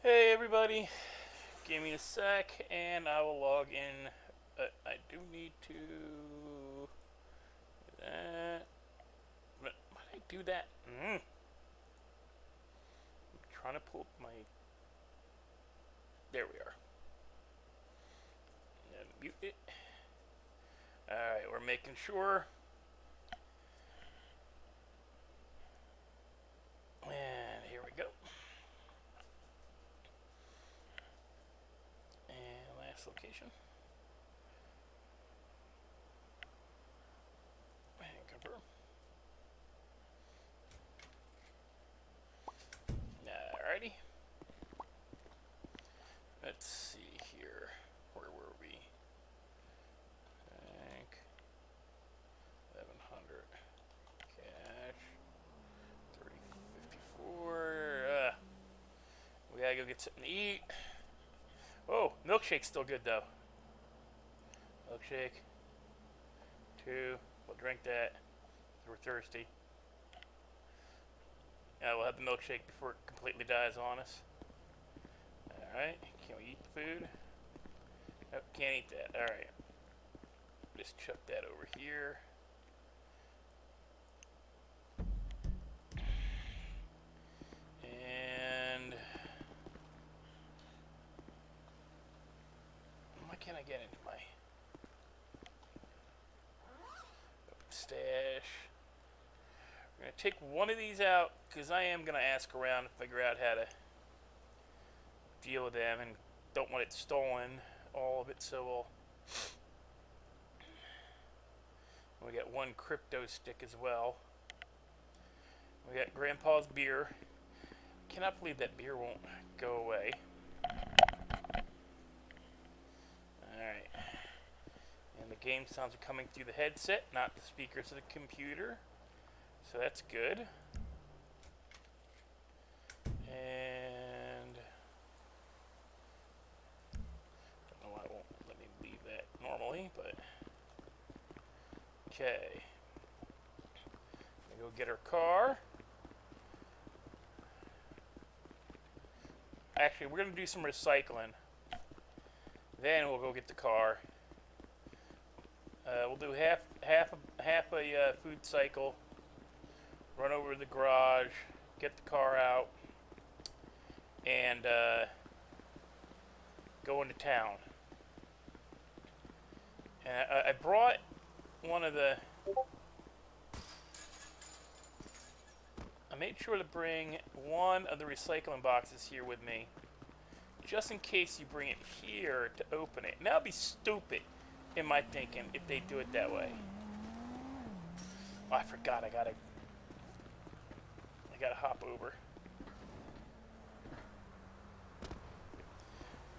Hey everybody, give me a sec and I will log in. I do need to do that. But why did I do that? I'm trying to pull up my. There we are. And mute it. Alright, we're making sure. And here we go. And last location. And confirm. Alrighty. Let's see here. Where were we? Bank. 1100. Cash. 3054. We gotta go get something to eat. Oh, milkshake's still good though. Milkshake. 2. We'll drink that. We're thirsty. We'll have the milkshake before it completely dies on us. Alright, can we eat the food? Nope, can't eat that. Alright. Just chuck that over here. And why can't I get into my stash? We're going to take one of these out because I am going to ask around and figure out how to deal with them and don't want it stolen, all of it, so we got one crypto stick as well. We got Grandpa's beer. Cannot believe that beer won't go away. Alright. And the game sounds are coming through the headset, not the speakers of the computer. So that's good. And I don't know why it won't let me leave that normally, but okay. We go get our car. Actually, we're gonna do some recycling. Then we'll go get the car. We'll do half a food cycle. Run over to the garage, get the car out, and go into town. And I brought one of the. I made sure to bring one of the recycling boxes here with me, just in case you bring it here to open it. And that would be stupid, in my thinking, if they do it that way. Oh, I forgot. I gotta hop over.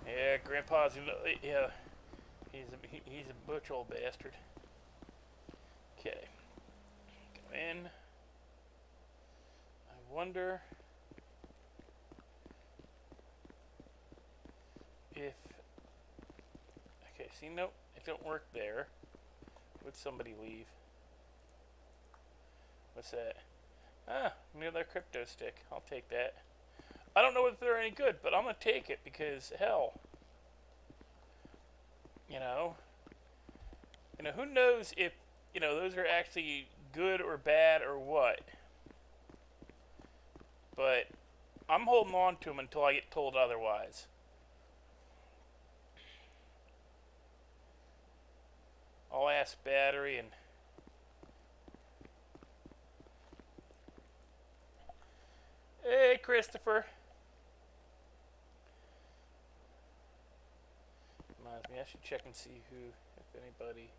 Yeah, Grandpa's yeah. He's a butch old bastard. Okay, go in. I wonder if. Okay, see, nope, it don't work there. Would somebody leave? What's that? Ah, another crypto stick. I'll take that. I don't know if they're any good, but I'm gonna take it because hell, you know, who knows if those are actually good or bad or what. But I'm holding on to them until I get told otherwise. I'll ask battery and. Hey, Christopher. Reminds me, I should check and see if anybody.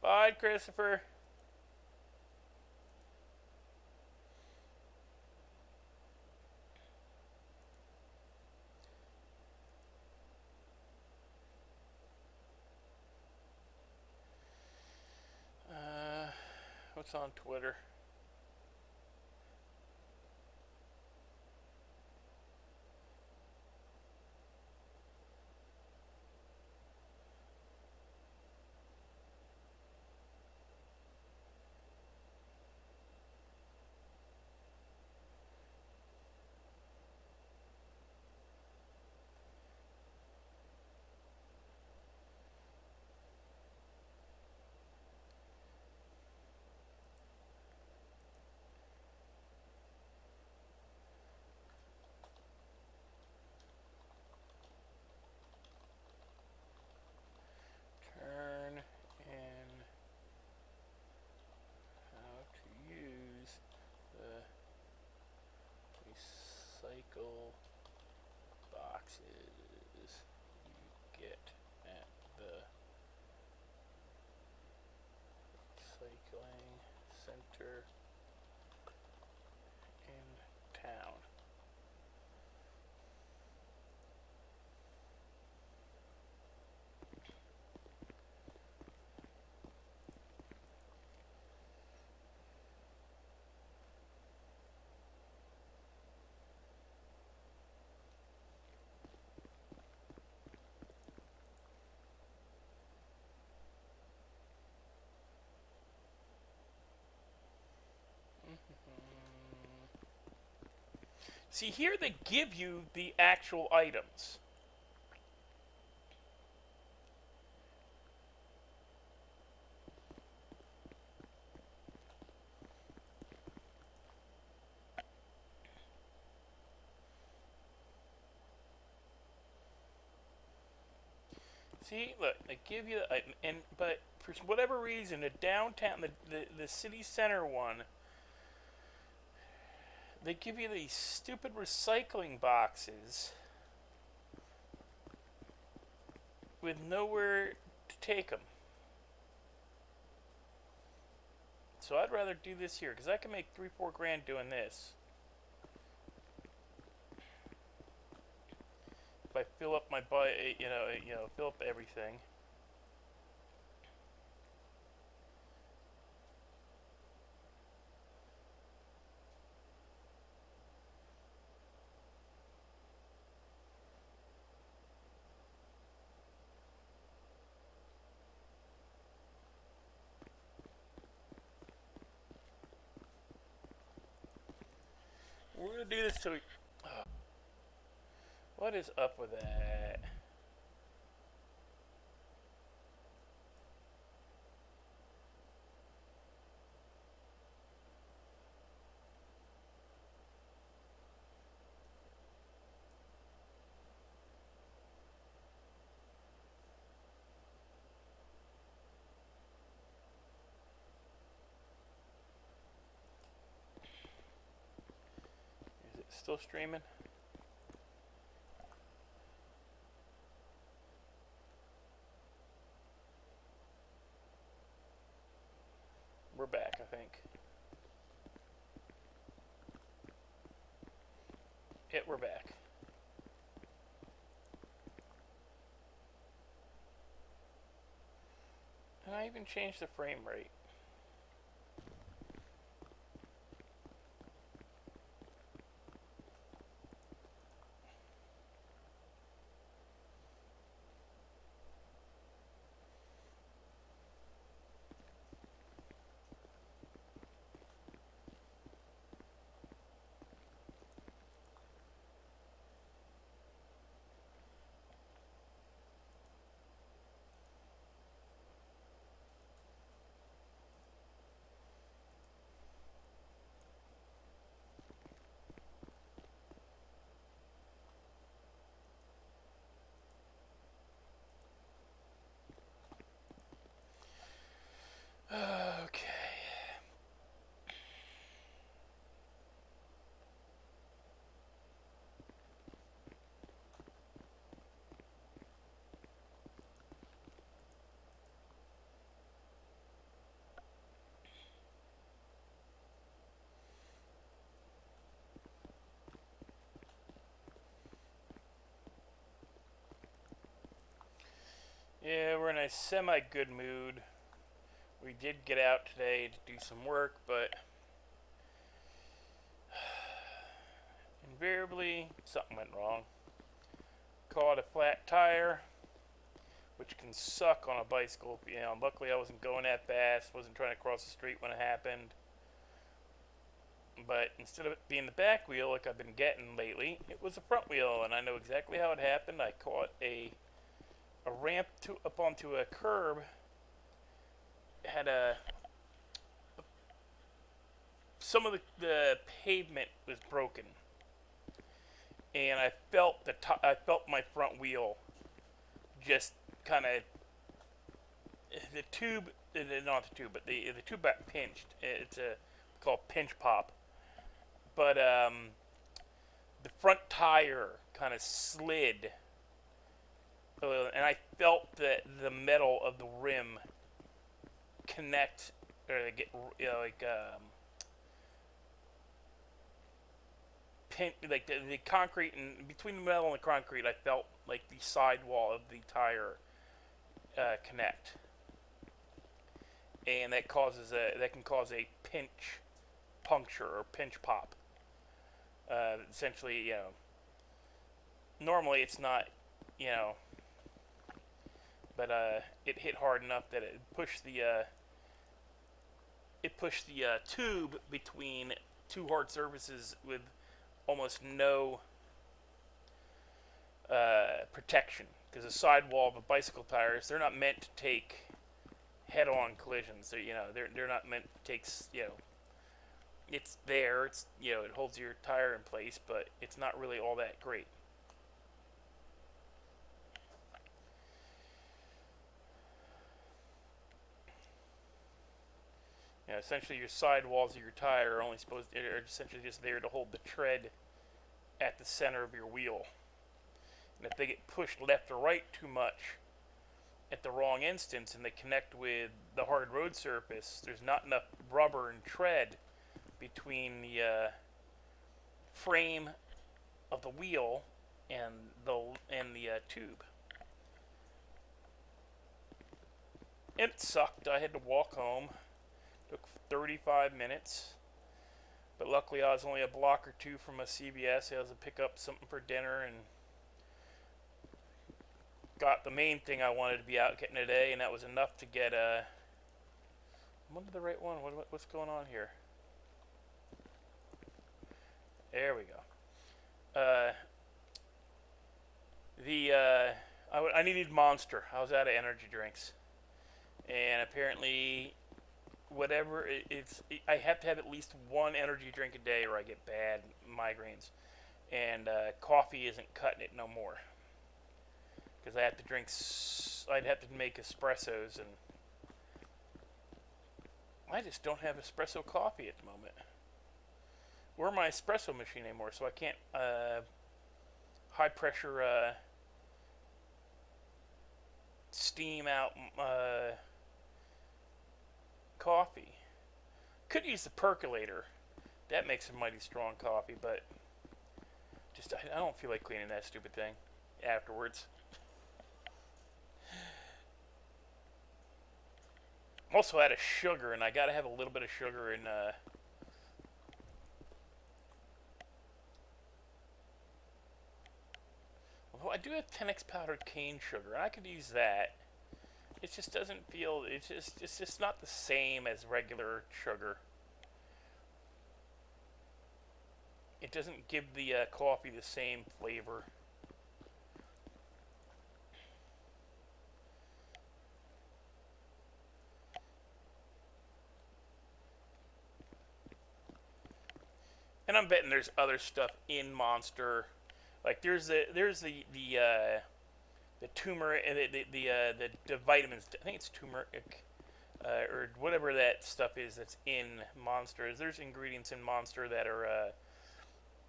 Bye, Christopher. What's on Twitter? center in town. See, here they give you the actual items. See, look, they give you the item, but for whatever reason, the downtown, the city center one, they give you these stupid recycling boxes with nowhere to take them. So I'd rather do this here, because I can make 3-4 grand doing this. If I fill up my fill up everything. We're gonna do this till we. What is up with that? Is it still streaming? We're back, I think. Yeah, we're back. And I even changed the frame rate. Okay. Yeah, we're in a semi-good mood. We did get out today to do some work, but invariably something went wrong. Caught a flat tire, which can suck on a bicycle. Luckily I wasn't going that fast, wasn't trying to cross the street when it happened. But instead of it being the back wheel like I've been getting lately, it was the front wheel, and I know exactly how it happened. I caught a ramp up onto a curb, had some of the pavement was broken, and I felt my front wheel just kind of the tube, not the tube, but the tube got pinched. It's called pinch pop, but the front tire kind of slid. And I felt the metal of the rim connect, or get like the concrete, and between the metal and the concrete, I felt like the sidewall of the tire connect, and that can cause a pinch puncture or pinch pop. Essentially, normally it's not, you know, but it hit hard enough that it pushed the tube between two hard surfaces with almost no protection, because the sidewall of a bicycle tires, they're not meant to take head-on collisions. They're not meant to take, it's there, it holds your tire in place, but it's not really all that great. Essentially your sidewalls of your tire are essentially just there to hold the tread at the center of your wheel. And if they get pushed left or right too much at the wrong instance and they connect with the hard road surface, there's not enough rubber and tread between the frame of the wheel and the tube. It sucked. I had to walk home. Took 35 minutes, but luckily I was only a block or two from a CVS. I was to pick up something for dinner and got the main thing I wanted to be out getting today, and that was enough to get I'm under the right one. What's going on here? There we go. I needed Monster. I was out of energy drinks, and apparently, I have to have at least one energy drink a day or I get bad migraines. And coffee isn't cutting it no more, because I'd have to make espressos, and I just don't have espresso coffee at the moment, or my espresso machine anymore, so I can't high pressure steam out coffee. Could use the percolator. That makes a mighty strong coffee, but just I don't feel like cleaning that stupid thing afterwards. Also out of sugar, and I gotta have a little bit of sugar in well, I do have 10x powdered cane sugar, and I could use that. It just doesn't feel, it's just not the same as regular sugar. It doesn't give the coffee the same flavor. And I'm betting there's other stuff in Monster. Like there's the turmeric, the vitamins. I think it's turmeric, or whatever that stuff is that's in Monster. There's ingredients in Monster that are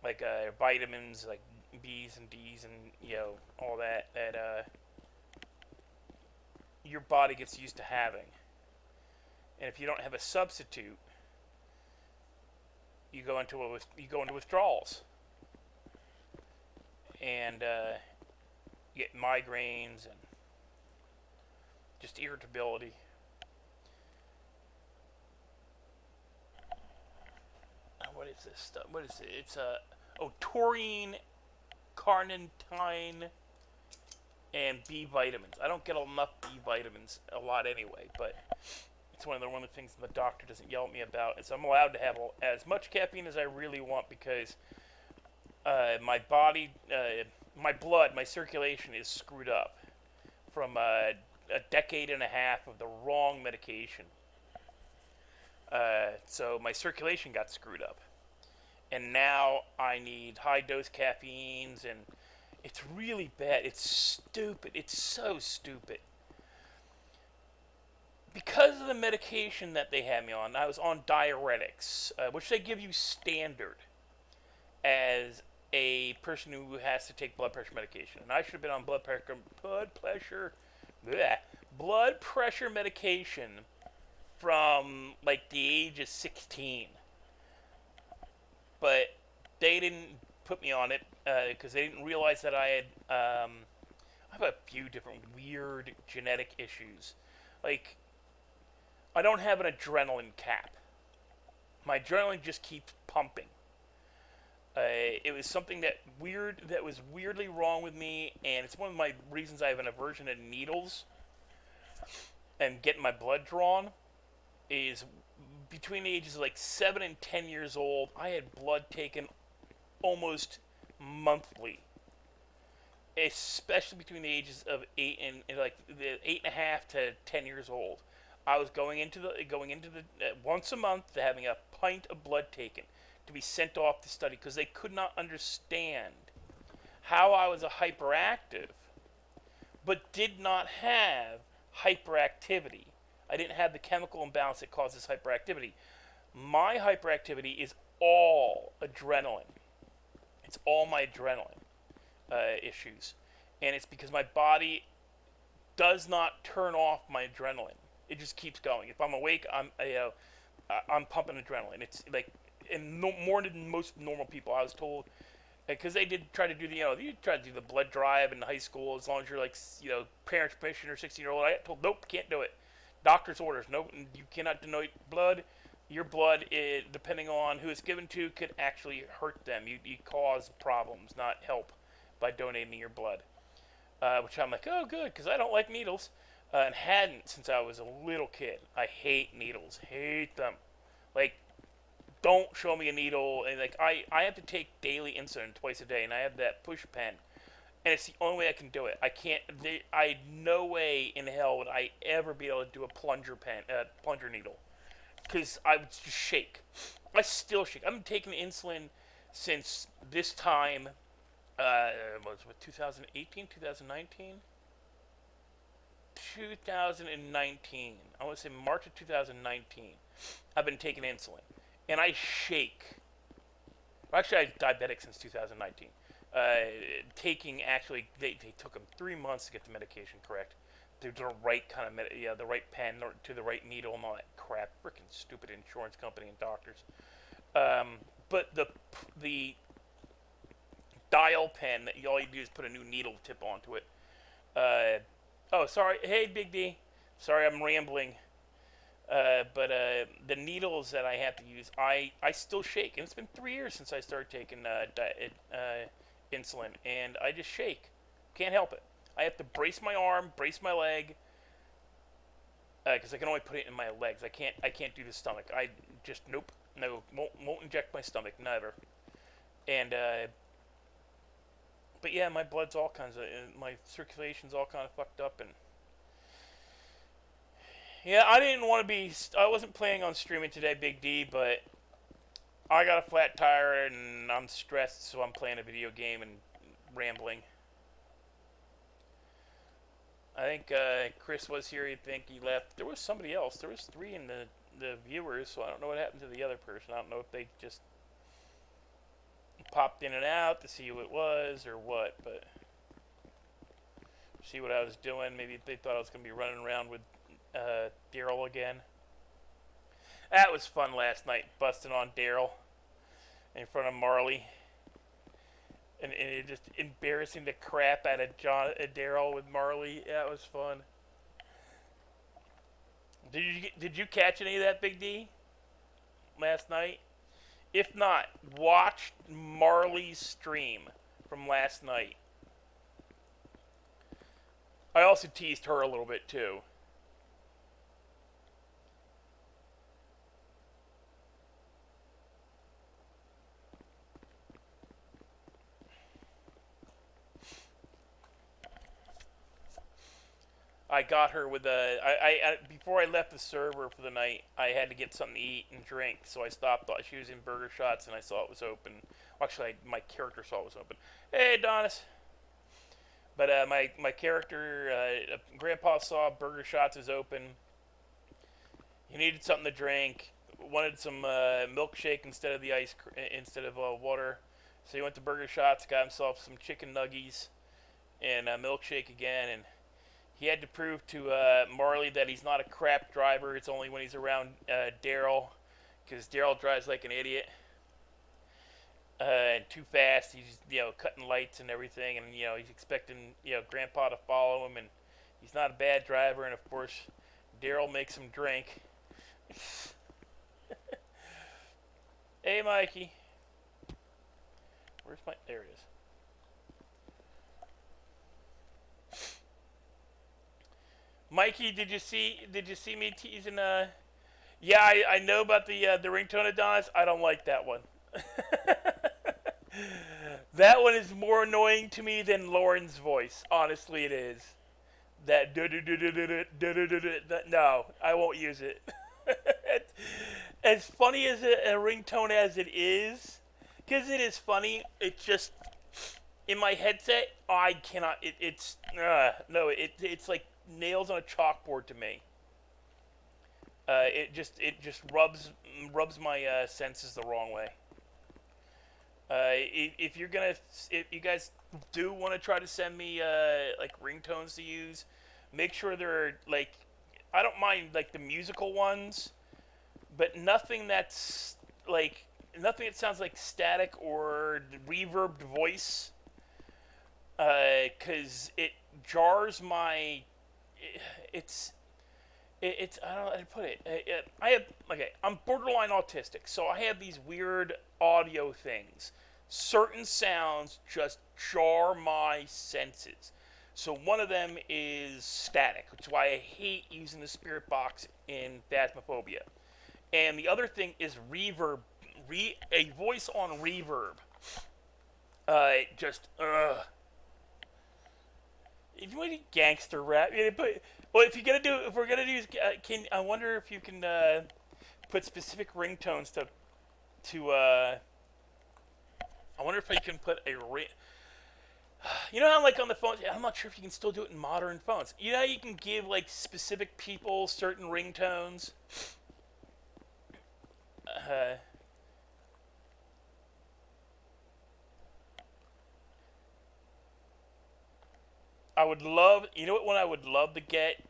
like vitamins, like B's and D's, and all that your body gets used to having. And if you don't have a substitute, you go into withdrawals, and get migraines and just irritability. What is this stuff? What is it? It's taurine, carnitine, and B vitamins. I don't get enough B vitamins a lot anyway, but it's one of the things the doctor doesn't yell at me about. Is I'm allowed to have as much caffeine as I really want, because my body, my blood, my circulation is screwed up from a decade and a half of the wrong medication. So my circulation got screwed up, and now I need high dose caffeines, and it's really bad. It's stupid. It's so stupid. Because of the medication that they had me on, I was on diuretics, which they give you standard as a person who has to take blood pressure medication. And I should have been on blood pressure medication from like the age of 16. But they didn't put me on it because they didn't realize that I had. I have a few different weird genetic issues. Like, I don't have an adrenaline cap. My adrenaline just keeps pumping. It was something that was weirdly wrong with me, and it's one of my reasons I have an aversion to needles and getting my blood drawn. Is between the ages of like 7 and 10 years old, I had blood taken almost monthly, especially between the ages of 8 and like the 8.5 to 10 years old. I was going into the once a month to having a pint of blood taken to be sent off to study because they could not understand how I was a hyperactive, but did not have hyperactivity. I didn't have the chemical imbalance that causes hyperactivity. My hyperactivity is all adrenaline. It's all my adrenaline issues, and it's because my body does not turn off my adrenaline. It just keeps going. If I'm awake, I'm pumping adrenaline. It's like, and no, more than most normal people. I was told, because they did try to do you try to do the blood drive in high school as long as you're like, parents' permission or 16-year-old. I got told, nope, can't do it. Doctor's orders, no, you cannot donate blood. Your blood, depending on who it's given to, could actually hurt them. You cause problems, not help, by donating your blood. Which I'm like, oh, good, because I don't like needles, and hadn't since I was a little kid. I hate needles, hate them. Like, don't show me a needle. And like, I have to take daily insulin twice a day, and I have that push pen, and it's the only way I can do it. I can't. No way in hell would I ever be able to do a plunger needle, because I would just shake. I still shake. I've been taking insulin since this time. Was it 2018, 2019? 2019. I want to say March of 2019. I've been taking insulin, and I shake. Actually, I'm diabetic since 2019. Taking actually, they took them 3 months to get the medication correct. To the right kind of the right pen or to the right needle and all that crap. Freaking stupid insurance company and doctors. But the dial pen that all you do is put a new needle tip onto it. Oh, sorry. Hey, Big D. Sorry, I'm rambling. But the needles that I have to use, I still shake. And it's been 3 years since I started taking insulin, and I just shake. Can't help it. I have to brace my arm, brace my leg, because I can only put it in my legs. I can't do the stomach. I just no, won't inject my stomach, never. And but yeah, my blood's all kinds of, my circulation's all kind of fucked up, and yeah, I wasn't planning on streaming today, Big D, but I got a flat tire and I'm stressed, so I'm playing a video game and rambling. I think Chris was here. I think he left. There was somebody else. There was 3 in the viewers, so I don't know what happened to the other person. I don't know if they just popped in and out to see who it was or what, but see what I was doing. Maybe they thought I was going to be running around with Daryl again. That was fun last night, busting on Daryl in front of Marley. And it just embarrassing the crap out of Daryl with Marley. Yeah, it was fun. Did you catch any of that, Big D, last night? If not, watch Marley's stream from last night. I also teased her a little bit too. I got her with before I left the server for the night, I had to get something to eat and drink, so I stopped. She was in Burger Shots, and I saw it was open. Well, actually, my character saw it was open. Hey, Adonis. But my character, Grandpa saw Burger Shots was open. He needed something to drink. Wanted some milkshake instead of water. So he went to Burger Shots, got himself some chicken nuggies and a milkshake again, and he had to prove to Marley that he's not a crap driver. It's only when he's around Daryl, because Daryl drives like an idiot. and too fast. He's cutting lights and everything, and he's expecting Grandpa to follow him, and he's not a bad driver. And of course, Daryl makes him drink. Hey, Mikey, where's my? There it is. Mikey, did you see me teasing? Yeah, I know about the ringtone Adonis. I don't like that one. That one is more annoying to me than Lauren's voice. Honestly, it is. That no, I won't use it. As funny as a ringtone as it is, because it is funny, it's just in my headset. I cannot. It's no. It's like nails on a chalkboard to me. It just rubs my senses the wrong way. If you guys do want to try to send me like ringtones to use, make sure they're like, I don't mind like the musical ones, but nothing that sounds like static or reverbed voice, because it jars my. It's I don't know how to put it. I have I'm borderline autistic, so I have these weird audio things. Certain sounds just jar my senses. So one of them is static, which is why I hate using the spirit box in Phasmophobia. And the other thing is reverb, a voice on reverb. Just If you want any gangster rap, well, if we're gonna do, I wonder if you can put specific ringtones to. I wonder if I can put a ring. You know how like on the phones, I'm not sure if you can still do it in modern phones. You know how you can give like specific people certain ringtones. I would love, what one I would love to get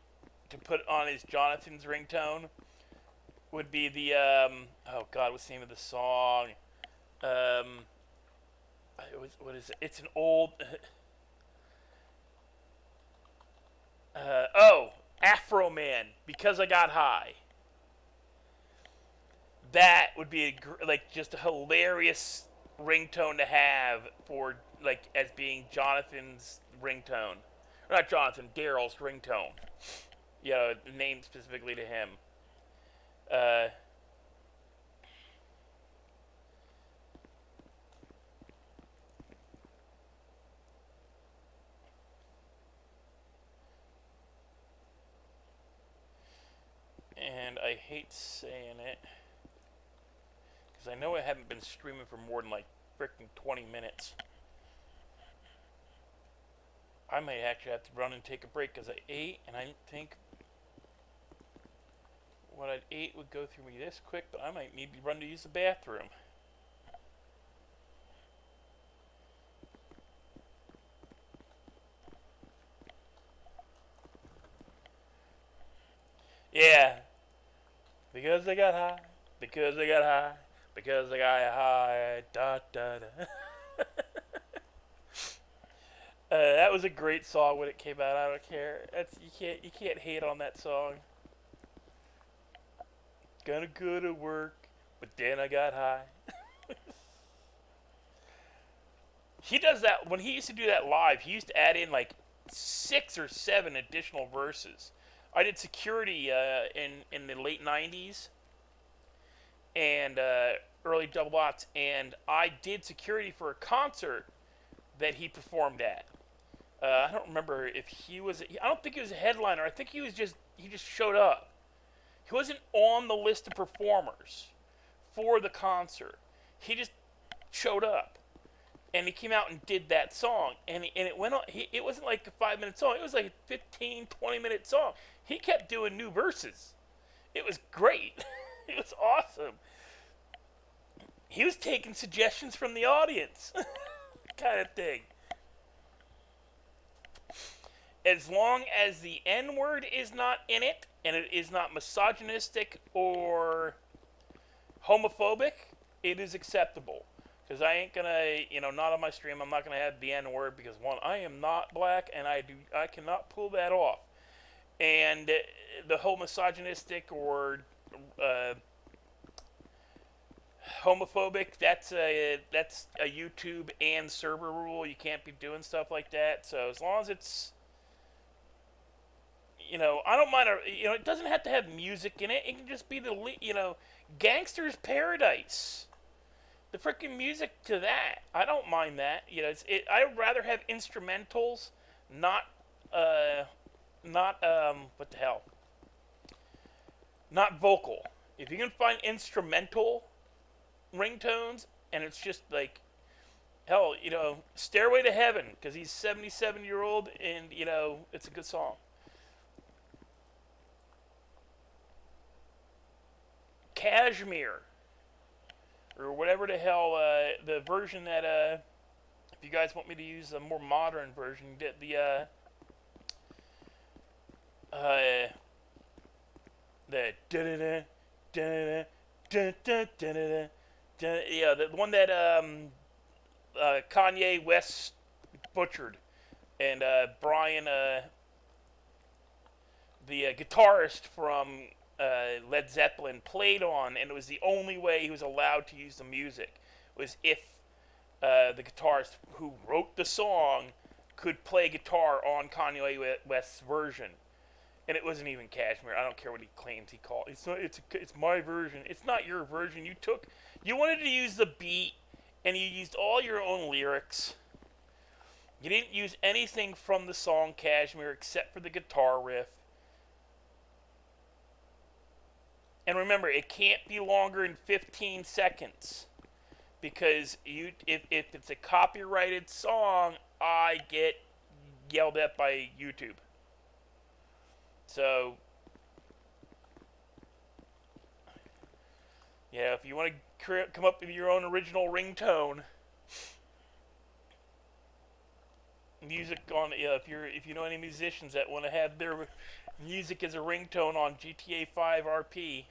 to put on his Jonathan's ringtone would be the oh God, what's the name of the song? What is it? It's an old Afro Man, Because I Got High. That would be just a hilarious ringtone to have for like as being Jonathan's ringtone. Or not Jonathan, Daryl's ringtone. Named specifically to him. And I hate saying it, because I know I haven't been streaming for more than like freaking 20 minutes. I might actually have to run and take a break, because I ate, and I didn't think what I'd ate would go through me this quick, but I might need to run to use the bathroom. Yeah. Because I got high, because I got high, because I got high, da da da. That was a great song when it came out. I don't care. You can't hate on that song. Gonna go to work, but then I got high. He does that when he used to do that live. He used to add in like 6 or 7 additional verses. I did security in the late 90s and early double aughts, and I did security for a concert that he performed at. I don't remember if he was. I don't think he was a headliner. I think he just showed up. He wasn't on the list of performers for the concert. He just showed up, and he came out and did that song, and it went on. It wasn't like a 5-minute song. It was like a 15, 20-minute song. He kept doing new verses. It was great. It was awesome. He was taking suggestions from the audience, kind of thing. As long as the N word is not in it, and it is not misogynistic or homophobic, it is acceptable. Because I ain't gonna, not on my stream. I'm not gonna have the N word because one, I am not black, and I cannot pull that off. And the whole misogynistic or uh, homophobic, that's a YouTube and server rule. You can't be doing stuff like that. So as long as it's, I don't mind. It doesn't have to have music in it. It can just be Gangster's Paradise. The freaking music to that. I don't mind that. I would rather have instrumentals, not what the hell, not vocal. If you can find instrumental ringtones and it's just like hell, Stairway to Heaven because he's 77-year-old and it's a good song. Cashmere or whatever the hell the version that if you guys want me to use a more modern version, get uh the yeah, the one that Kanye West butchered, and Brian, the guitarist from Led Zeppelin, played on, and it was the only way he was allowed to use the music was if the guitarist who wrote the song could play guitar on Kanye West's version. And it wasn't even Cashmere. I don't care what he claims he called. It's my version. It's not your version. You wanted to use the beat, and you used all your own lyrics. You didn't use anything from the song Cashmere except for the guitar riff. And remember, it can't be longer than 15 seconds. Because if it's a copyrighted song, I get yelled at by YouTube. So, yeah, if you want to come up with your own original ringtone, music on, if you know any musicians that want to have their music as a ringtone on GTA 5 RP.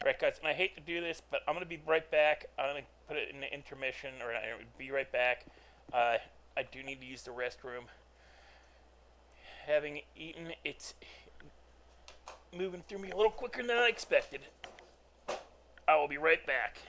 Right, guys, and I hate to do this, but I'm going to be right back. I'm going to put it in the intermission, or be right back. I do need to use the restroom. Having eaten, it's moving through me a little quicker than I expected. I will be right back.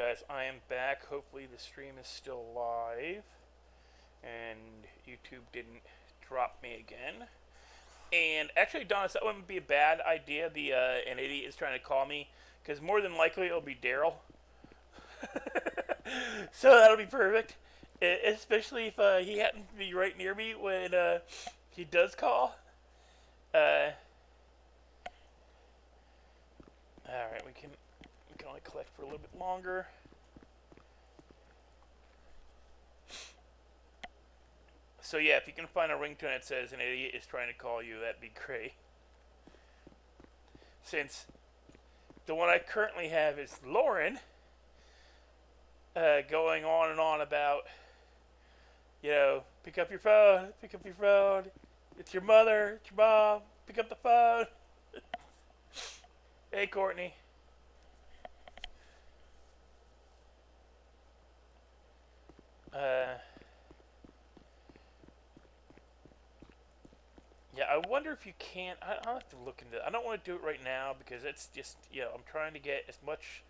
guys, I am back. Hopefully the stream is still live and YouTube didn't drop me again. And actually, Donis, that wouldn't be a bad idea. An idiot is trying to call me, because more than likely it'll be Daryl. So that'll be perfect, especially if he happens to be right near me when he does call. All right, we can only collect for a little bit longer. So yeah, if you can find a ringtone that says an idiot is trying to call you, that'd be great. Since the one I currently have is Lauren, going on and on about, pick up your phone, it's your mother, it's your mom, pick up the phone. Hey, Courtney. Yeah, I wonder if you can. I'll have to look into it. I don't want to do it right now because it's just, I'm trying to get as much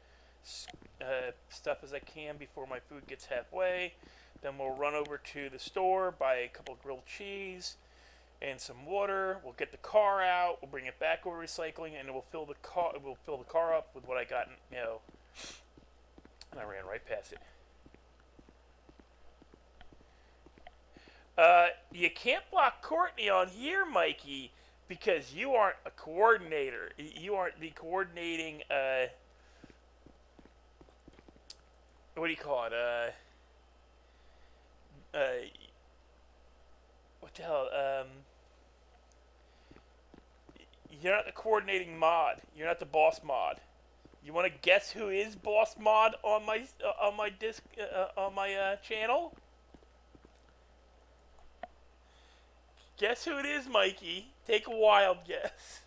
stuff as I can before my food gets halfway. Then we'll run over to the store, buy a couple of grilled cheese and some water. We'll get the car out. We'll bring it back over recycling, and we'll fill the car. We'll fill the car up with what I got. And I ran right past it. You can't block Courtney on here, Mikey, because you aren't a coordinator. You aren't the coordinating, what do you call it? What the hell? You're not the coordinating mod. You're not the boss mod. You want to guess who is boss mod on my channel? Guess who it is, Mikey? Take a wild guess.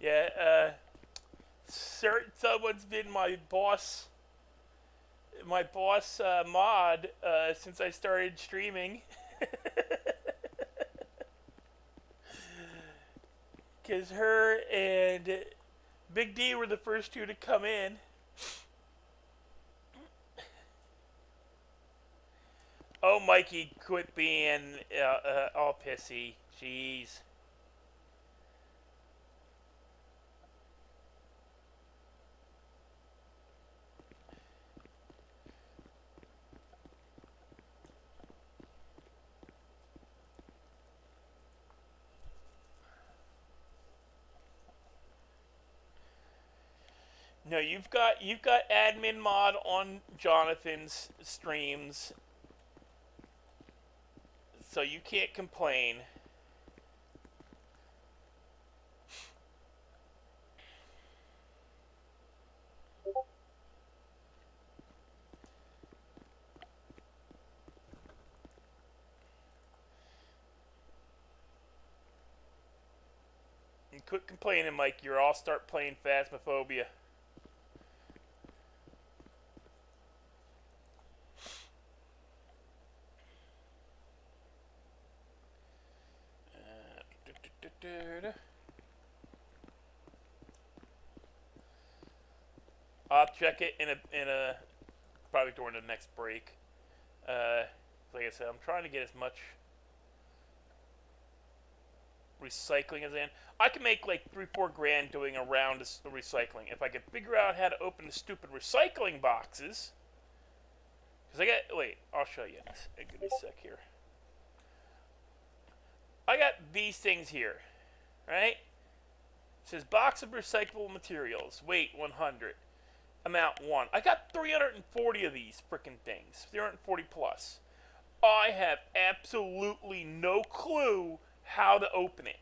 Yeah, someone's been my boss mod since I started streaming. Because her and Big D were the first two to come in. Oh, Mikey, quit being all pissy. Jeez. No, you've got admin mod on Jonathan's streams, so you can't complain. And quit complaining, Mike. You're all start playing Phasmophobia. I'll check it in a probably during the next break. Like I said, I'm trying to get as much recycling as I can. I can make like $3-4 grand doing a round of recycling if I could figure out how to open the stupid recycling boxes. Because I'll show you. Give me a sec here. I got these things here, right? It says box of recyclable materials, weight 100, amount 1. I got 340 of these freaking things, 340 plus. I have absolutely no clue how to open it.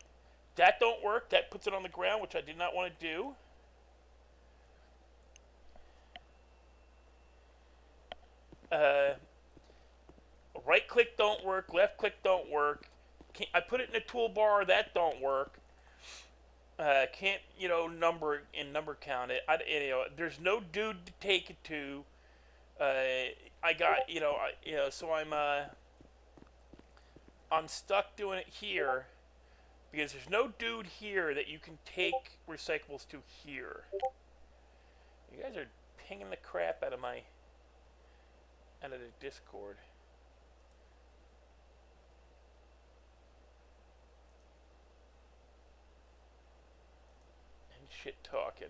That don't work. That puts it on the ground, which I did not want to do. Right click don't work. Left click don't work. I put it in a toolbar. That don't work. Can't number count it. There's no dude to take it to. I got so I'm stuck doing it here because there's no dude here that you can take recyclables to here. You guys are pinging the crap out of the Discord. And shit talking.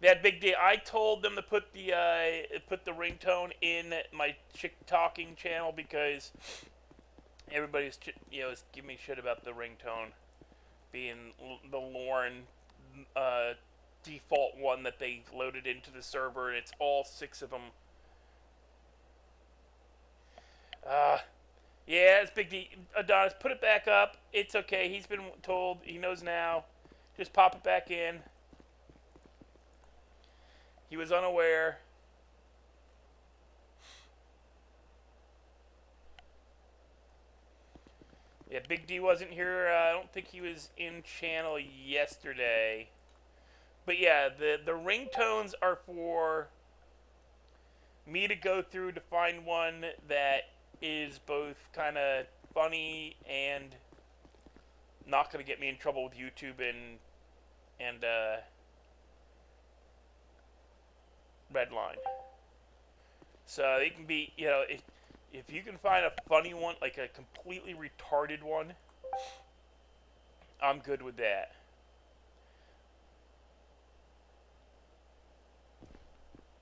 That big deal. I told them to put the ringtone in my chick talking channel because everybody's is giving me shit about the ringtone being the Lauren default one that they loaded into the server, and it's all 6 of them. Yeah, it's big D. Adonis, put it back up. It's okay. He's been told. He knows now. Just pop it back in. He was unaware. Yeah, Big D wasn't here. I don't think he was in channel yesterday. But yeah, the ringtones are for me to go through to find one that is both kind of funny and not going to get me in trouble with YouTube and Redline. So it can be, if you can find a funny one, like a completely retarded one, I'm good with that.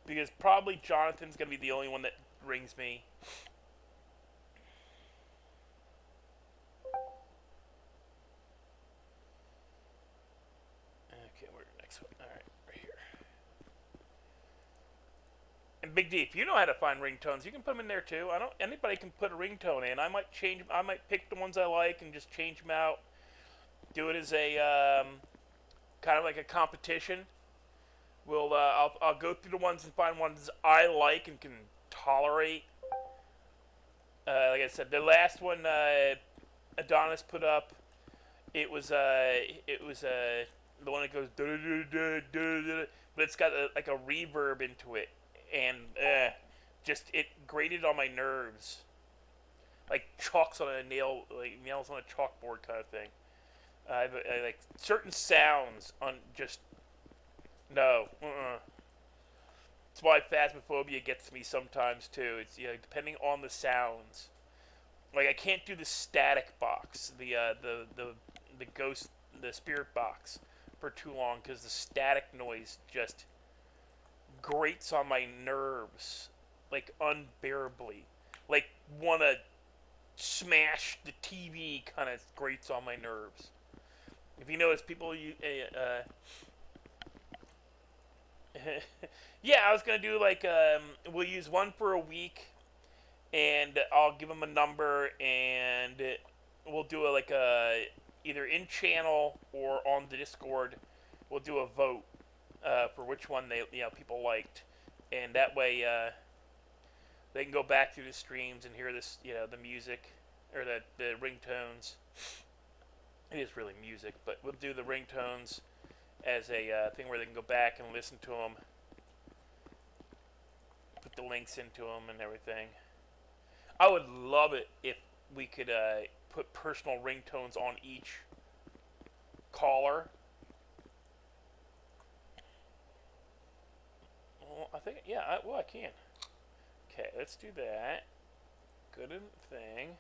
Because probably Jonathan's going to be the only one that rings me. Okay, where's the next one? Alright, right here. And Big D, if you know how to find ringtones, you can put them in there too. Anybody can put a ringtone in. I might pick the ones I like and just change them out. Do it as a kind of like a competition. I'll go through the ones and find ones I like and can tolerate. Like I said, the last one Adonis put up, it was the one that goes but it's got like a reverb into it, and just it grated on my nerves, like chalks on a nail, like nails on a chalkboard kind of thing. I like certain sounds on just. No. That's why phasmophobia gets me sometimes too. It's depending on the sounds. Like I can't do the static box, the ghost, the spirit box, for too long because the static noise just grates on my nerves, like unbearably. Like wanna smash the TV, kind of grates on my nerves. If you notice, people yeah, I was gonna do like we'll use one for a week, and I'll give them a number, and we'll do like a either in channel or on the Discord. We'll do a vote for which one people liked, and that way they can go back through the streams and hear this the music or the ringtones. It is really music, but we'll do the ringtones as a thing where they can go back and listen to them, put the links into them and everything. I would love it if we could put personal ringtones on each caller. Well, I think, yeah, I can. Okay, let's do that. Good thing.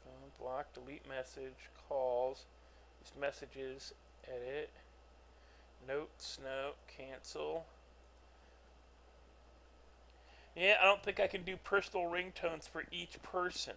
Phone, block, delete message, calls. Messages, edit, notes, note, cancel. Yeah, I don't think I can do personal ringtones for each person.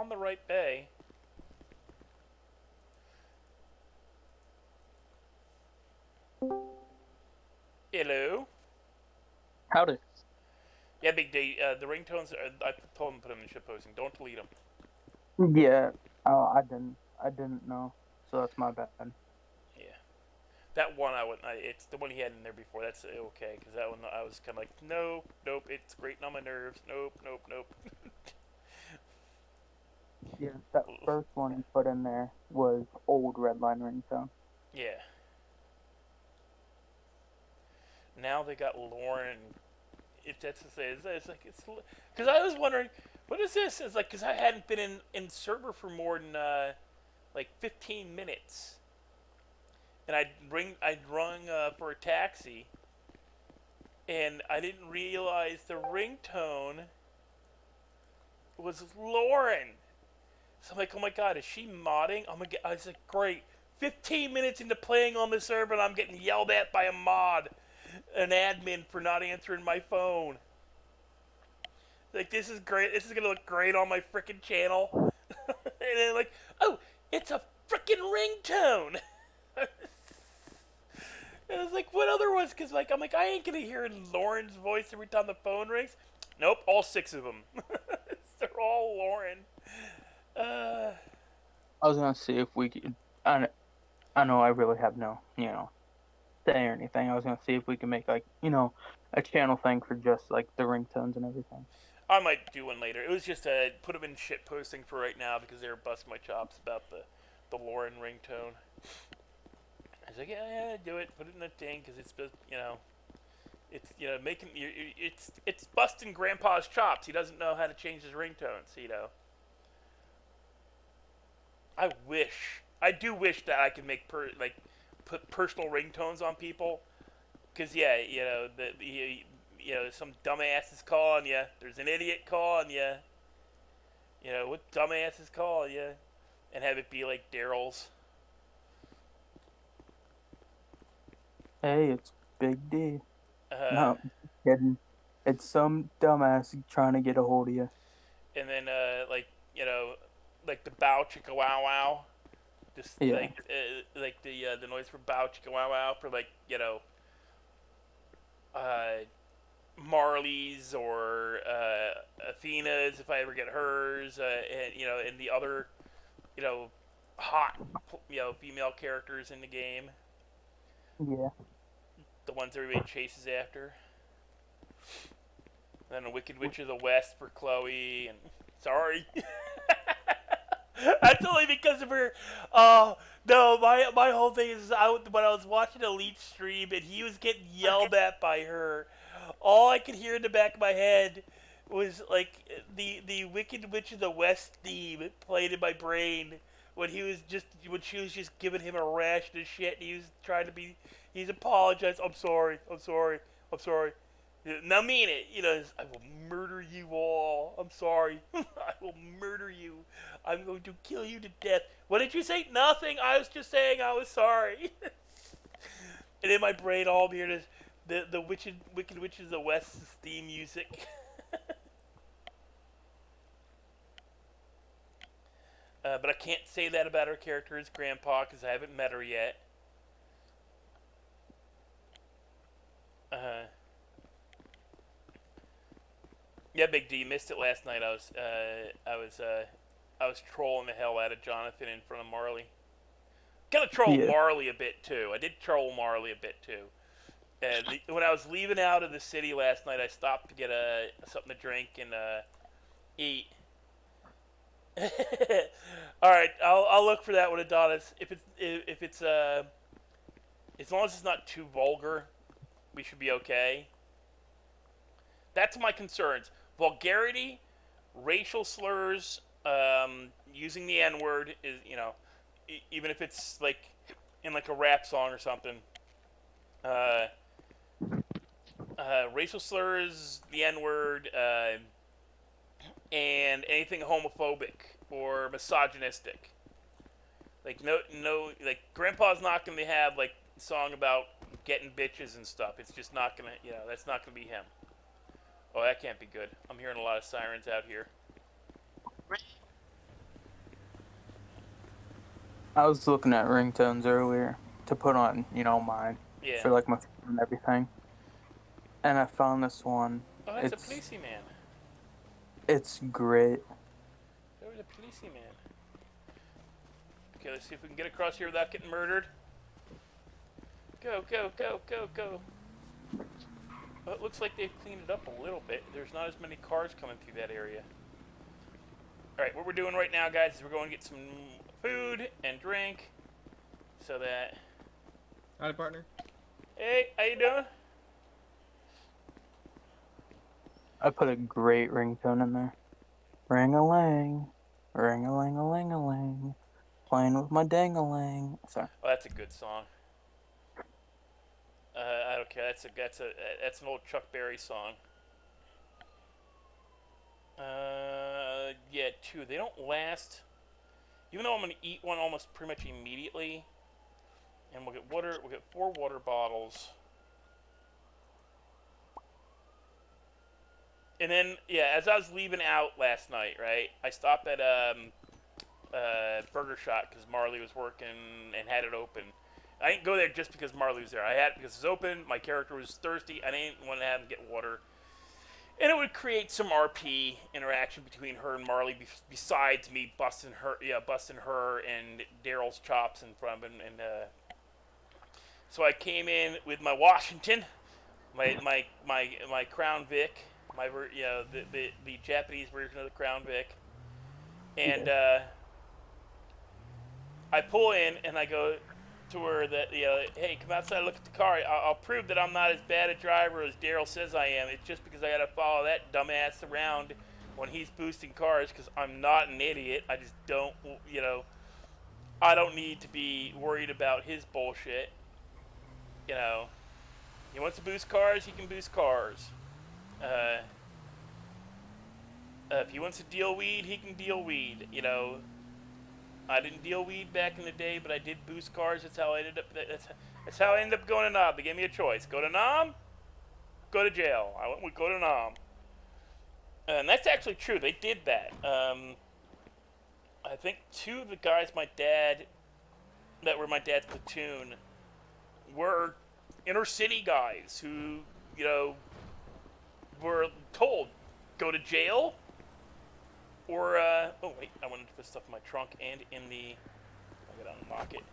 on the right bay. Hello. Howdy. Yeah, Big D. The ringtones. I told him to put them in ship posting. Don't delete them. Yeah. Oh, I didn't know. So that's my bad. Yeah. That one I would. It's the one he had in there before. That's okay because that one I was kind of like, nope, nope. It's grating on my nerves. Nope, nope, nope. Yeah. That first one you put in there was old Redline ringtone. Yeah. Now they got Lauren. That's to say, it's like it's because I was wondering, what is this? It's like because I hadn't been in server for more than like 15 minutes, and I'd rung for a taxi, and I didn't realize the ringtone was Lauren. So I'm like, oh my god, is she modding? Oh my god, I was like, great. 15 minutes into playing on the server, and I'm getting yelled at by a mod, an admin, for not answering my phone. Like, this is great. This is gonna look great on my freaking channel. And then like, oh, it's a freaking ringtone. And I was like, what other ones? Because like, I'm like, I ain't gonna hear Lauren's voice every time the phone rings. Nope, all 6 of them. They're all Lauren. Uh, I was gonna see if we could. I know I really have no, say or anything. I was gonna see if we could make like, a channel thing for just like the ringtones and everything. I might do one later. It was just put them in shit posting for right now because they were busting my chops about the Lauren ringtone. I was like, yeah, do it. Put it in a thing because it's just, it's making it's busting Grandpa's chops. He doesn't know how to change his ringtones. I do wish that I could make put personal ringtones on people. Because yeah, some dumbass is calling you. There's an idiot calling you. What dumbass is calling you, and have it be like Daryl's. Hey, it's Big D. Uh, No, kidding. It's some dumbass trying to get a hold of you. and then like the bow chicka wow wow. Just Yeah. like the noise for bow chicka wow wow for like uh Marley's or Athena's if I ever get hers, and the other hot female characters in the game, Yeah. the ones everybody chases after. And then the Wicked Witch of the West for Chloe, and sorry. That's only because of her. Oh no, my whole thing is when I was watching Elite stream and he was getting yelled at by her. All I could hear in the back of my head was like the Wicked Witch of the West theme played in my brain when she was just giving him a ration of shit. And he was trying to be. He's apologized. I'm sorry. I'm sorry. I'm sorry. Now mean it. I will murder you all. I'm sorry. I will murder you. I'm going to kill you to death. What did you say? Nothing. I was just saying I was sorry. And in my brain, all I'm hearing is the Wicked Witches of the West's theme music. But I can't say that about her character as Grandpa because I haven't met her yet. Uh, yeah, Big D, you missed it last night. I was trolling the hell out of Jonathan in front of Marley. Kind of trolled Yeah. Marley a bit too. I did troll Marley a bit too. When I was leaving out of the city last night, I stopped to get something to drink and eat. All right, I'll look for that one, Adonis. If it's as long as it's not too vulgar, we should be okay. That's my concerns. Vulgarity, racial slurs, using the N word is even if it's like in like a rap song or something. Uh, Racial slurs, the N word, and anything homophobic or misogynistic. Like like Grandpa's not gonna have like a song about getting bitches and stuff. It's just not gonna, that's not gonna be him. Oh, that can't be good. I'm hearing a lot of sirens out here. I was looking at ringtones earlier to put on, mine Yeah. for like my phone and everything, and I found this one. Oh, that's a It's policy man. it's great. There was a policy man. Okay, let's see if we can get across here without getting murdered. Go, go, go, go, go. Well, it looks like they've cleaned it up a little bit. There's not as many cars coming through that area. Alright, what we're doing right now, guys, is we're going to get some food and drink so that... Howdy, partner. Hey, how you doing? I put a great ringtone in there. Ring-a-ling, ring-a-ling-a-ling-a-ling, playing with my dang-a-ling. Sorry. Oh, that's a good song. I don't care. That's an old Chuck Berry song. Yeah, two. They don't last. Even though I'm gonna eat one almost pretty much immediately, and we'll get water. We'll get 4 water bottles, and then yeah, as I was leaving out last night, right, I stopped at Burger Shot because Marley was working and had it open. I didn't go there just because Marley was there. I had it because it was open. My character was thirsty. I didn't want to have him get water. And it would create some RP interaction between her and Marley, besides me busting her and Daryl's chops in front of him. And so I came in with my Washington, my Crown Vic, the Japanese version of the Crown Vic, and I pull in and I go to her that, hey, come outside and look at the car. I'll prove that I'm not as bad a driver as Daryl says I am. It's just because I gotta follow that dumbass around when he's boosting cars, because I'm not an idiot. I just don't, I don't need to be worried about his bullshit. He wants to boost cars, he can boost cars. If he wants to deal weed, he can deal weed. I didn't deal weed back in the day, but I did boost cars. That's how I ended up. That's how I ended up going to Nam. They gave me a choice: go to Nam, go to jail. I went with go to Nam, and that's actually true. They did that. I think 2 of the guys that were my dad's platoon were inner city guys who, were told go to jail. Or, oh wait, I wanted to put stuff in my trunk and in the, I gotta unlock it.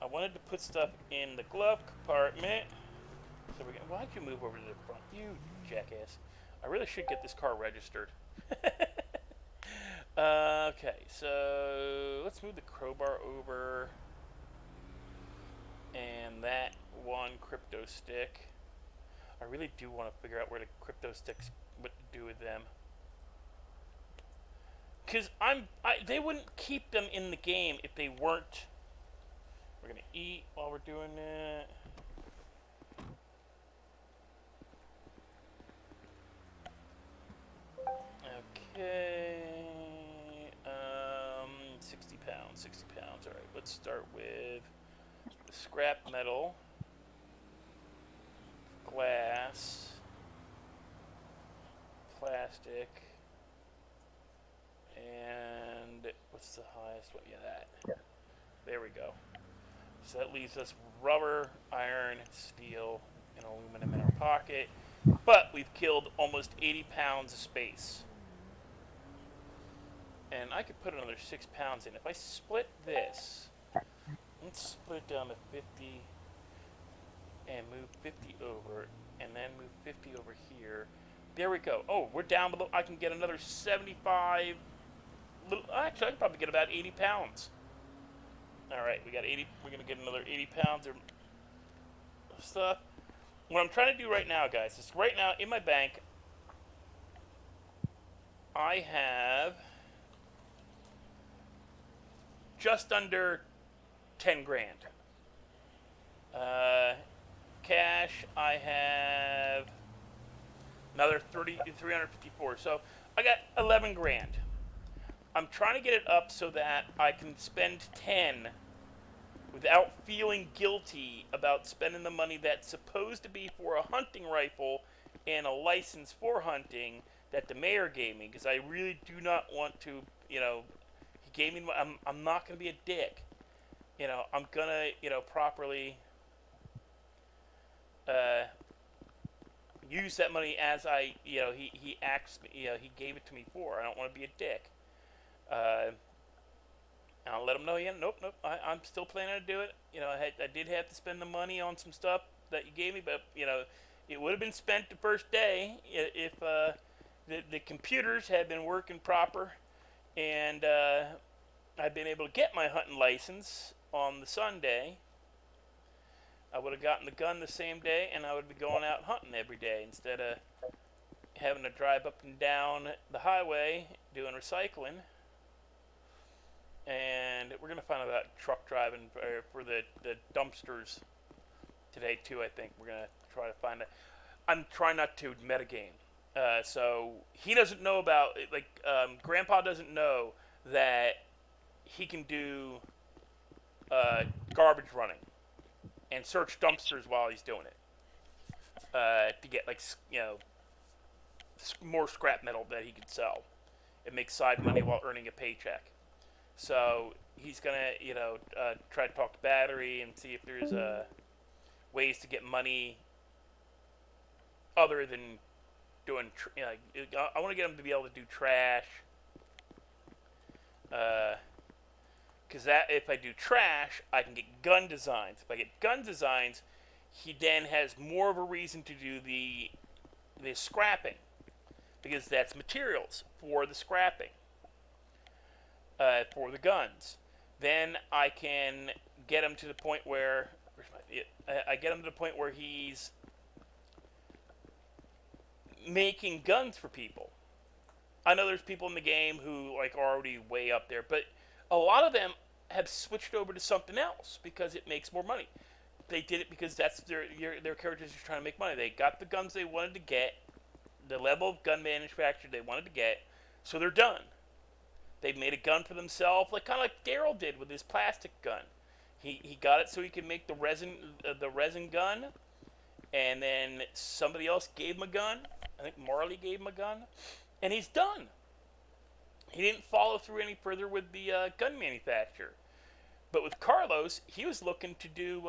I wanted to put stuff in the glove compartment. So we're gonna, why'd you move over to the front? You jackass. I really should get this car registered. Okay, so let's move the crowbar over. And that one crypto stick. I really do want to figure out where the crypto sticks, what to do with them. Because they wouldn't keep them in the game if they weren't. We're going to eat while we're doing it. Okay. 60 pounds, 60 pounds. All right, let's start with scrap metal, glass, plastic, and what's the highest one? Yeah, that. Yeah. There we go. So that leaves us rubber, iron, steel, and aluminum in our pocket. But we've killed almost 80 pounds of space. And I could put another 6 pounds in. If I split this, let's split it down to 50 and move 50 over, and then move 50 over here. There we go. Oh, we're down below. I can get another 75. Actually, I could probably get about 80 pounds. All right, we got 80. We're gonna get another 80 pounds of stuff. What I'm trying to do right now, guys, is right now in my bank, I have just under 10 grand. Cash, I have another 354. So I got 11 grand. I'm trying to get it up so that I can spend 10 without feeling guilty about spending the money that's supposed to be for a hunting rifle and a license for hunting that the mayor gave me, because I really do not want to, he gave me, I'm not going to be a dick. I'm gonna, properly uh, use that money as he asked me, he gave it to me for. I don't want to be a dick. Uh, I'll let him know. Yeah, nope. I'm still planning to do it. I did have to spend the money on some stuff that you gave me, but it would have been spent the first day if the computers had been working proper, and I'd been able to get my hunting license on the Sunday. I would have gotten the gun the same day, and I would be going out hunting every day instead of having to drive up and down the highway doing recycling. And we're going to find out about truck driving for the dumpsters today, too, I think. We're going to try to find it. I'm trying not to metagame. So he doesn't know about, Grandpa doesn't know that he can do garbage running and search dumpsters while he's doing it to get, more scrap metal that he could sell and make side money while earning a paycheck. So he's gonna, try to talk to Battery and see if there's ways to get money other than doing. I want to get him to be able to do trash. Because if I do trash, I can get gun designs. If I get gun designs, he then has more of a reason to do the scrapping, because that's materials for the scrapping. For the guns, then I can get him to the point where I get him to the point where he's making guns for people. I know there's people in the game who are already way up there, but a lot of them have switched over to something else because it makes more money. They did it because that's their characters are trying to make money. They got the guns they wanted to get, the level of gun manufacturer they wanted to get, so they're done. They've made a gun for themselves, kind of like Daryl did with his plastic gun. He got it so he could make the resin gun, and then somebody else gave him a gun. I think Marley gave him a gun, and he's done. He didn't follow through any further with the gun manufacturer. But with Carlos, he was looking to do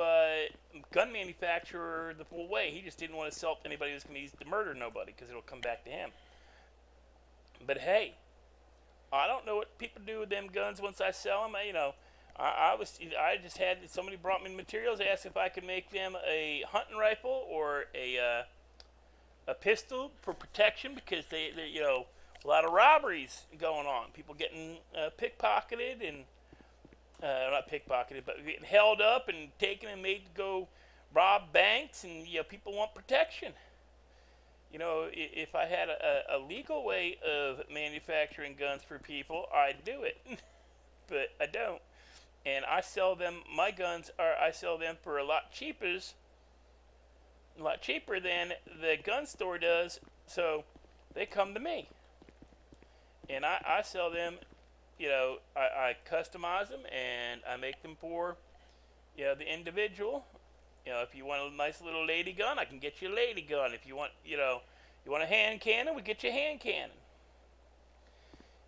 gun manufacturer the full way. He just didn't want to sell it to anybody who's going to use to murder nobody, because it'll come back to him. But hey, I don't know what people do with them guns once I sell them. I just had somebody brought me materials, asked if I could make them a hunting rifle or a pistol for protection, because they a lot of robberies going on. People getting pickpocketed and not pickpocketed, but getting held up and taken and made to go rob banks, and people want protection. If I had a legal way of manufacturing guns for people, I'd do it. But I don't. And I sell them, I sell them for a lot cheaper than the gun store does. So they come to me. And I sell them, I customize them and I make them for, the individual. If you want a nice little lady gun, I can get you a lady gun. If you want, you want a hand cannon, we get you a hand cannon.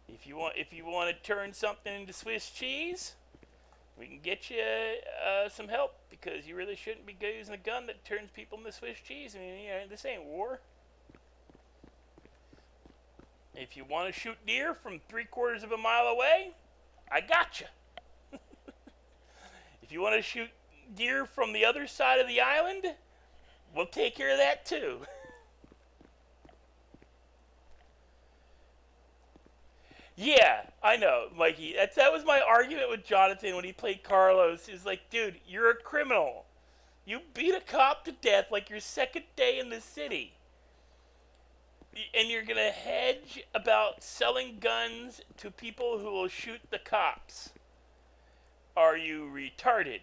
If you want to turn something into Swiss cheese, we can get you some help, because you really shouldn't be using a gun that turns people into Swiss cheese. I mean, this ain't war. If you want to shoot deer from 3/4 of a mile away, I got you. If you want to shoot deer from the other side of the island, we'll take care of that too. Yeah, I know, Mikey. That was my argument with Jonathan when he played Carlos. He's like, dude, you're a criminal. You beat a cop to death like your second day in the city. And you're going to hedge about selling guns to people who will shoot the cops. Are you retarded?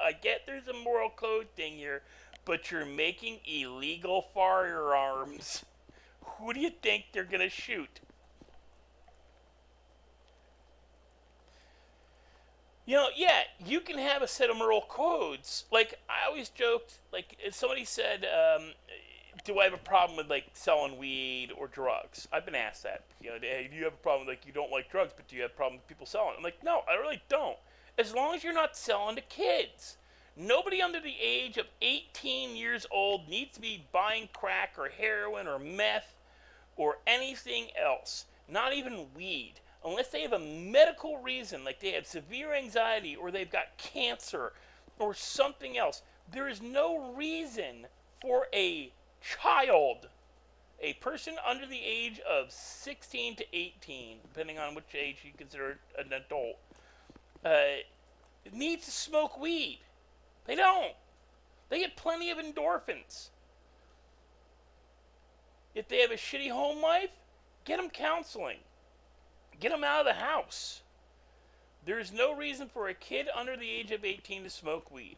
I get there's a moral code thing here, but you're making illegal firearms. Who do you think they're going to shoot? Yeah, you can have a set of moral codes. Like, I always joked, somebody said, do I have a problem with, selling weed or drugs? I've been asked that. Hey, do you have a problem, you don't like drugs, but do you have a problem with people selling? I'm like, no, I really don't. as long as you're not selling to kids. Nobody under the age of 18 years old needs to be buying crack or heroin or meth or anything else, not even weed, unless they have a medical reason, like they have severe anxiety or they've got cancer or something else. There is no reason for a child, a person under the age of 16 to 18, depending on which age you consider an adult, needs to smoke weed. They don't. They get plenty of endorphins. If they have a shitty home life, get them counseling. Get them out of the house. There's no reason for a kid under the age of 18 to smoke weed.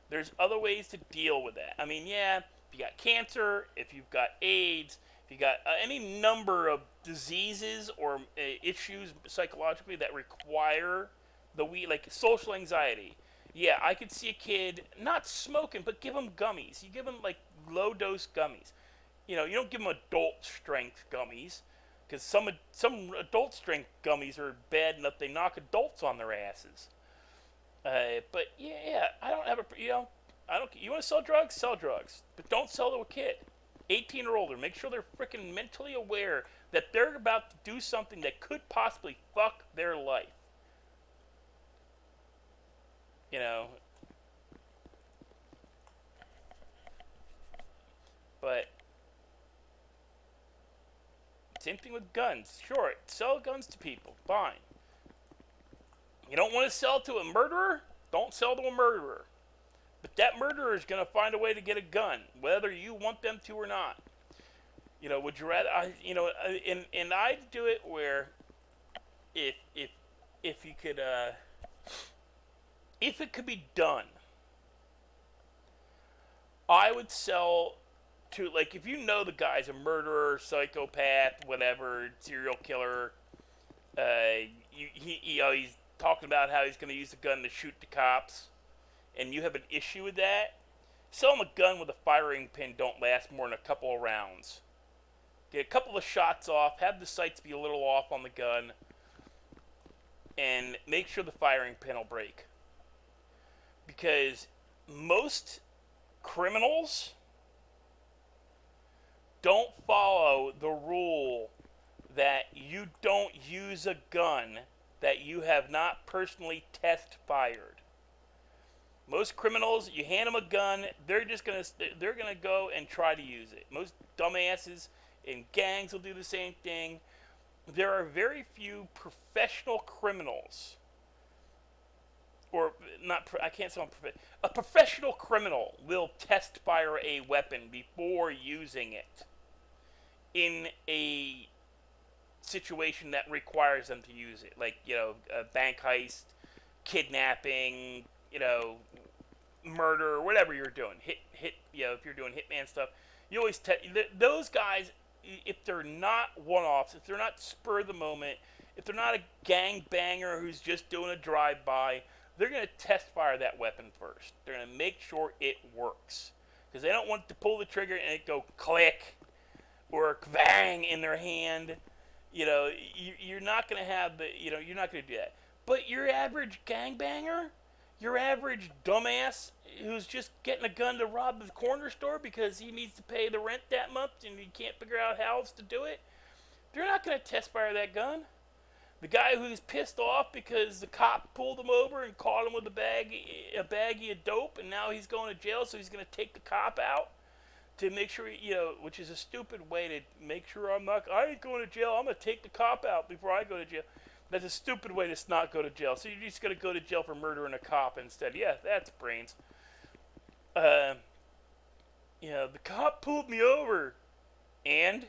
There's other ways to deal with that. I mean, yeah, if you got cancer, if you've got AIDS, if you got any number of diseases or issues psychologically that require the weed, like social anxiety. Yeah, I could see a kid not smoking, but give them gummies. You give them like low dose gummies. You know, you don't give them adult strength gummies, because some adult strength gummies are bad enough they knock adults on their asses. But yeah, I don't have a, I don't. You want to sell drugs, but don't sell to a kid, 18 or older. Make sure they're freaking mentally aware that they're about to do something that could possibly fuck their life. You know. But same thing with guns. Sure, sell guns to people. Fine. You don't want to sell to a murderer? Don't sell to a murderer. But that murderer is going to find a way to get a gun, whether you want them to or not. You know, would you rather? And I do it where, if you could, if it could be done, I would sell to, like, if you know the guy's a murderer, psychopath, whatever, serial killer, he's talking about how he's going to use the gun to shoot the cops, and you have an issue with that, sell him a gun with a firing pin don't last more than a couple of rounds. Get a couple of shots off, have the sights be a little off on the gun, and make sure the firing pin will break. Because most criminals don't follow the rule that you don't use a gun that you have not personally test fired. Most criminals, you hand them a gun, they're gonna go and try to use it. Most dumbasses in gangs will do the same thing. There are very few professional criminals, or not. I can't say a professional criminal will test fire a weapon before using it in a situation that requires them to use it, like, a bank heist, kidnapping, murder, whatever you're doing. If you're doing hitman stuff, you always those guys. If they're not one-offs, if they're not spur of the moment, if they're not a gang banger who's just doing a drive-by, they're going to test fire that weapon first. They're going to make sure it works, because they don't want to pull the trigger and it go click or bang in their hand. You're not going to have you're not going to do that. But your average gangbanger, your average dumbass who's just getting a gun to rob the corner store because he needs to pay the rent that month and he can't figure out how else to do it, they're not going to test fire that gun. The guy who's pissed off because the cop pulled him over and caught him with a baggie of dope, and now he's going to jail, so he's going to take the cop out to make sure, which is a stupid way to make sure I ain't going to jail. I'm going to take the cop out before I go to jail. That's a stupid way to not go to jail. So you're just going to go to jail for murdering a cop instead. Yeah, that's brains. The cop pulled me over. And?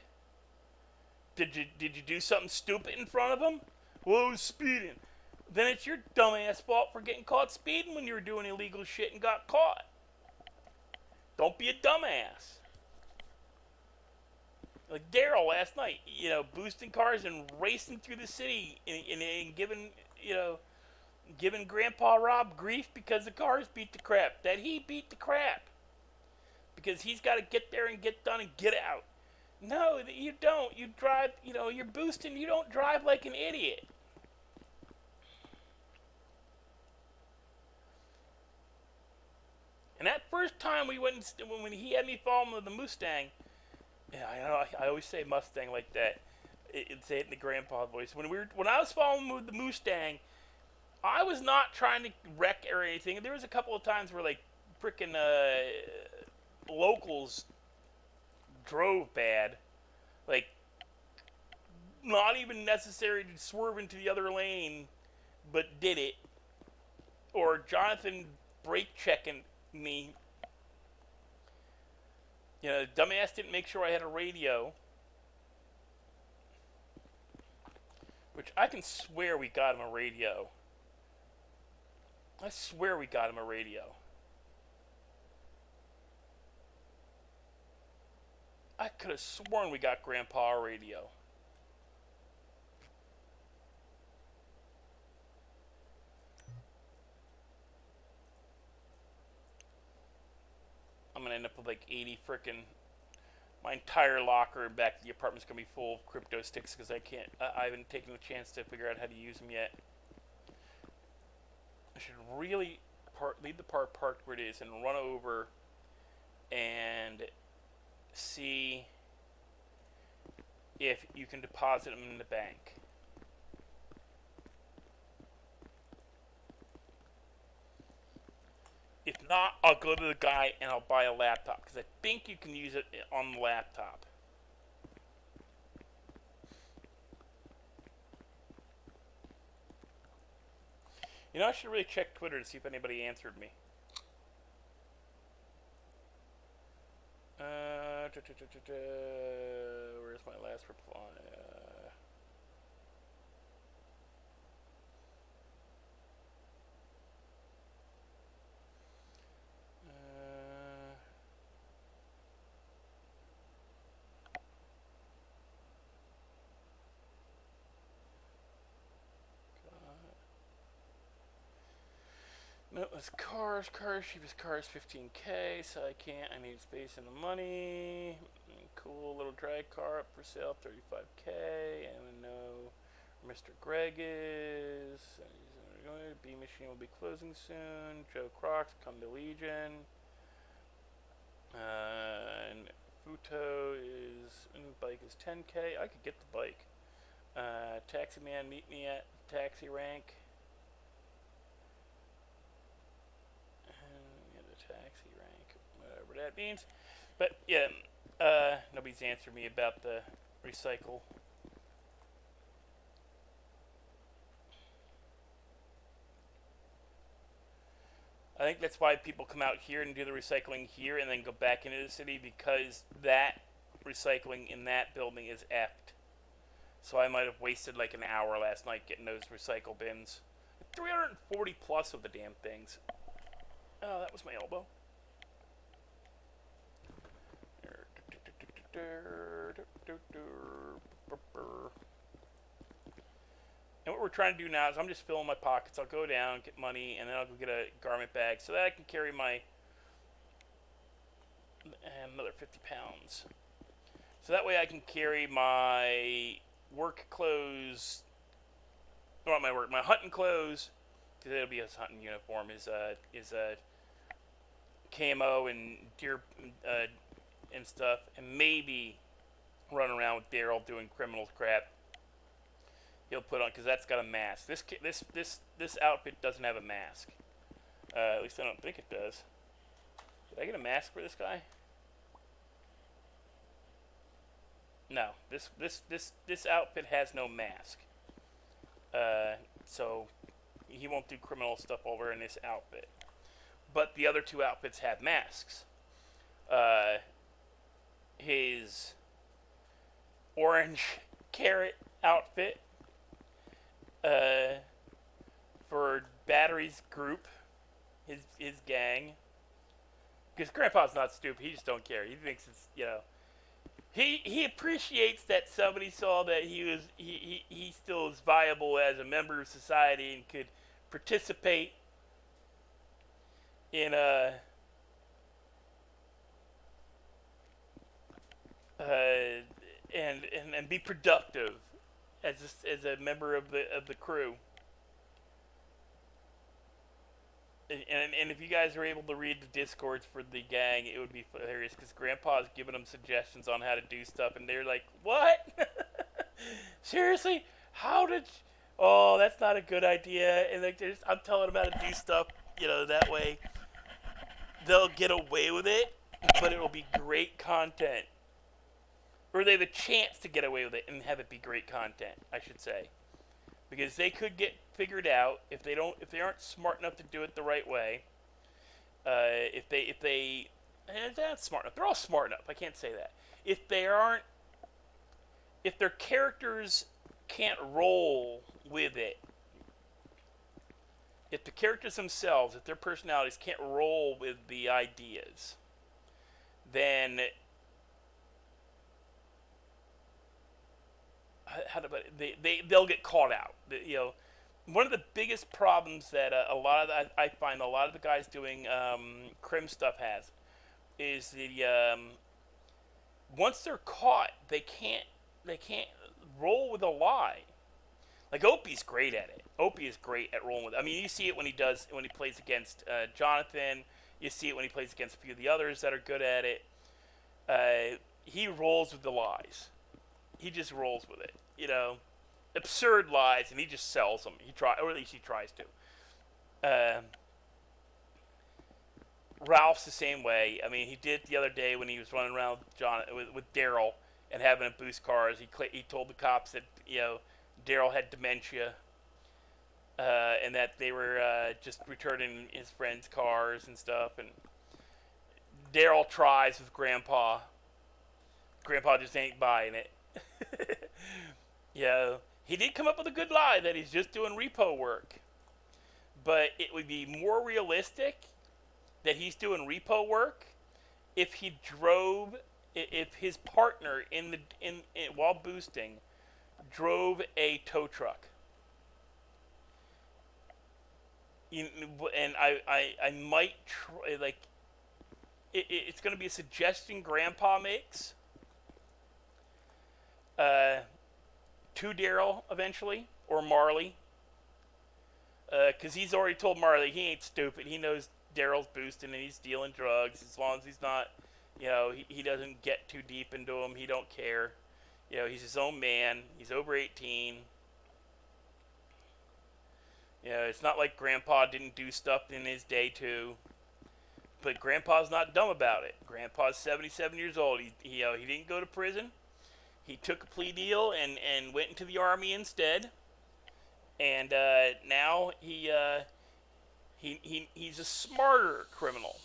Did you do something stupid in front of him? Well, I was speeding. Then it's your dumbass fault for getting caught speeding when you were doing illegal shit and got caught. Don't be a dumbass. Like Daryl last night, boosting cars and racing through the city and giving Grandpa Rob grief because the cars beat the crap. That he beat the crap. Because he's got to get there and get done and get out. No, you don't. You drive, you're boosting. You don't drive like an idiot. first time we went when he had me follow him with the Mustang. Yeah, I know. I always say Mustang like that. Say it in the grandpa voice. When I was following him with the Mustang, I was not trying to wreck or anything. There was a couple of times where like frickin' locals drove bad, like not even necessary to swerve into the other lane, but did it. Or Jonathan brake checking me. You know, the dumbass didn't make sure I had a radio. Which I can swear we got him a radio. I swear we got him a radio. I could have sworn we got Grandpa a radio. I'm gonna end up with like 80 frickin'. My entire locker back at the apartment's gonna be full of crypto sticks because I haven't taken the chance to figure out how to use them yet. I should really leave the car parked where it is and run over and see if you can deposit them in the bank. If not, I'll go to the guy and I'll buy a laptop because I think you can use it on the laptop. You know, I should really check Twitter to see if anybody answered me. Where's my last reply? No, it was cars, she was cars 15K, so I can't, I need space and the money. Cool little drag car up for sale, 35K, and we know Mr. Greg is. B machine will be closing soon. Joe Crocs, come to Legion. And Futo is, new bike is 10K, I could get the bike. Taxi man, meet me at taxi rank. Taxi rank, whatever that means. But yeah, nobody's answered me about the recycle. I think that's why people come out here and do the recycling here and then go back into the city, because that recycling in that building is effed. So I might have wasted like an hour last night getting those recycle bins. 340 plus of the damn things. Oh, that was my elbow. And what we're trying to do now is I'm just filling my pockets. I'll go down, get money, and then I'll go get a garment bag so that I can carry my another 50 pounds. So that way I can carry my work clothes, not my work, my hunting clothes, because it'll be his hunting uniform, his camo and deer and stuff, and maybe run around with Daryl doing criminal crap. He'll put on, because that's got a mask. This outfit doesn't have a mask. At least I don't think it does. Did I get a mask for this guy? No. This outfit has no mask. So he won't do criminal stuff over in this outfit. But the other two outfits have masks. His orange carrot outfit for Battery's group, his gang. Because Grandpa's not stupid, he just don't care. He thinks it's, you know, he appreciates that somebody saw that he still is viable as a member of society and could participate in and be productive as a member of the crew. and if you guys are able to read the discords for the gang, it would be hilarious because Grandpa's giving them suggestions on how to do stuff, and they're like, "What? Seriously? How did? Oh, that's not a good idea." And like, I'm telling them how to do stuff, that way they'll get away with it, but it'll be great content, or they have a chance to get away with it and have it be great content, I should say. Because they could get figured out if they aren't smart enough to do it the right way. They're not smart enough. They're all smart enough. I can't say that. If their characters can't roll with it, if the characters themselves, if their personalities can't roll with the ideas, then they'll get caught out. One of the biggest problems that I find a lot of the guys doing crim stuff has is once they're caught, they can't roll with a lie. Like Opie's great at it. Opie is great at rolling with it. I mean, you see it when he plays against Jonathan. You see it when he plays against a few of the others that are good at it. He rolls with the lies. He just rolls with it, absurd lies, and he just sells them. Or at least he tries to. Ralph's the same way. I mean, he did the other day when he was running around with Daryl and having to boost cars. He told the cops that Daryl had dementia, and that they were just returning his friend's cars and stuff. And Daryl tries with Grandpa. Grandpa just ain't buying it. He did come up with a good lie that he's just doing repo work, but it would be more realistic that he's doing repo work if his partner in while boosting drove a tow truck. And I might try, like, it's going to be a suggestion Grandpa makes to Daryl eventually, or Marley, because he's already told Marley he ain't stupid. He knows Daryl's boosting and he's dealing drugs. As long as he's not, he doesn't get too deep into him. He don't care. He's his own man. He's over 18. It's not like Grandpa didn't do stuff in his day too. But Grandpa's not dumb about it. Grandpa's 77 years old. He didn't go to prison. He took a plea deal and went into the Army instead. And now he's a smarter criminal.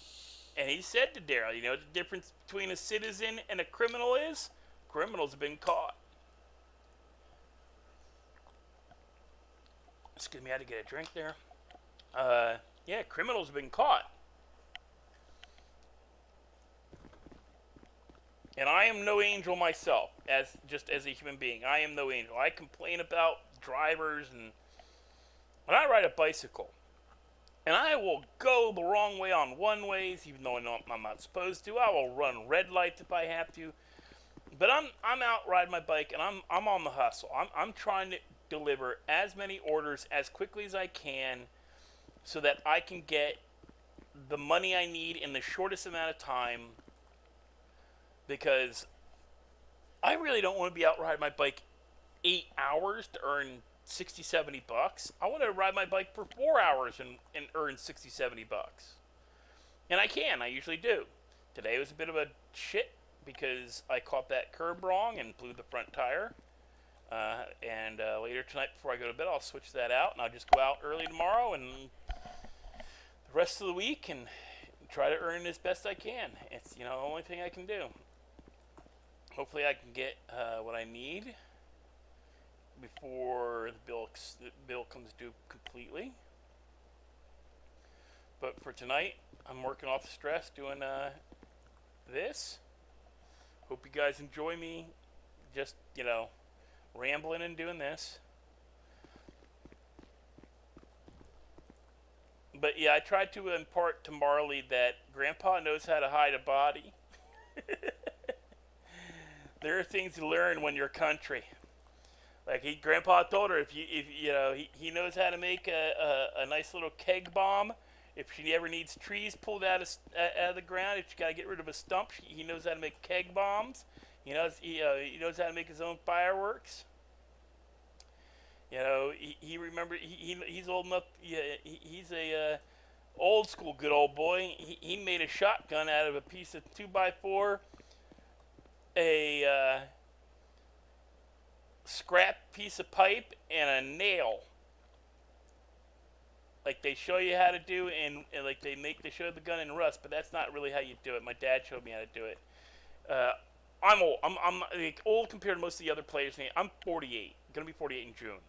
And he said to Daryl, the difference between a citizen and a criminal is criminals have been caught. Excuse me, I had to get a drink there. Criminals have been caught. And I am no angel myself, as a human being. I am no angel. I complain about drivers, and when I ride a bicycle, and I will go the wrong way on one-ways, even though I'm not supposed to. I will run red lights if I have to. But I'm out riding my bike, and I'm on the hustle. I'm trying to deliver as many orders as quickly as I can, so that I can get the money I need in the shortest amount of time. Because I really don't want to be out riding my bike 8 hours to earn $60-70. I want to ride my bike for 4 hours and earn $60-70. And I usually do. Today was a bit of a shit because I caught that curb wrong and blew the front tire. And later tonight before I go to bed, I'll switch that out, and I'll just go out early tomorrow and the rest of the week and try to earn as best I can. It's the only thing I can do. Hopefully I can get what I need before the bill comes due completely. But for tonight, I'm working off the stress doing this. Hope you guys enjoy me just, rambling and doing this. But yeah, I tried to impart to Marley that Grandpa knows how to hide a body. There are things to learn when you're country. Like Grandpa told her, he knows how to make a nice little keg bomb, If she ever needs trees pulled out of the ground, if she got to get rid of a stump, he knows how to make keg bombs. He knows how to make his own fireworks. He's old enough. Yeah, he's a old school good old boy. He made a shotgun out of a piece of 2x4, a scrap piece of pipe, and a nail. Like they show you how to do, and like they show the gun in Rust, but that's not really how you do it. My dad showed me how to do it. I'm old. I'm like old compared to most of the other players. I'm 48. Gonna be 48 in June.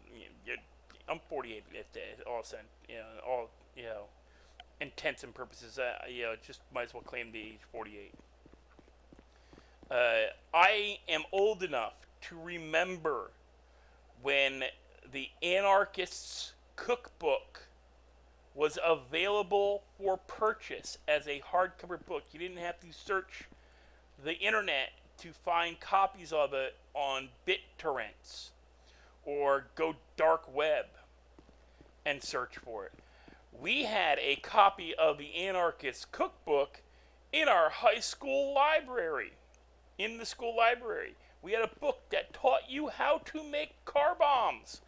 I'm 48 at all intents and purposes. Just might as well claim the age 48. I am old enough to remember when the Anarchists Cookbook was available for purchase as a hardcover book. You didn't have to search the internet to find copies of it on BitTorrents or go dark web and search for it. We had a copy of the Anarchist Cookbook in our high school library. In the school library, we had a book that taught you how to make car bombs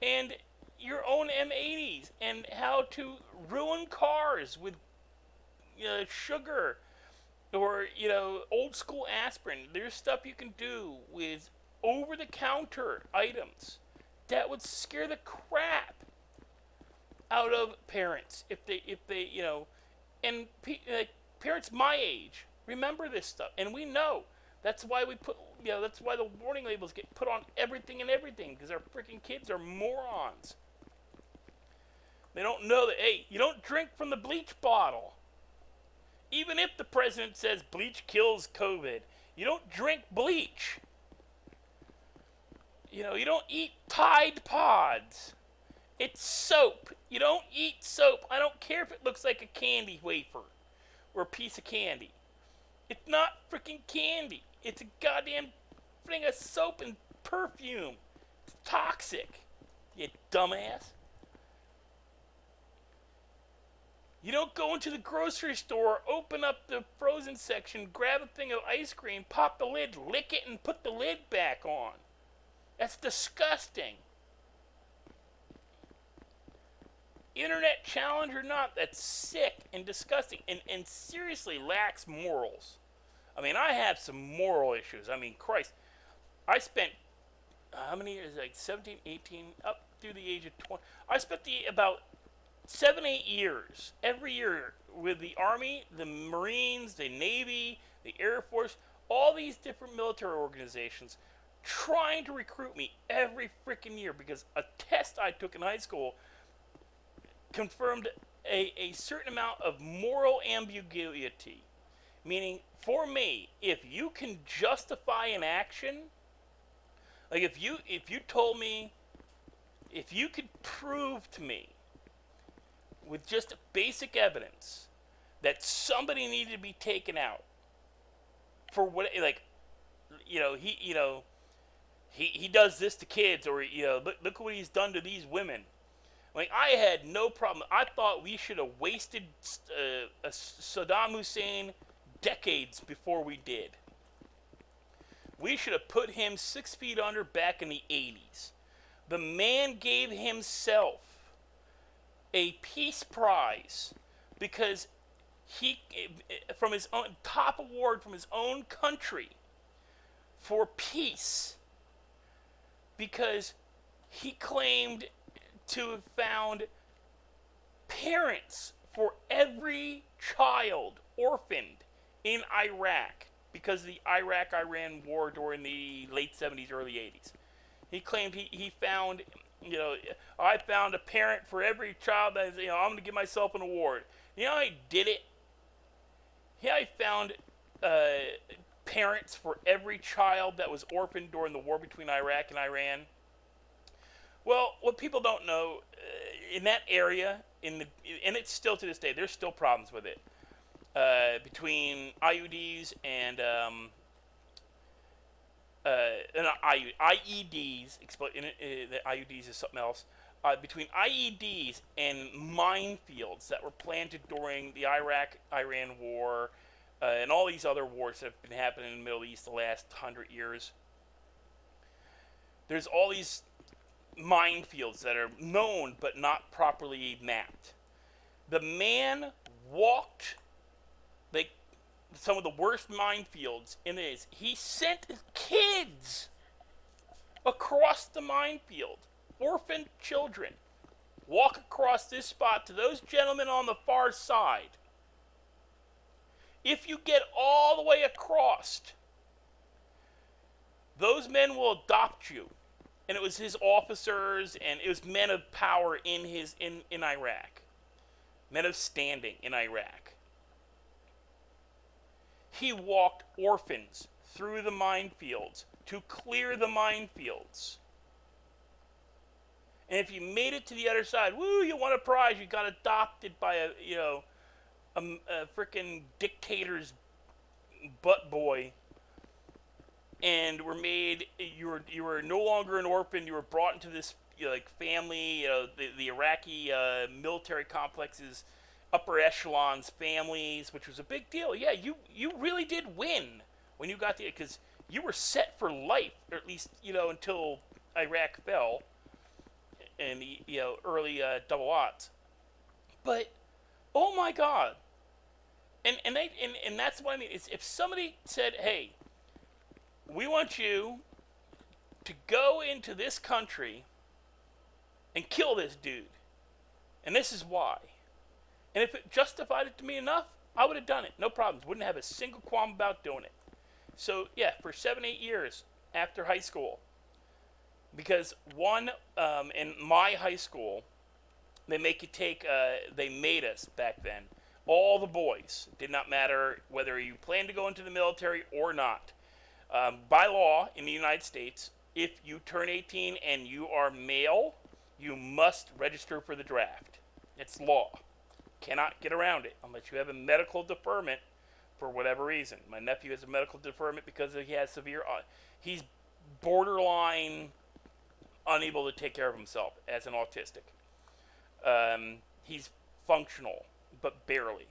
and your own M80s and how to ruin cars with sugar or old school aspirin. There's stuff you can do with over-the-counter items that would scare the crap out of parents if they and parents my age remember this stuff, and we know that's why we put that's why the warning labels get put on everything because our freaking kids are morons. They don't know that, hey, you don't drink from the bleach bottle. Even if the president says bleach kills COVID, you don't drink bleach. You don't eat Tide Pods. It's soap. You don't eat soap. I don't care if it looks like a candy wafer or a piece of candy. It's not freaking candy. It's a goddamn thing of soap and perfume. It's toxic, you dumbass. You don't go into the grocery store, open up the frozen section, grab a thing of ice cream, pop the lid, lick it, and put the lid back on. That's disgusting. Internet challenge or not, that's sick and disgusting and seriously lacks morals. I mean, I have some moral issues. I mean, Christ. I spent, how many years? Like 17, 18, up through the age of 20. I spent about 7-8 years every year with the Army, the Marines, the Navy, the Air Force, all these different military organizations trying to recruit me every freaking year because a test I took in high school confirmed a certain amount of moral ambiguity. Meaning, for me, if you can justify an action, like if you told me, if you could prove to me with just basic evidence that somebody needed to be taken out for what, like, he does this to kids, or look what he's done to these women. Like, I had no problem. I thought we should have wasted Saddam Hussein decades before we did. We should have put him 6 feet under back in the 80s. The man gave himself a peace prize because he, from his own top award from his own country for peace, because he claimed to have found parents for every child orphaned in Iraq because of the Iraq-Iran war during the late 70s, early 80s. He claimed he found, I found a parent for every child that, I'm going to give myself an award. You know how he did it? I found parents for every child that was orphaned during the war between Iraq and Iran. Well, what people don't know, in that area, and it's still to this day, there's still problems with it. Between IUDs and IEDs, the IUDs is something else. between IEDs and minefields that were planted during the Iraq-Iran war and all these other wars that have been happening in the Middle East the last 100 years. There's all these minefields that are known but not properly mapped. The man walked like some of the worst minefields in this. He sent kids across the minefield, orphaned children, walk across this spot to those gentlemen on the far side. If you get all the way across, those men will adopt you. And it was his officers, and it was men of power in Iraq, men of standing in Iraq. He walked orphans through the minefields to clear the minefields. And if you made it to the other side, woo, you won a prize. You got adopted by a freaking dictator's butt boy, and were made. You were no longer an orphan. You were brought into this family. The Iraqi military complexes, upper echelons families, which was a big deal. Yeah, you really did win when you got the, because you were set for life, or at least until Iraq fell in the early double odds. But oh my God, and that's what I mean. Is if somebody said, hey, we want you to go into this country and kill this dude, and this is why. And if it justified it to me enough, I would have done it. No problems. Wouldn't have a single qualm about doing it. So, yeah, for 7-8 years after high school, because in my high school, they made us back then, all the boys, did not matter whether you planned to go into the military or not. By law in the United States, if you turn 18 and you are male, you must register for the draft. It's law. Cannot get around it unless you have a medical deferment for whatever reason. My nephew has a medical deferment because he has he's borderline unable to take care of himself as an autistic. He's functional, but barely.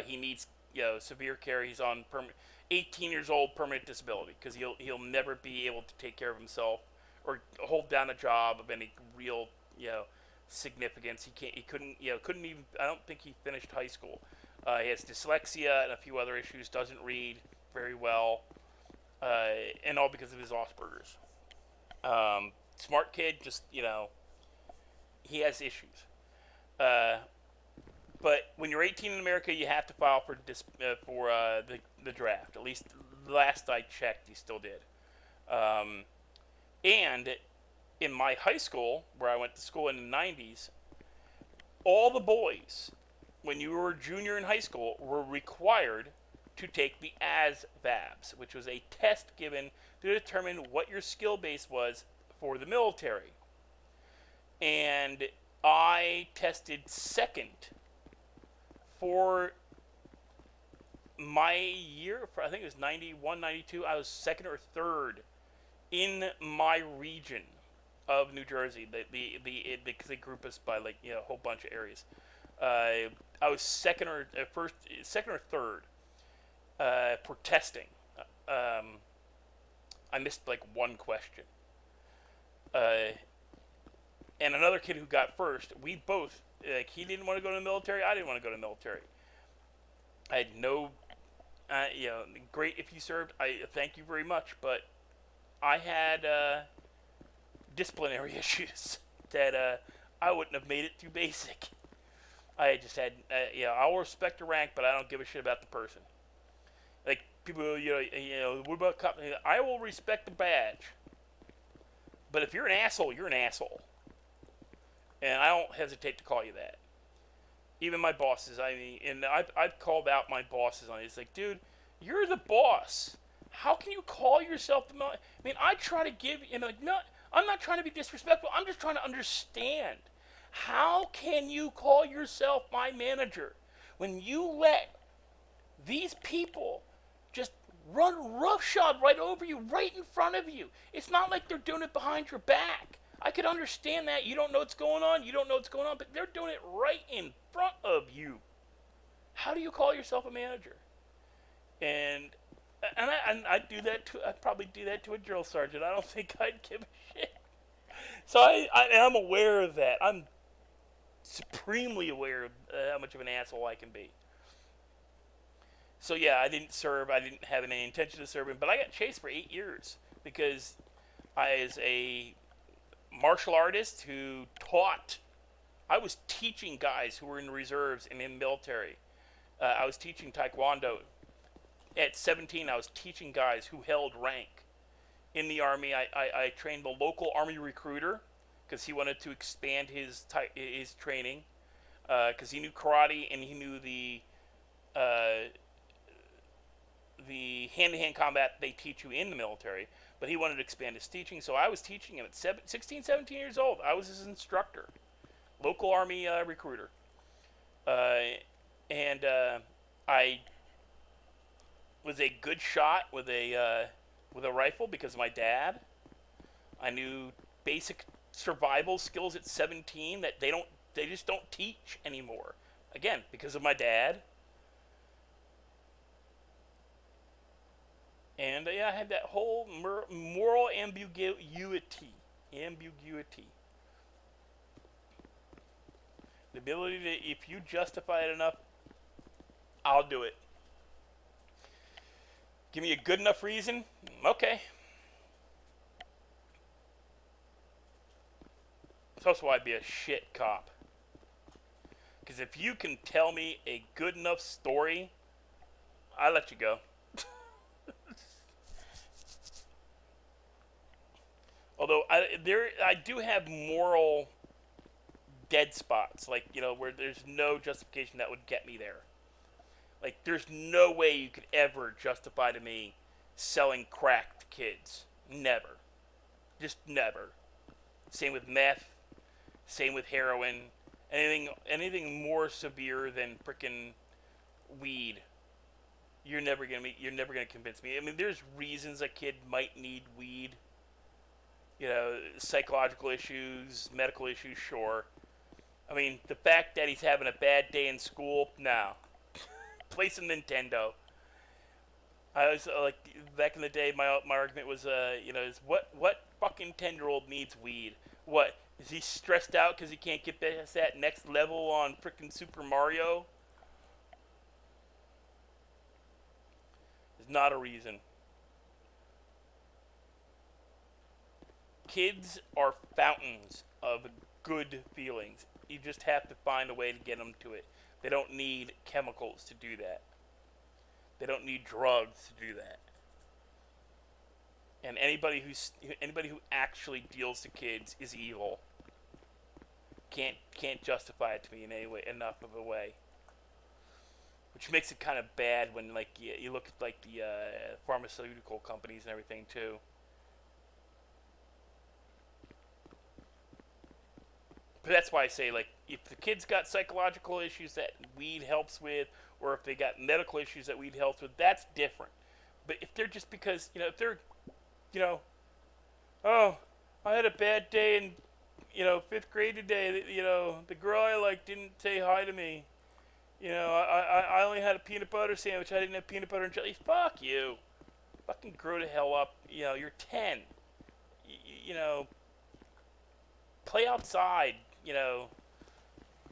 He needs severe care. He's on 18 years old permanent disability because he'll never be able to take care of himself or hold down a job of any real significance. He couldn't even, I don't think he finished high school. He has dyslexia and a few other issues, doesn't read very well, and all because of his Asperger's. Smart kid, just he has issues. But when you're 18 in America, you have to file for the draft. At least last I checked, you still did. And in my high school, where I went to school in the 90s, all the boys, when you were a junior in high school, were required to take the ASVABs, which was a test given to determine what your skill base was for the military. And I tested second for my year, I think it was 91, 92, I was second or third in my region of New Jersey. Because they group us by a whole bunch of areas. I was second or third for testing. I missed one question. And another kid who got first, we both, he didn't want to go to the military, I didn't want to go to the military. I had no, great if you served, I thank you very much, but I had disciplinary issues that I wouldn't have made it through basic. I just had, I'll respect the rank, but I don't give a shit about the person. Like, people, what about cop? I will respect the badge. But if you're an asshole, you're an asshole. And I don't hesitate to call you that. Even my bosses, and I've called out my bosses on it. It's like, dude, you're the boss. How can you call yourself the military? I mean, I try to give, no, I'm not trying to be disrespectful. I'm just trying to understand. How can you call yourself my manager when you let these people just run roughshod right over you, right in front of you? It's not like they're doing it behind your back. I could understand that. You don't know what's going on. You don't know what's going on, but they're doing it right in front of you. How do you call yourself a manager? And I'd do that to, I'd probably do that to a drill sergeant. I don't think I'd give a shit. So I am aware of that. I'm supremely aware of how much of an asshole I can be. So yeah, I didn't serve. I didn't have any intention of serving, but I got chased for 8 years because I was a martial artist who taught. I was teaching guys who were in the reserves and in the military. I was teaching Taekwondo. At 17, I was teaching guys who held rank. In the Army, I trained the local Army recruiter because he wanted to expand his training because he knew karate and he knew the hand-to-hand combat they teach you in the military, but he wanted to expand his teaching, so I was teaching him at 16, 17 years old. I was his instructor, local Army recruiter. And I was a good shot with a rifle because of my dad. I knew basic survival skills at 17 that they just don't teach anymore. Again, because of my dad. And yeah, I had that whole moral ambiguity. The ability to, if you justify it enough, I'll do it. Give me a good enough reason, okay. That's also why I'd be a shit cop. Because if you can tell me a good enough story, I let you go. Although I do have moral dead spots, like, you know, where there's no justification that would get me there. Like, there's no way you could ever justify to me selling crack to kids. Never. Just never. Same with meth. Same with heroin. Anything more severe than frickin' weed. You're never gonna convince me. I mean, there's reasons a kid might need weed. You know, psychological issues, medical issues, sure. I mean, the fact that he's having a bad day in school, no. Play some Nintendo. I was like, back in the day, my argument was, you know, is what fucking 10-year-old needs weed? What, is he stressed out because he can't get past that next level on frickin' Super Mario? There's not a reason. Kids are fountains of good feelings. You just have to find a way to get them to it. They don't need chemicals to do that. They don't need drugs to do that. And anybody who actually deals to kids is evil. Can't justify it to me in any way, enough of a way. Which makes it kind of bad when, like, you look at, like, the pharmaceutical companies and everything too. But that's why I say, like, if the kid's got psychological issues that weed helps with, or if they got medical issues that weed helps with, that's different. But if they're just because, you know, if they're, you know, oh, I had a bad day in, you know, 5th grade today, you know, the girl I like didn't say hi to me. You know, I only had a peanut butter sandwich, I didn't have peanut butter and jelly. Fuck you. Fucking grow the hell up. You know, you're 10. You know, play outside. You know,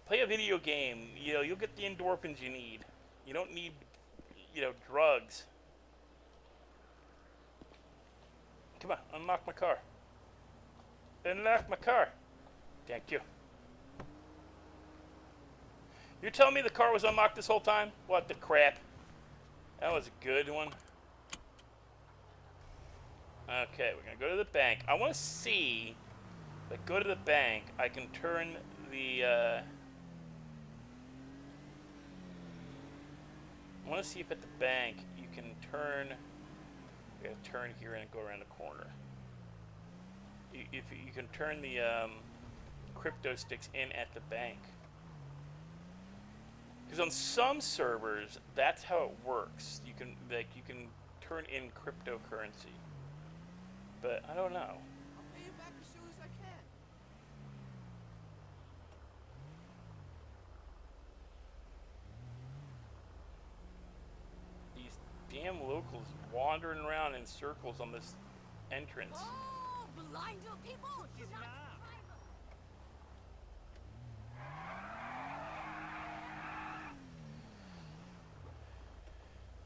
play a video game. You know, you'll get the endorphins you need. You don't need, you know, drugs. Come on, unlock my car. Unlock my car. Thank you. You're telling me the car was unlocked this whole time? What the crap? That was a good one. Okay, we're gonna go to the bank. I want to see. If I go to the bank, I can turn the, I want to see if at the bank you can turn, we gotta turn here and go around the corner. If you can turn the crypto sticks in at the bank. Because on some servers, that's how it works. You can, like, you can turn in cryptocurrency. But I don't know. I'll pay you back as soon as I can. locals wandering around in circles on this entrance. Oh, blind you people! Do not try them.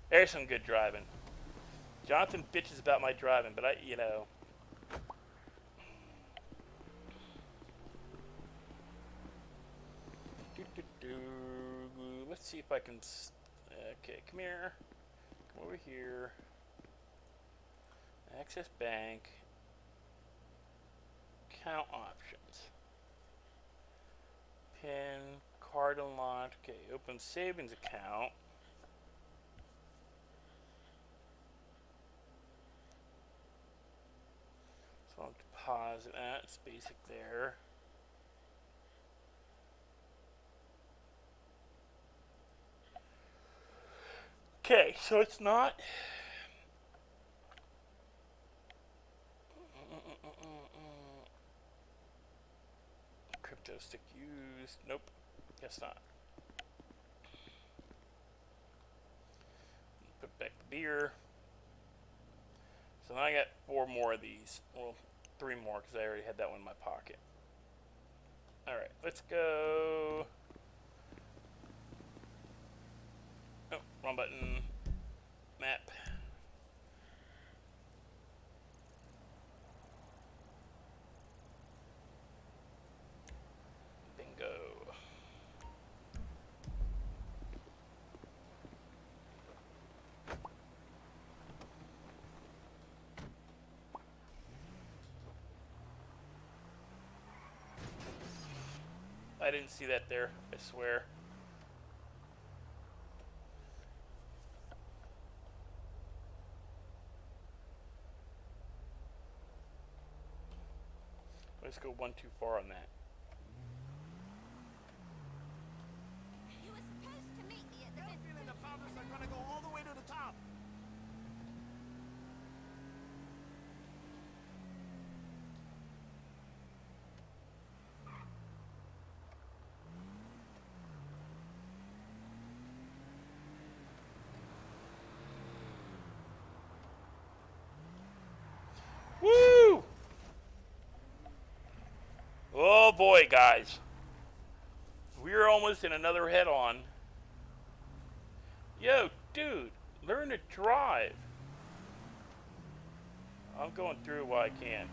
There's some good driving. Jonathan bitches about my driving, but you know. Let's see if I can. Okay, come here. Come over here. Access bank. Account options. PIN, card unlocked. Okay, open savings account. So I'll deposit that. It's basic there. Okay, so it's not. Crypto stick used. Nope. Guess not. Put back the beer. So now I got 4 more of these. Well, 3 more because I already had that one in my pocket. Alright, let's go. Oh, wrong button. Map. Bingo. I didn't see that there, I swear. Let's go one too far on that. You were supposed to meet me at the Feeling the powders are gonna go all the way to the top. Woo! Oh boy, guys. We're almost in another head-on. Yo, dude, learn to drive. I'm going through while I can.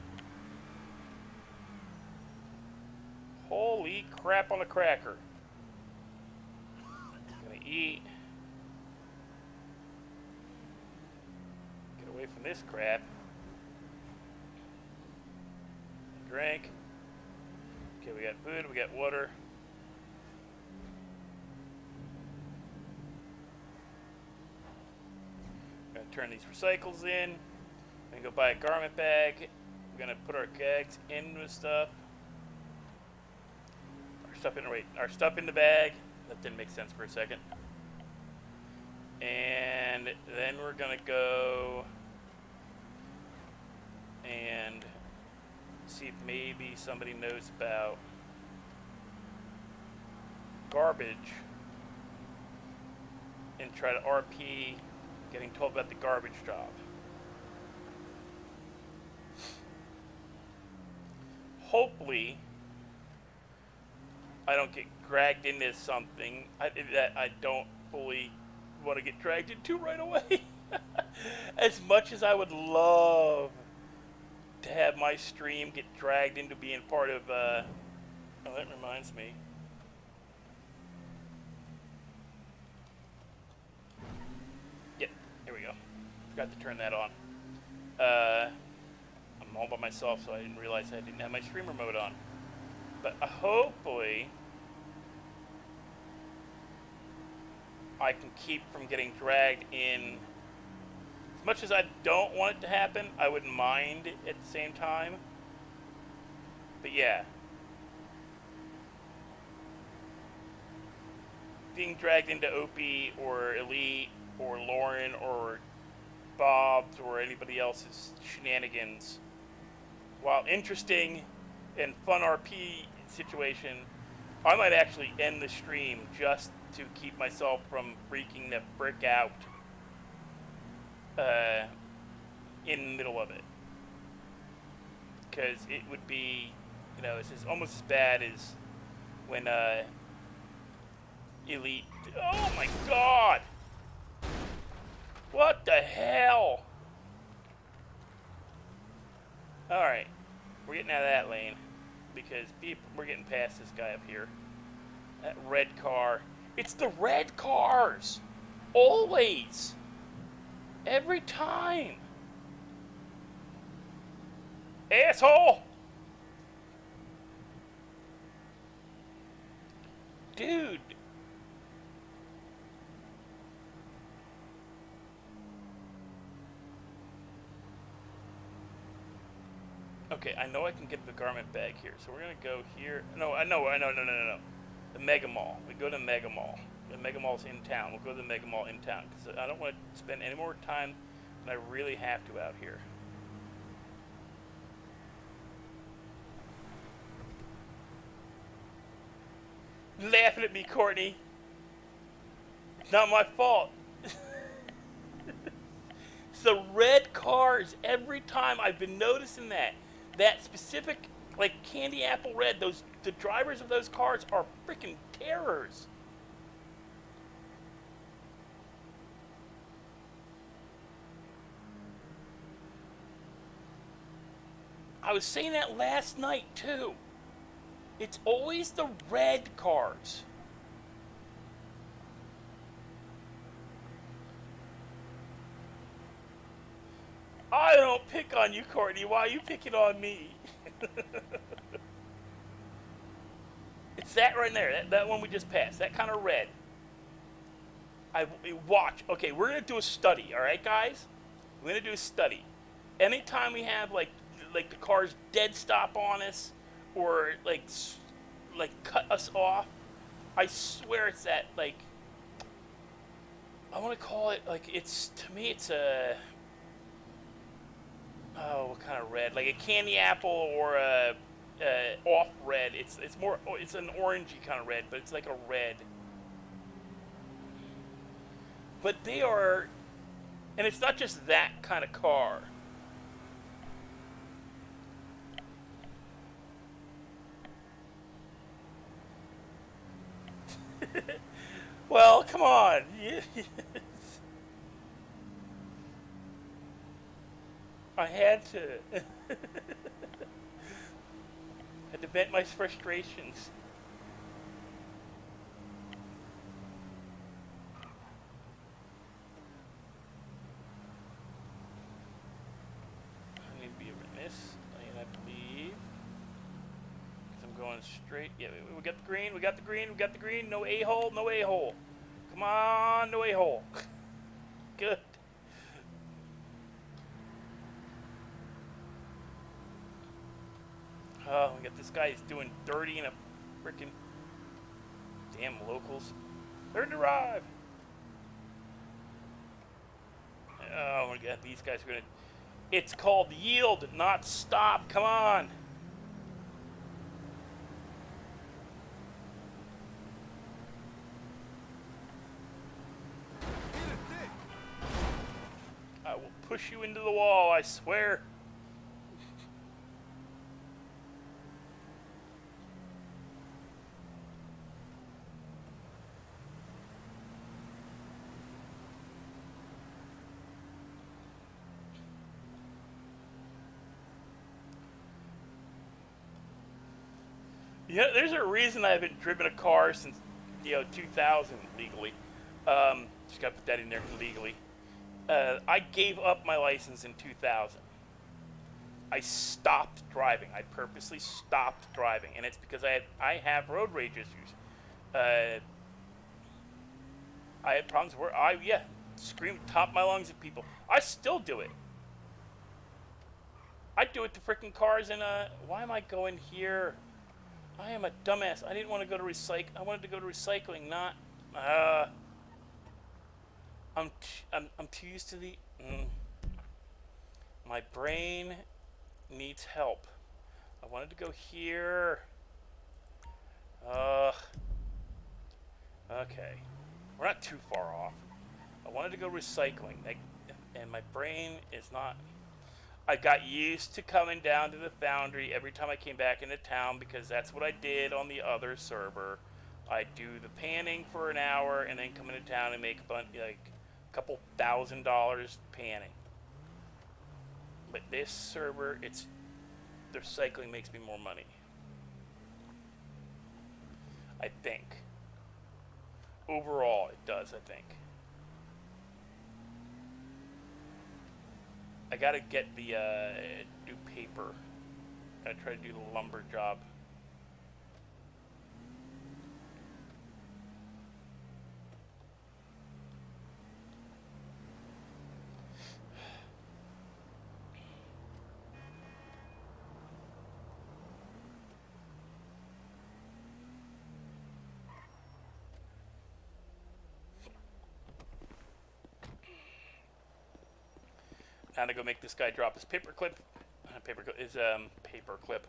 Holy crap on a cracker. Gonna eat. Get away from this crap. Drink. Okay, we got food, we got water. Gonna turn these recycles in. Gonna go buy a garment bag. We're gonna put our kegs in with stuff. Our stuff in the bag. That didn't make sense for a second. And then we're gonna go and see if maybe somebody knows about garbage and try to RP getting told about the garbage job. Hopefully I don't get dragged into something that I don't fully want to get dragged into right away. As much as I would love to have my stream get dragged into being part of, oh, that reminds me. Yep, here we go. Forgot to turn that on. I'm all by myself, so I didn't realize I didn't have my streamer mode on. But hopefully I can keep from getting dragged in. As much as I don't want it to happen, I wouldn't mind at the same time. But yeah. Being dragged into Opie or Elite or Lauren or Bob's or anybody else's shenanigans, while interesting and fun RP situation, I might actually end the stream just to keep myself from freaking the frick out. uh, in the middle of it, because it would be, you know, it's almost as bad as when Elite. Oh my God! What the hell? All right, we're getting out of that lane because we're getting past this guy up here. That red car. It's the red cars, always, every time. Asshole! Dude. Okay, I know I can get the garment bag here, so we're gonna go here. No. The Mega Mall. We go to Mega Mall. The Mega Mall's in town. We'll go to the Mega Mall in town because I don't want to spend any more time than I really have to out here. Laughing at me, Courtney. It's not my fault. It's the red cars every time. I've been noticing that. That specific, like candy apple red. The drivers of those cars are freaking terrors. I was saying that last night too. It's always the red cars. I don't pick on you, Courtney. Why are you picking on me? It's that right there. That one we just passed. That kind of red. Watch. Okay, we're gonna do a study. All right, guys. We're gonna do a study. Anytime we have like the cars dead stop on us, or like cut us off, I swear it's that like. I want to call it like to me it's a. Oh, what kind of red? Like a candy apple or a off red. It's more. It's an orangey kind of red, but it's like a red. But they are, and it's not just that kind of car. Well, come on. I had to. Had to vent my frustrations. I need to be over this lane, I believe. Because I'm going straight. Yeah, we got the green, we got the green, we got the green. No a-hole, no a-hole. Come on, no a-hole. Good. Oh, we got this guy doing dirty in a freaking damn locals. They're to arrive. Oh my God, these guys are gonna. It's called yield, not stop. Come on. I will push you into the wall, I swear. Yeah, there's a reason I haven't driven a car since, 2000 legally. Just gotta put that in there legally. I gave up my license in 2000. I stopped driving. I purposely stopped driving, and it's because I have road rage issues. I had problems where I scream top of my lungs at people. I still do it. I do it to freaking cars and why am I going here? I am a dumbass. I didn't want to go to I wanted to go to recycling, not. I'm too used to the. My brain needs help. I wanted to go here. Okay, we're not too far off. I wanted to go recycling. And my brain is not... I got used to coming down to the foundry every time I came back into town because that's what I did on the other server. I do the panning for an hour and then come into town and make like a couple $1,000 panning. But this server, the recycling makes me more money. I think. Overall, it does, I think. I gotta get the, do paper. Gotta try to do the lumber job. Now to go make this guy drop his paperclip. Paperclip.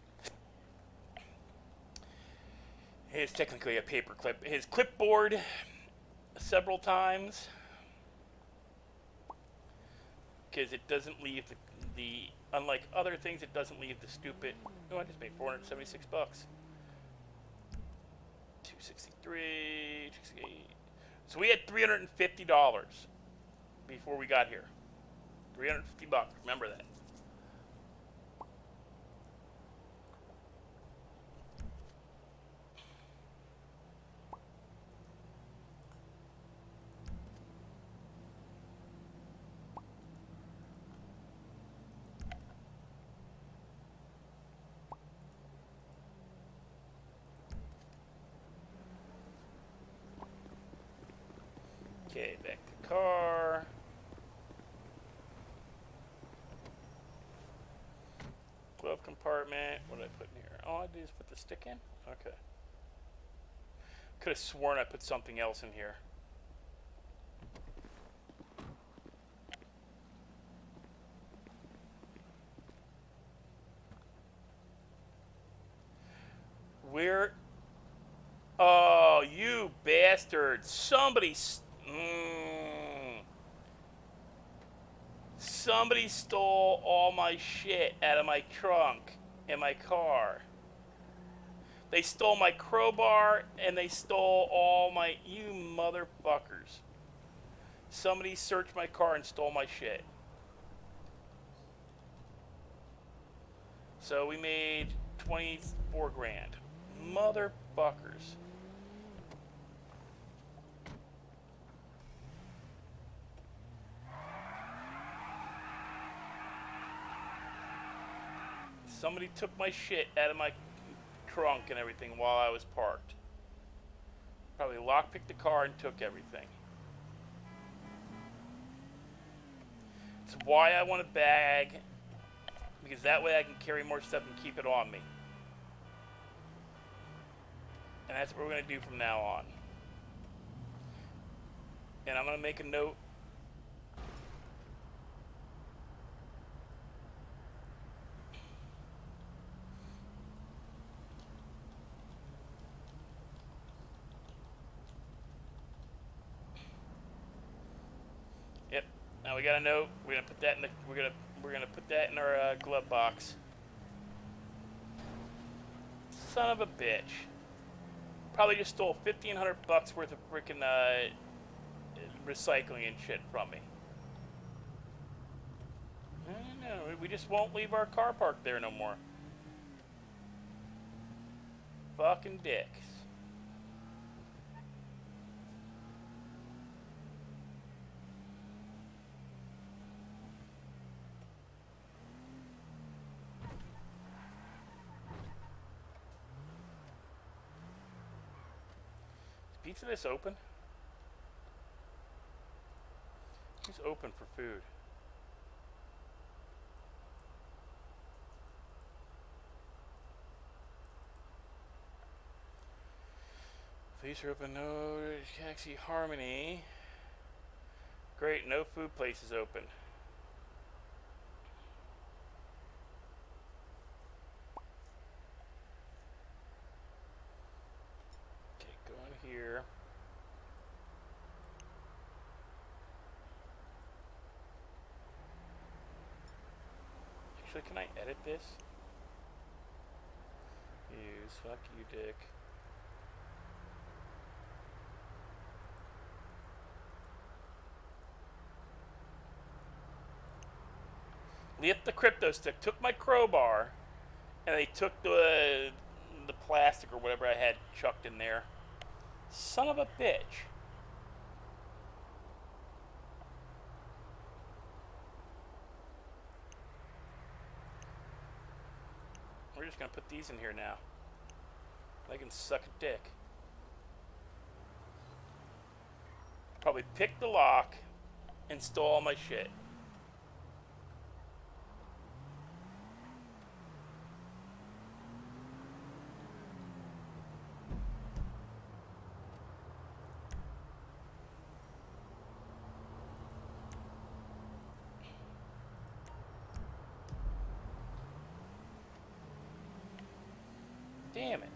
It's technically a paperclip. His clipboard several times. Because it doesn't leave the unlike other things, it doesn't leave the stupid... Oh, I just made 476 bucks. 263, 268. So we had $350 before we got here. 350 bucks. Remember that. Okay, back to the car. Glove compartment. What did I put in here? All I did is put the stick in? Okay. Could have sworn I put something else in here. Where? Oh, you bastard. Somebody stole all my shit out of my trunk in my car. They stole my crowbar and they stole all my... You motherfuckers. Somebody searched my car and stole my shit. So we made 24 grand. Motherfuckers. Somebody took my shit out of my trunk and everything while I was parked. Probably lockpicked the car and took everything. It's why I want a bag, because that way I can carry more stuff and keep it on me. And that's what we're going to do from now on. And I'm going to make a note. Yep. Now we got a note. We're gonna put that in the. We're gonna put that in our glove box. Son of a bitch. Probably just stole $1,500 worth of freaking recycling and shit from me. I don't know. We just won't leave our car parked there no more. Fucking dicks. Pizza this open? It's open for food. These are open. No taxi Harmony. Great, no food places open. Okay, go in here. Actually, can I edit this? Use, fuck you, dick. Lift the crypto stick, took my crowbar, and they took the plastic or whatever I had chucked in there. Son of a bitch. We're just gonna put these in here now. They can suck a dick. Probably pick the lock, install all my shit. Damn it.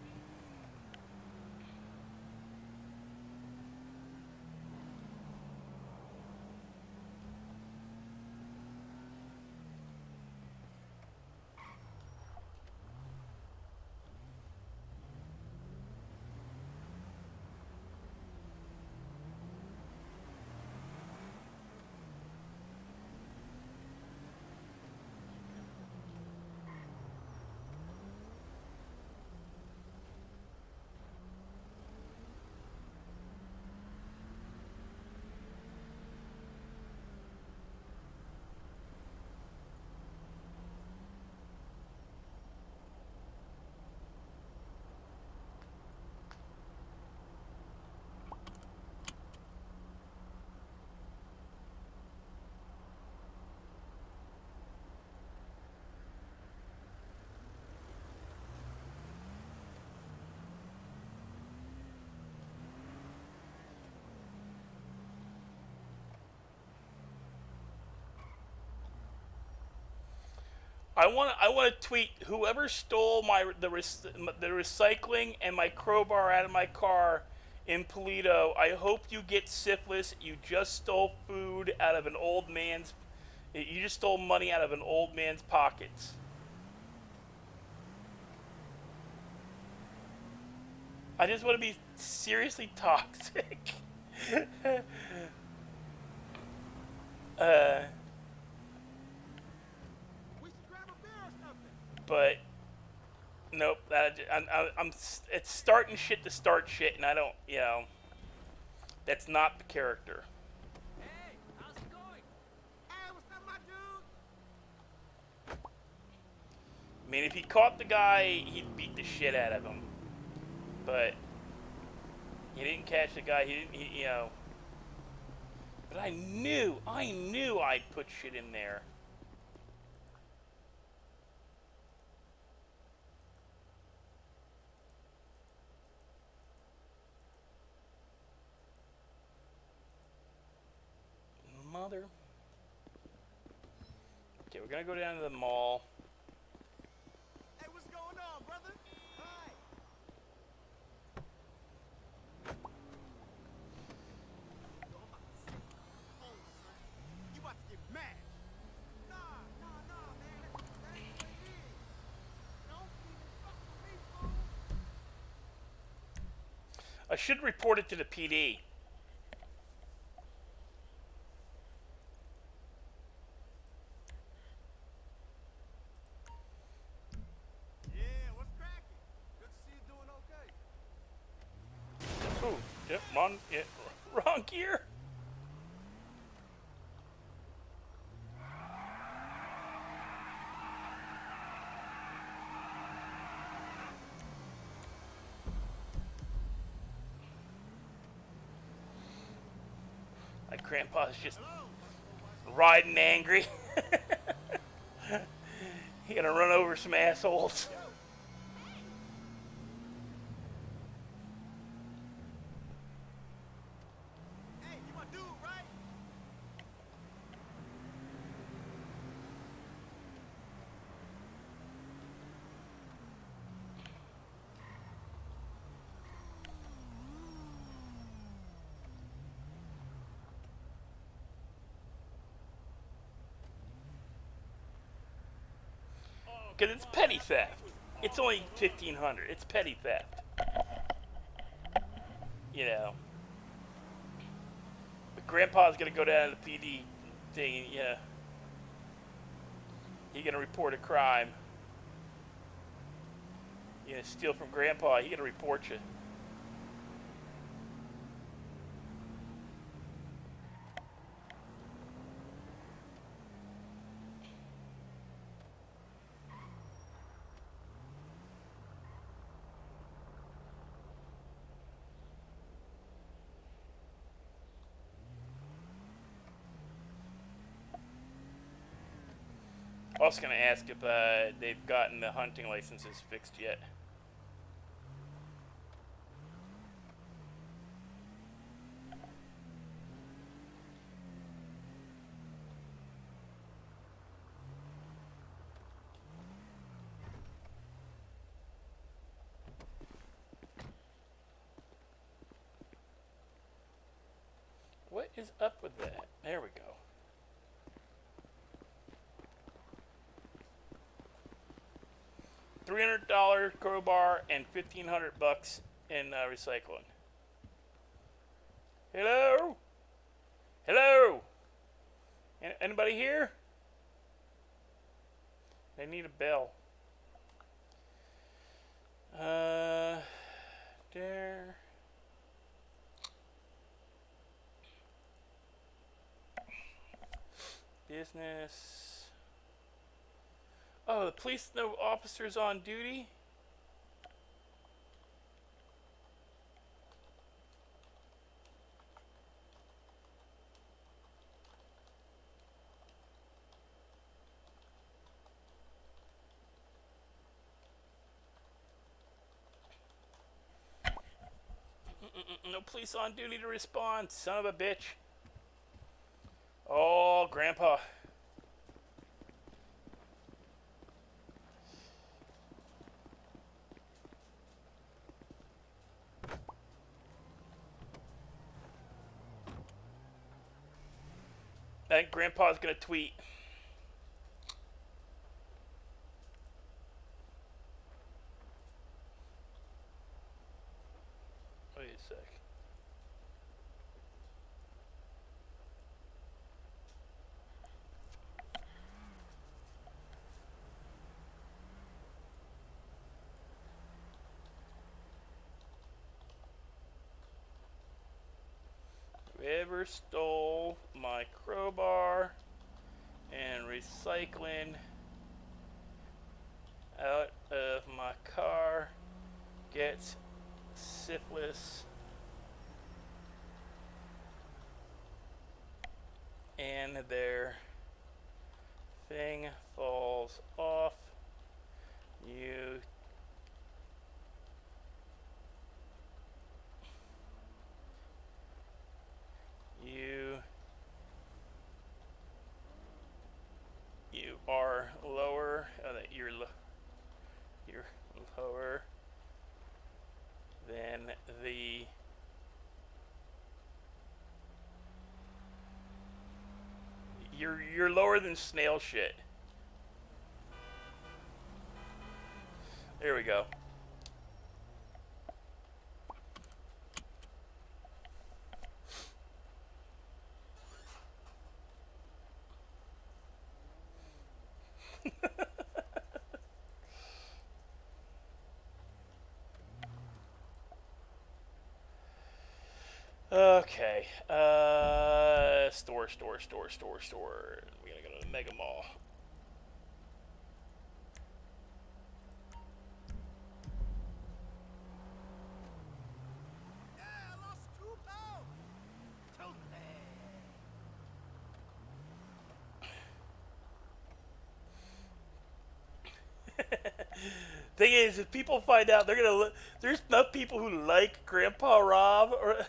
I want to tweet whoever stole the recycling and my crowbar out of my car in Polito. I hope you get syphilis. You just stole food out of an old man's. You just stole money out of an old man's pockets. I just want to be seriously toxic. But nope. It's starting shit to start shit, and I don't. You know, that's not the character. Hey, how's it going? Hey, what's up, my dude? I mean, if he caught the guy, he'd beat the shit out of him. But he didn't catch the guy. He didn't. You know. But I knew I'd put shit in there. Mother. Okay, we're gonna go down to the mall. Hey, what's going on, brother? Hi. Yo, I'm about to see you. Oh, son. You about to get mad. Nah, man. That ain't what it is. Don't even fuck with me, fool. I should report it to the PD. Yeah, what's cracking? Good to see you doing okay. Ooh, yep, wrong gear. My grandpa's just riding angry. He gonna run over some assholes. Hey, you my dude, right? Because it's petty theft. It's only 1,500. It's petty theft. You know. But Grandpa's gonna go down to the PD thing. Yeah. He gonna report a crime. You gonna steal from Grandpa? He gonna report you. I was gonna ask if they've gotten the hunting licenses fixed yet. What is up with that? There we go. $300 crowbar and $1,500 in recycling. Hello? Hello? Anybody here? They need a bell. There. Business. Oh, the police no officers on duty? No police on duty to respond, son of a bitch. Oh, Grandpa. I think Grandpa's gonna tweet. Wait a sec. Whoever stole my crowbar and recycling out of my car gets syphilis and their thing falls off. You are lower. You're lower than the you're lower than snail shit. There we go. Okay. Store. We gotta go to the Mega Mall. Yeah, I lost 2 pounds. Totally. Thing is, if people find out, they're gonna look. There's enough people who like Grandpa Rob, or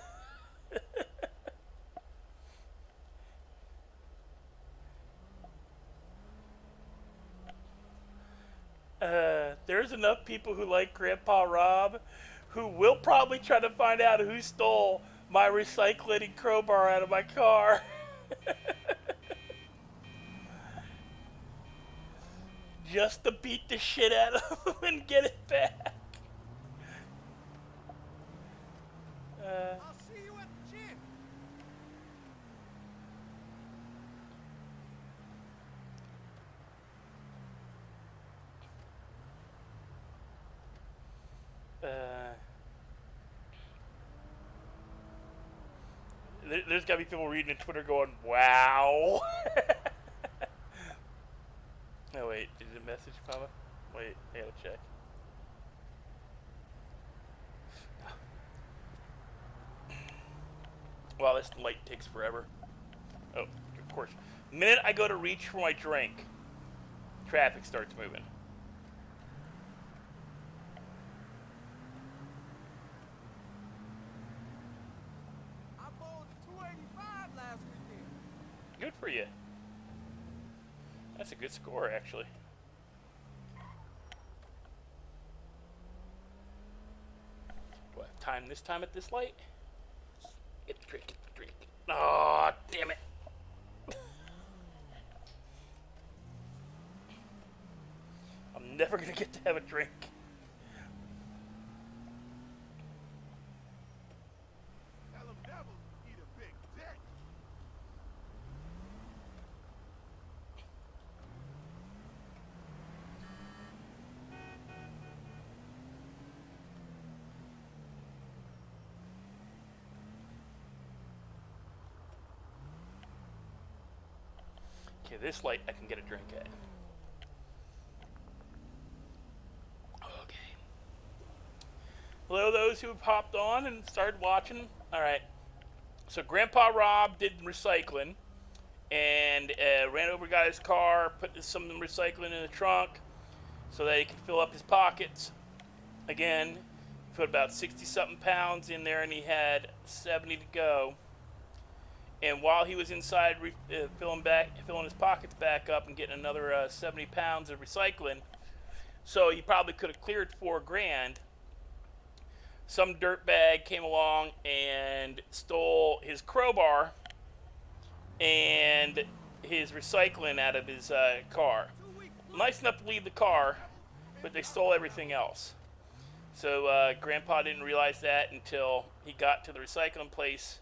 there's enough people who like Grandpa Rob, who will probably try to find out who stole my recycling crowbar out of my car. just to beat the shit out of him and get it back. I'll see you at the gym. There's gotta be people reading the Twitter going, wow. Oh wait, did the message pop up? Wait, I gotta check. Wow, this light takes forever. Oh, of course. The minute I go to reach for my drink, traffic starts moving. I bowled a 285 last weekend. Good for you. That's a good score, actually. Do I have time this time at this light? Get the drink, get the drink. Oh, damn it. I'm never gonna get to have a drink. Tell them devils eat a big dick. Okay, this light I can get a drink at. Okay. Hello, those who have hopped on and started watching. All right. So Grandpa Rob did recycling and ran over a guy's car, put some of the recycling in the trunk so that he could fill up his pockets. Again, put about 60-something pounds in there, and he had 70 to go. And while he was inside filling his pockets back up and getting another 70 pounds of recycling, so he probably could have cleared $4,000. Some dirtbag came along and stole his crowbar and his recycling out of his car. Nice enough to leave the car, but they stole everything else. So Grandpa didn't realize that until he got to the recycling place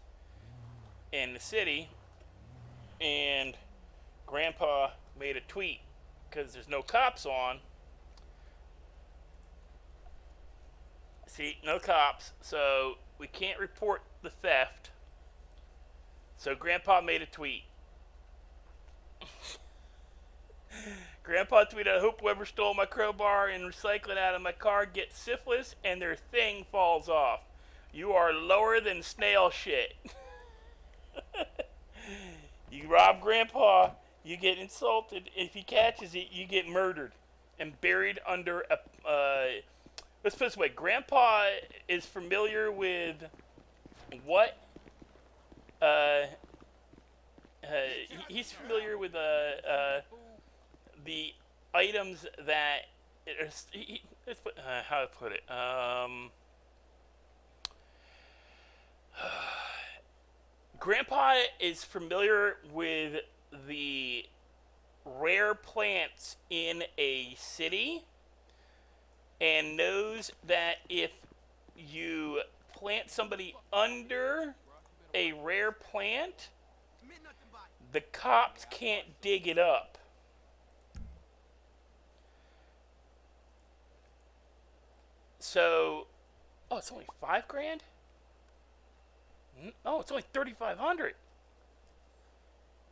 in the city, and Grandpa made a tweet because there's no cops on. See, no cops, so we can't report the theft. So Grandpa made a tweet. Grandpa tweeted, "I hope whoever stole my crowbar and recycling out of my car gets syphilis and their thing falls off. You are lower than snail shit." You rob Grandpa, you get insulted. If he catches it, you get murdered and buried under a... let's put it this way. Grandpa is familiar with what... he's familiar with the items that... let's put... how to put it? Grandpa is familiar with the rare plants in a city and knows that if you plant somebody under a rare plant, the cops can't dig it up. So, oh, it's only $5,000? Oh, it's only $3,500.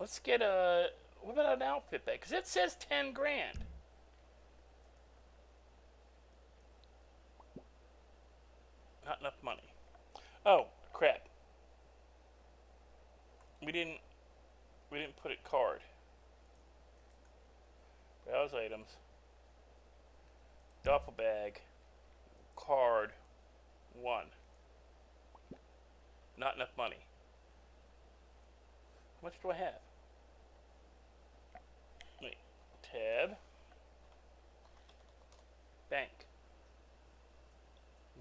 Let's get a... what about an outfit bag? Because it says $10,000. Not enough money. Oh, crap. We didn't put it card. Browse items. Duffel bag. Card. 1. Not enough money. How much do I have? Wait. Tab. Bank.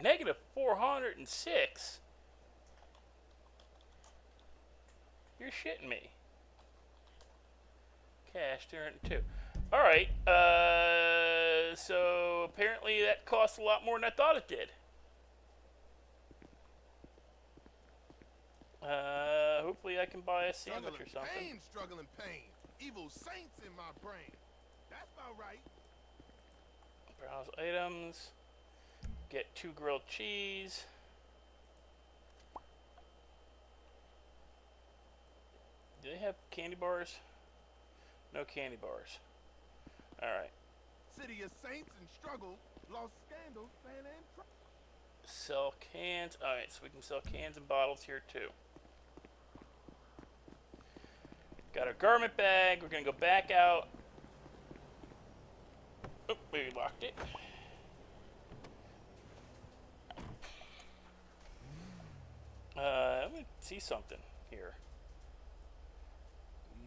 Negative 406? You're shitting me. Cash 202. Alright, so apparently that costs a lot more than I thought it did. Hopefully I can buy a sandwich or something. Struggling pain. Evil saints in my brain. That's about right. Browse items. Get 2 grilled cheese. Do they have candy bars? No candy bars. Alright. City of saints and struggle. Lost scandal. Fan and trouble. Sell cans. Alright, so we can sell cans and bottles here too. Got our garment bag. We're going to go back out. Oh, we locked it. I'm going to see something here.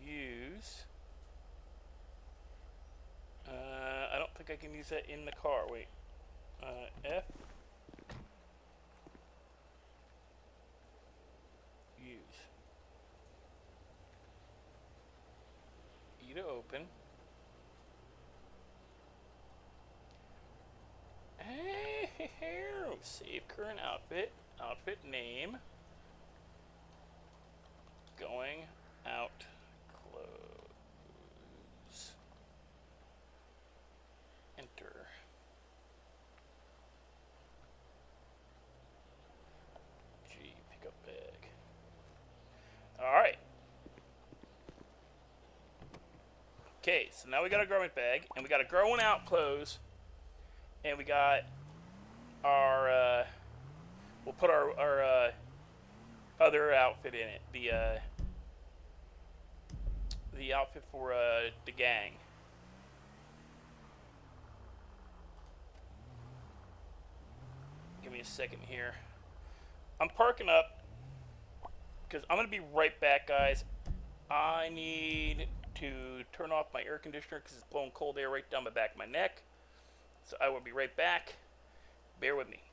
Use. I don't think I can use that in the car. Wait. F. Use. E to open. Hey, save current outfit. Outfit name. Going out. Close. Enter. G, pick up bag. Alright. Okay, so now we got a garment bag, and we got a growing out clothes, and we got our, we'll put our other outfit in it, the outfit for, the gang. Give me a second here. I'm parking up, because I'm going to be right back, guys. I need to turn off my air conditioner because it's blowing cold air right down the back of my neck. So I will be right back. Bear with me.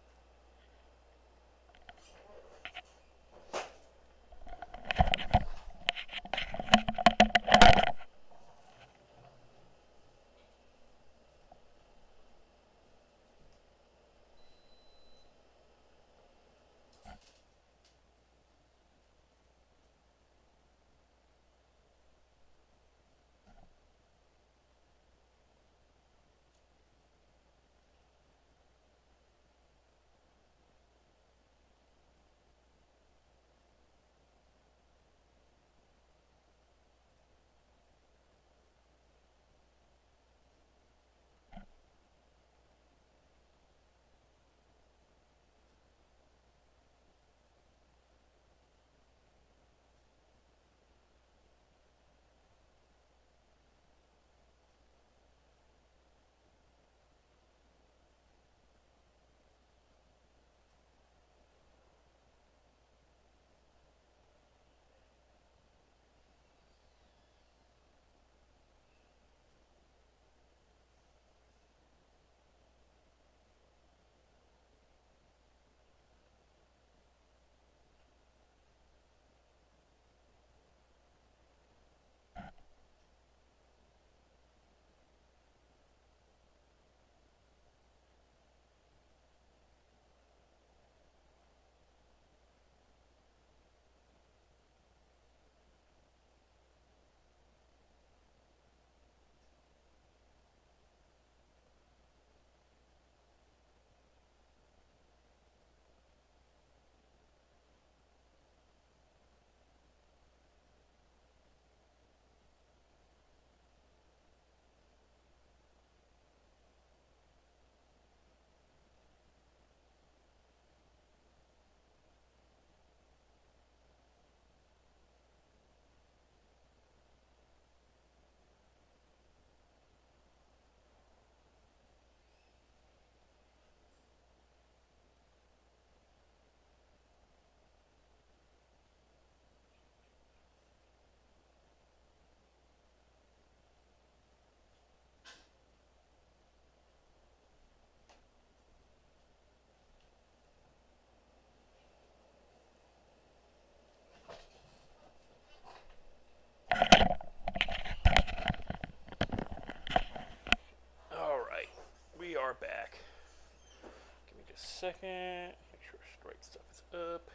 second. Make sure strike stuff is up.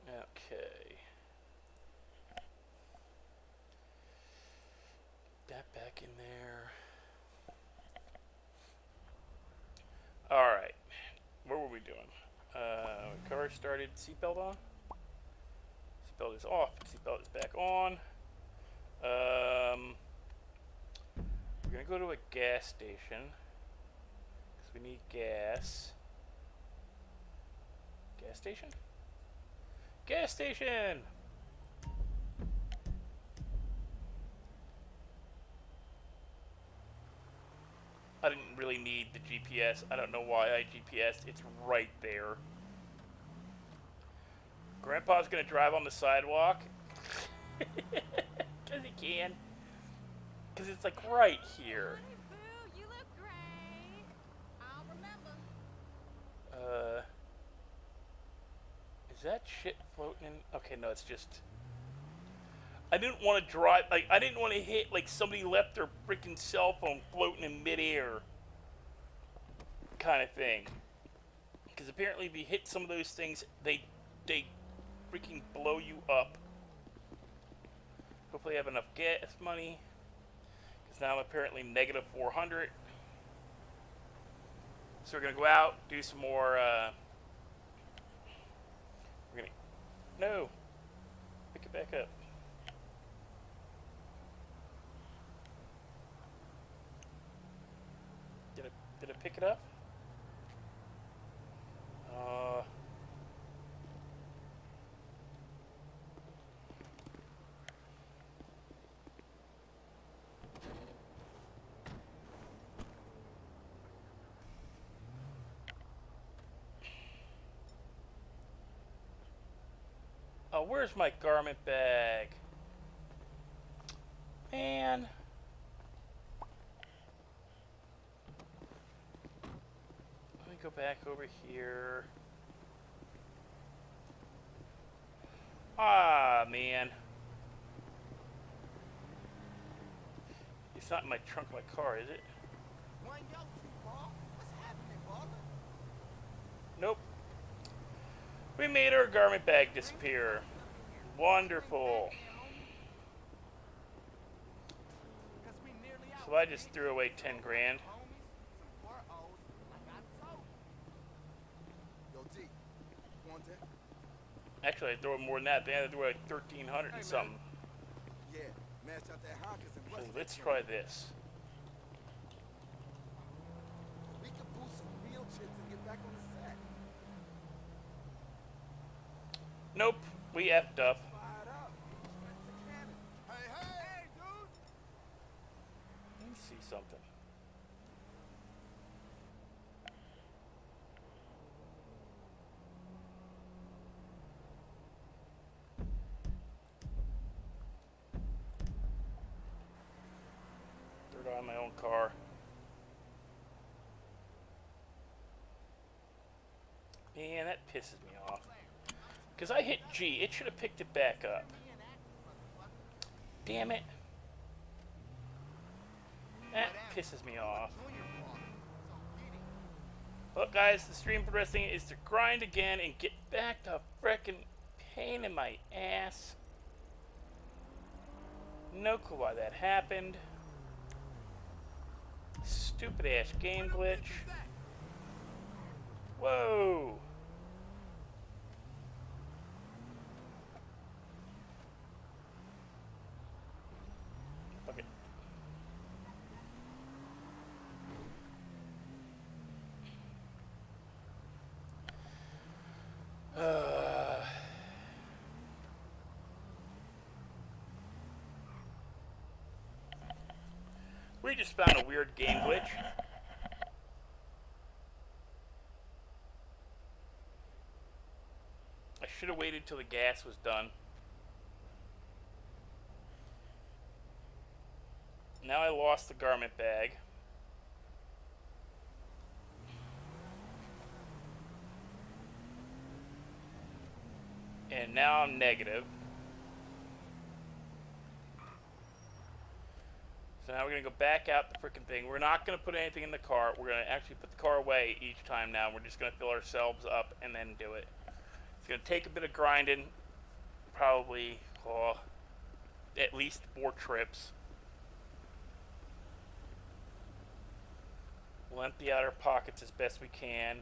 Okay. That back in there. Alright. What were we doing? Car started. Seatbelt on. Seatbelt is off. Seatbelt is back on. We're gonna go to a gas station because we need gas. Gas station? Gas station! I didn't really need the GPS. I don't know why I GPSed. It's right there. Grandpa's gonna drive on the sidewalk. Because he can. Because it's like right here. Honey boo, you look great. I'll remember. Is that shit floating in? Okay, no, it's just... I didn't want to drive, like, I didn't want to hit, like, somebody left their freaking cell phone floating in midair. Kind of thing. Because apparently if you hit some of those things, they freaking blow you up. Hopefully I have enough gas money. Because now I'm apparently negative 400. So we're going to go out, do some more, we're going to... No! Pick it back up. Did I pick it up? Oh, where's my garment bag? Man. Let me go back over here. Ah, man. It's not in my trunk of my car, is it? One yo, ball. What's happening, baller? Nope. We made our garment bag disappear. Wonderful. Cause we nearly out. So I just threw away 10 grand. Homies, some poor O's, like I told you. Yo, G, want that? Actually, I threw more than that. They had to throw like 1,300 and something. Yeah, match out that Hawkins and So West. let's try this. We can boost some real chicks and get back on the sack. Nope, we effed up. Fired up. Straight to cannon. Hey, hey, dude. Let me see something. Throw it on my own car. Man, that pisses me off. Because I hit G, it should have picked it back up. Damn it. That pisses me off. Well, guys, the stream for the rest of it is to grind again and get back to frickin' pain in my ass. No clue why that happened. Stupid ass game glitch. Whoa. Okay. We just found a weird game glitch. I should have waited till the gas was done. Now I lost the garment bag. And now I'm negative. So now we're going to go back out the freaking thing. We're not going to put anything in the car. We're going to actually put the car away each time now. We're just going to fill ourselves up and then do it. It's going to take a bit of grinding. Probably at least 4 trips. We'll empty out our pockets as best we can.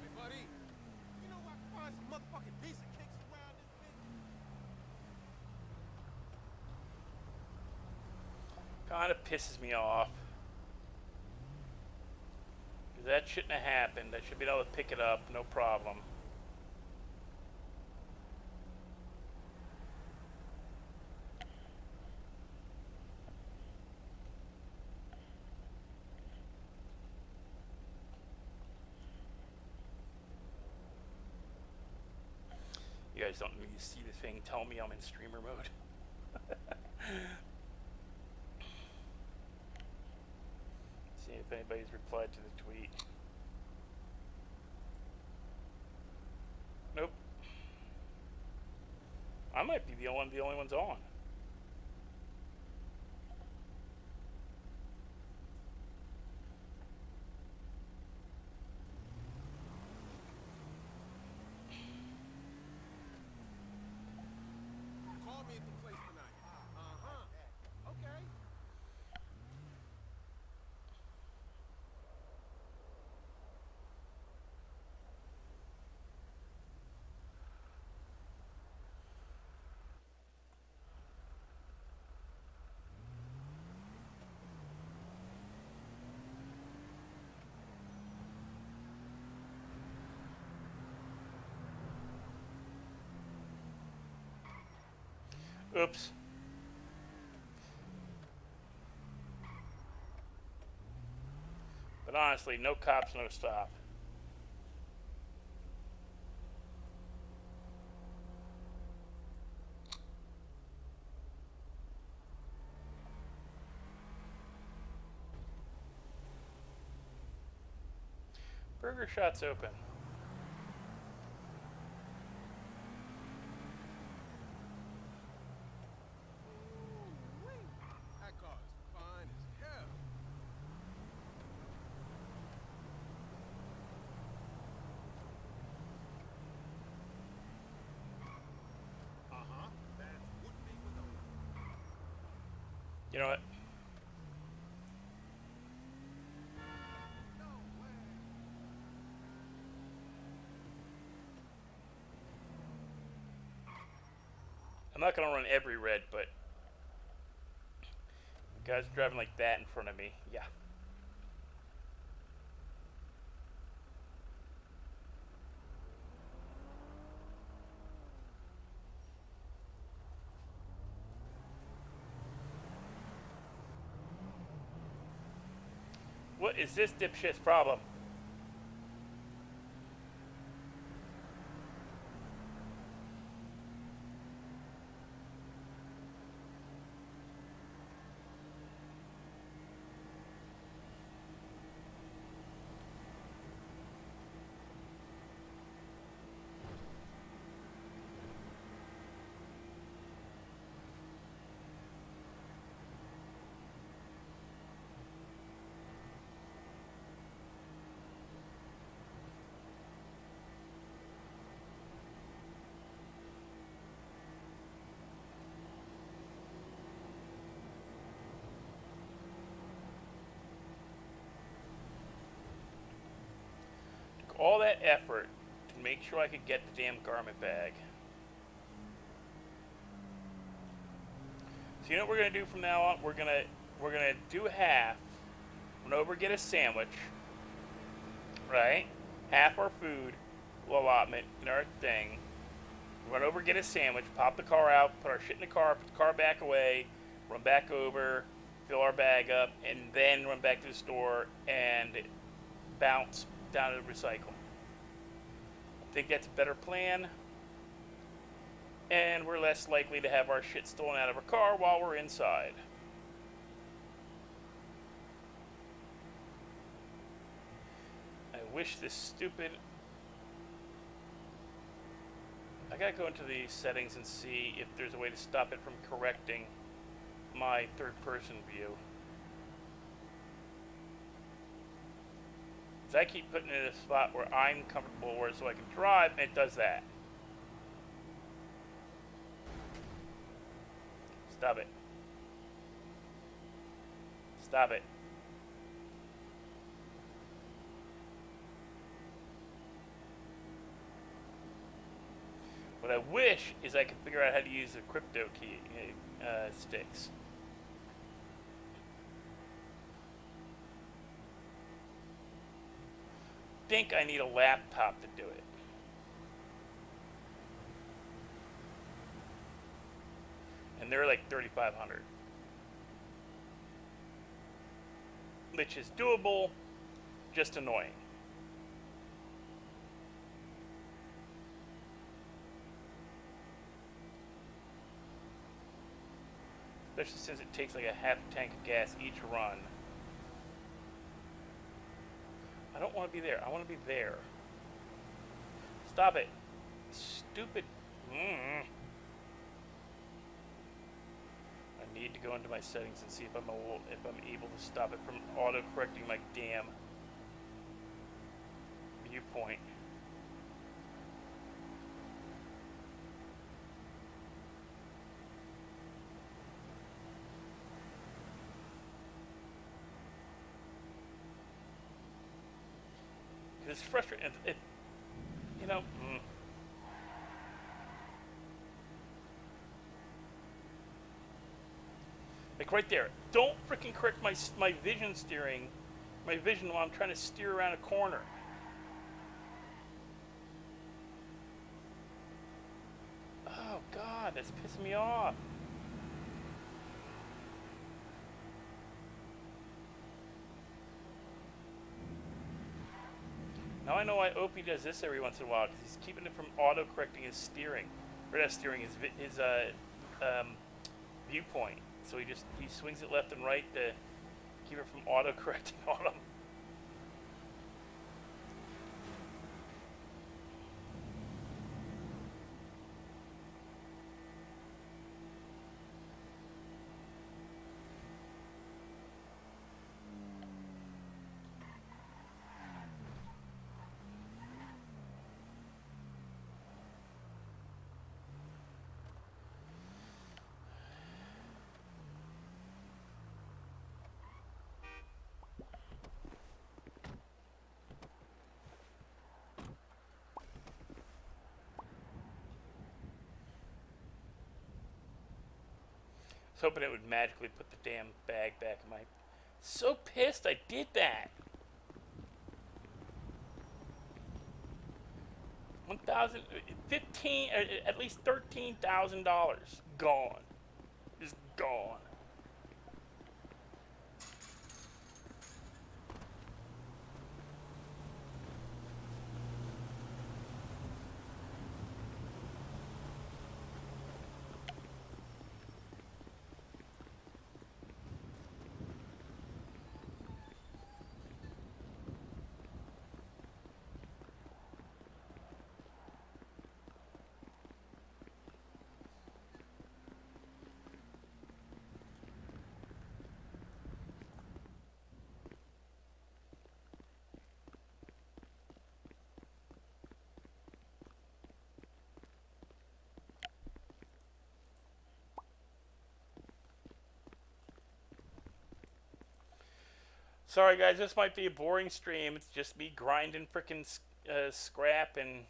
Hey, buddy. You know I can find some motherfucking decent kicks around this bitch? Kind of pisses me off. Because that shouldn't have happened. I should be able to pick it up, no problem. You guys don't need to see the thing tell me I'm in streamer mode. See if anybody's replied to the tweet. Nope. I might be the only ones on. Call me at the place tonight. Uh-huh. Okay. Oops. But honestly, no cops, no stop. Burger Shot's open. Ooh-wee. That car is fine as hell. Uh-huh. That's wouldn't be without. You know what? No way. I'm not gonna run every red, but guys driving like that in front of me, yeah. What is this dipshit's problem? All that effort to make sure I could get the damn garment bag. So you know what we're gonna do from now on? We're gonna do half. Run over, get a sandwich. Right? Half our food allotment in our thing. Run over, get a sandwich, pop the car out, put our shit in the car, put the car back away, run back over, fill our bag up, and then run back to the store and bounce down to the recycle. I think that's a better plan. And we're less likely to have our shit stolen out of our car while we're inside. wish this stupid... I gotta go into the settings and see if there's a way to stop it from correcting my third-person view. So I keep putting it in a spot where I'm comfortable, where so I can drive, and it does that. Stop it. Stop it. What I wish is I could figure out how to use the crypto key sticks. Think I need a laptop to do it. And they're like $3,500. Which is doable, just annoying. Especially since it takes like a half tank of gas each run. I don't want to be there. I want to be there. Stop it. Stupid. I need to go into my settings and see if I'm able to stop it from auto-correcting my damn viewpoint. It's frustrating. You know. Like right there. Don't freaking correct my vision steering, my vision while I'm trying to steer around a corner. Oh God, that's pissing me off. Now I know why Opie does this every once in a while, because he's keeping it from auto-correcting his steering, or not steering, his viewpoint. So he swings it left and right to keep it from auto-correcting on him. I was hoping it would magically put the damn bag back in my... So pissed I did that. 15, at least $13,000 gone. Just gone. Sorry guys, this might be a boring stream. It's just me grinding frickin' scrap and...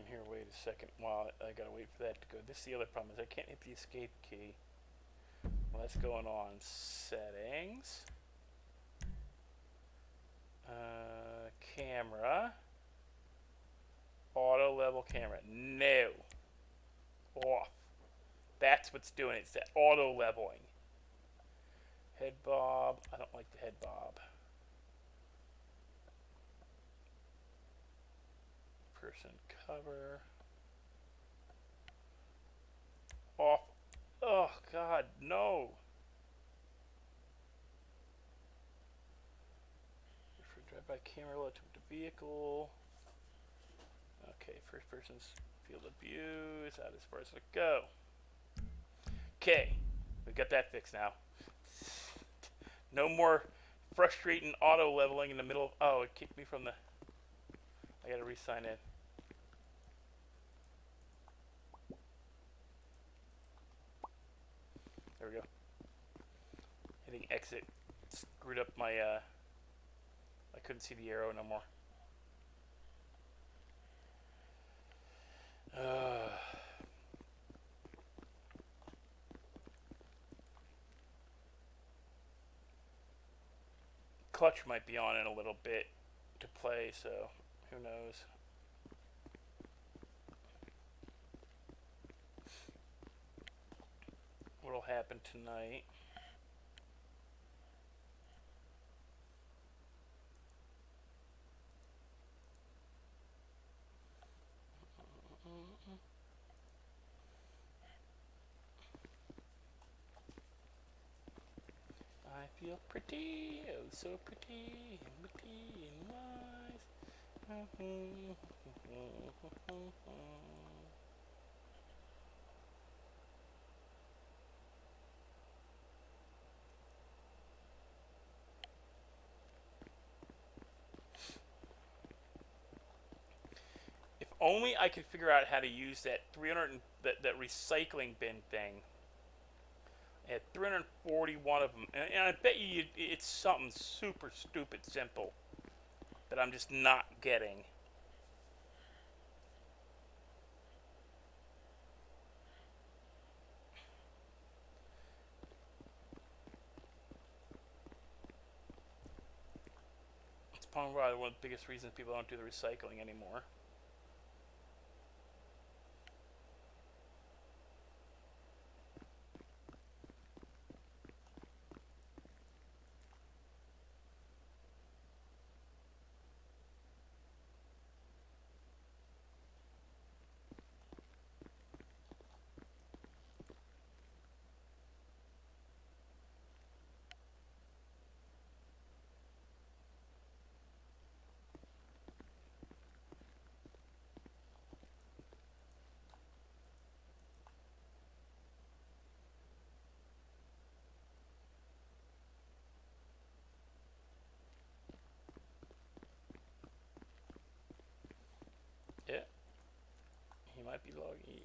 Here, wait a second. Well, I gotta wait for that to go. This is the other problem, is I can't hit the escape key. Well, that's going on. Settings. Camera. Auto level camera. No. Off. That's what's doing it. It's that auto leveling. Head bob. I don't like the head bob. Person cover. Off. Oh God. Camera relative to vehicle. Okay, first person's field of view is out as far as it'll go. Okay, we got that fixed now. No more frustrating auto leveling in the middle of, oh, it kicked me from the, I gotta re-sign in. There we go. Hitting exit screwed up my, I couldn't see the arrow no more. Clutch might be on in a little bit to play, so who knows. What'll happen tonight. I feel pretty, oh so pretty, and witty and wise. If only I could figure out how to use that 300 that recycling bin thing. I had 341 of them, and I bet you it's something super stupid simple that I'm just not getting. It's probably one of the biggest reasons people don't do the recycling anymore. Yeah, he might be logging.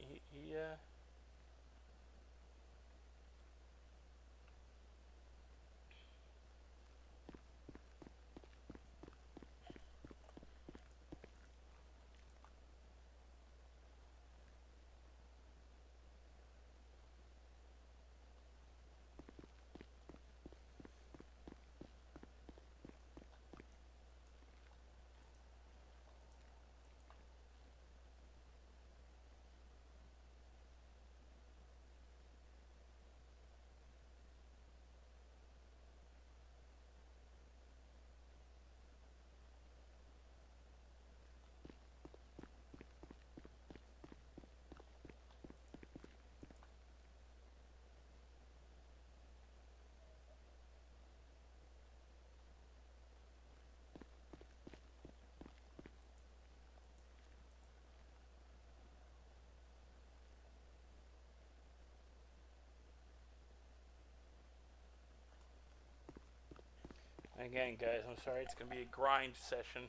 Again, guys, I'm sorry. It's gonna be a grind session.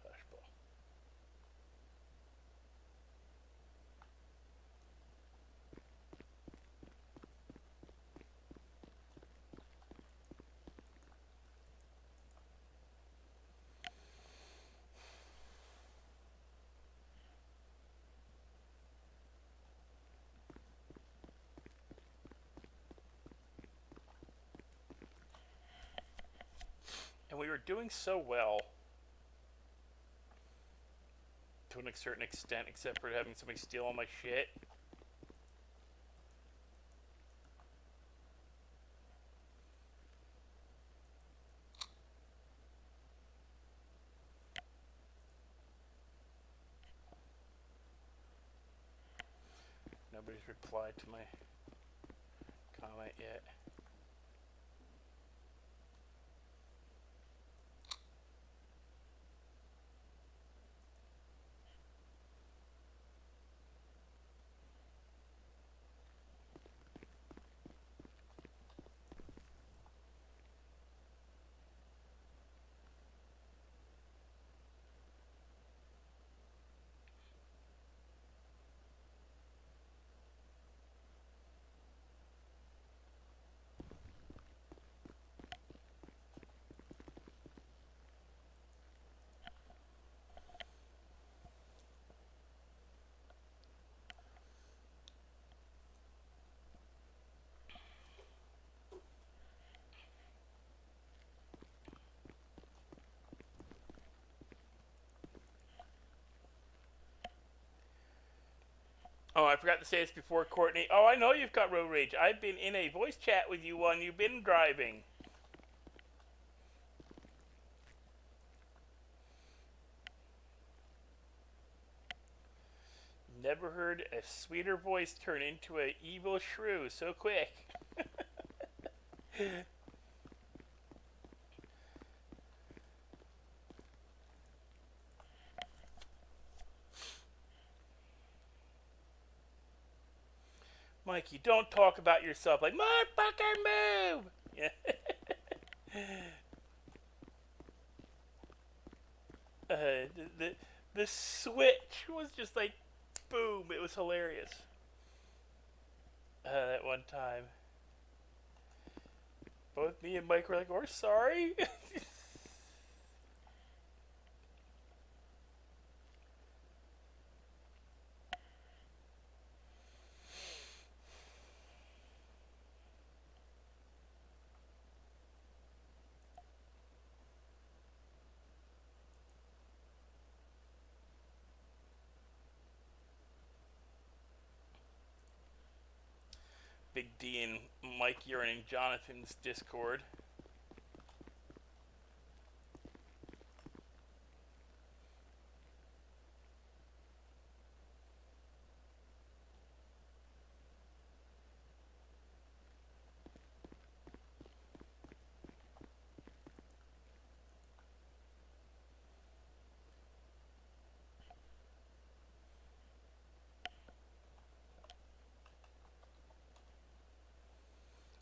Flashball. And we were doing so well to a certain extent, except for having somebody steal all my shit. Nobody's replied to my comment yet. Oh, I forgot to say this before, Courtney. Oh, I know you've got road rage. I've been in a voice chat with you while you've been driving. Never heard a sweeter voice turn into an evil shrew so quick. Mikey, don't talk about yourself like, motherfucker, move! Yeah. uh, the, the switch was just like, boom, it was hilarious. That one time. Both me and Mike were like, we're sorry. Big D and Mike, you're in Jonathan's Discord.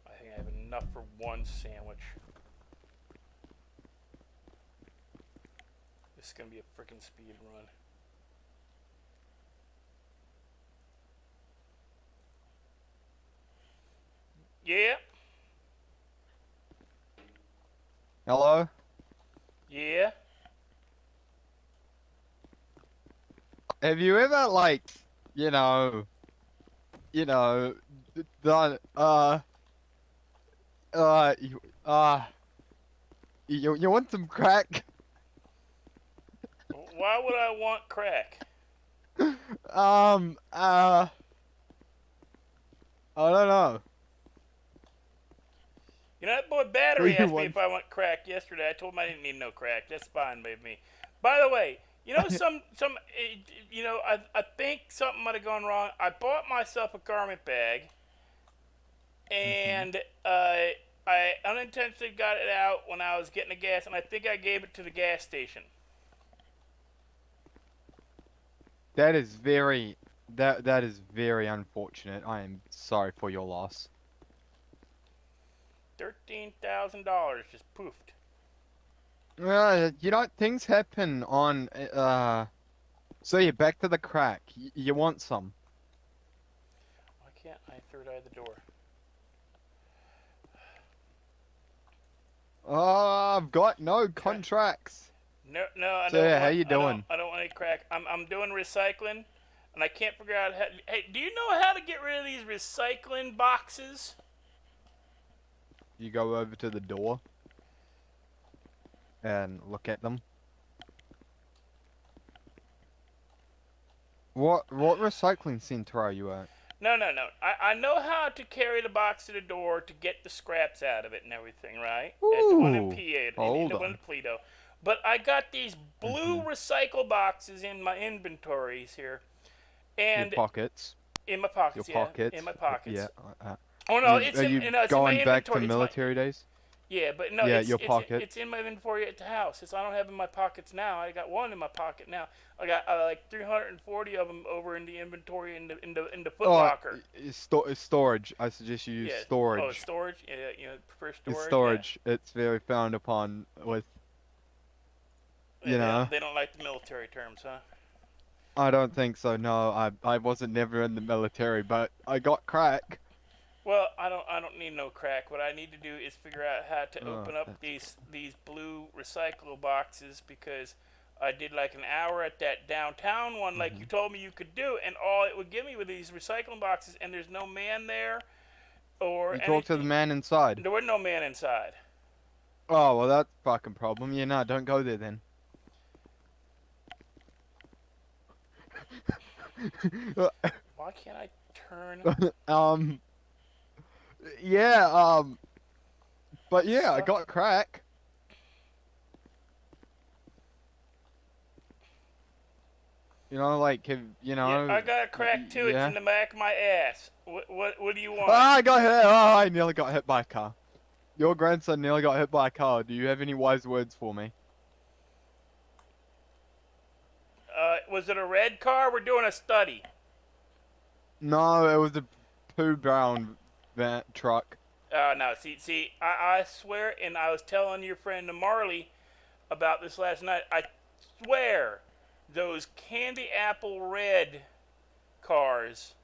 I think I have enough for one sandwich. This is gonna be a freaking speed run. Yeah, Hello? yeah. Have you ever, like, you know, done, you, you want some crack? Why would I want crack? I don't know. You know, that boy What Battery do you asked me want? if I want crack yesterday. I told him I didn't need no crack. That's fine with me. By the way, you know, I think something might have gone wrong. I bought myself a garment bag, and I unintentionally got it out when I was getting the gas, and I think I gave it to the gas station. That is very, that is very unfortunate. I am sorry for your loss. $13,000 just poofed. You know, things happen on, so you're back to the crack. You want some. Why can't I third eye the door? Oh, I've got no contracts. No, I So don't yeah, how want. you doing? I don't want any crack. I'm doing recycling, and I can't figure out how. Hey, do you know how to get rid of these recycling boxes? You go over to the door and look at them. What recycling center are you at? No. I know how to carry the box to the door to get the scraps out of it and everything, right? At the one in Ooh, PA, hold the one on. in Pluto. But I got these blue Mhm. recycle boxes in my inventories here, Your and pockets. in my Your pockets, yeah, pockets. in my pockets. Yeah. Oh no, it's Are in you it's in my going back to inventory. It's my military days? Yeah, but no, Yeah, it's your it's pocket. it's in my inventory at the house. I don't have it in my pockets now. I got one in my pocket now. I got like 340 of them over in the inventory in the Foot Oh, Locker. storage. I suggest you use Yeah. storage. Oh, storage. Yeah, prefer storage. It's storage. It's very frowned upon with, Yeah. you know. They don't like the military terms, huh? I don't think so. No, I wasn't never in the military, but I got crack. Well, I don't need no crack. What I need to do is figure out how to Oh, open up these blue recyclable boxes because I did like an hour at that downtown one, like you told me you could do, and all it would give me were these recycling boxes, and there's no man there or You anything. talk to the man inside. There was no man inside. Oh, well, that's a fucking problem. Yeah, no, don't go there then. Why Why can't I turn? Yeah, but yeah, I Suck. got crack. You know, like, you know. Yeah, I got a crack too. It's Yeah. in the back of my ass. What do you want? Ah, I got hit. Oh, I nearly got hit by a car. Your grandson nearly got hit by a car. Do you have any wise words for me? Was it a red car? We're doing a study. No, it was a poo brown truck. No. See, I swear, and I was telling your friend Marley about this last night. I swear, those candy apple red cars,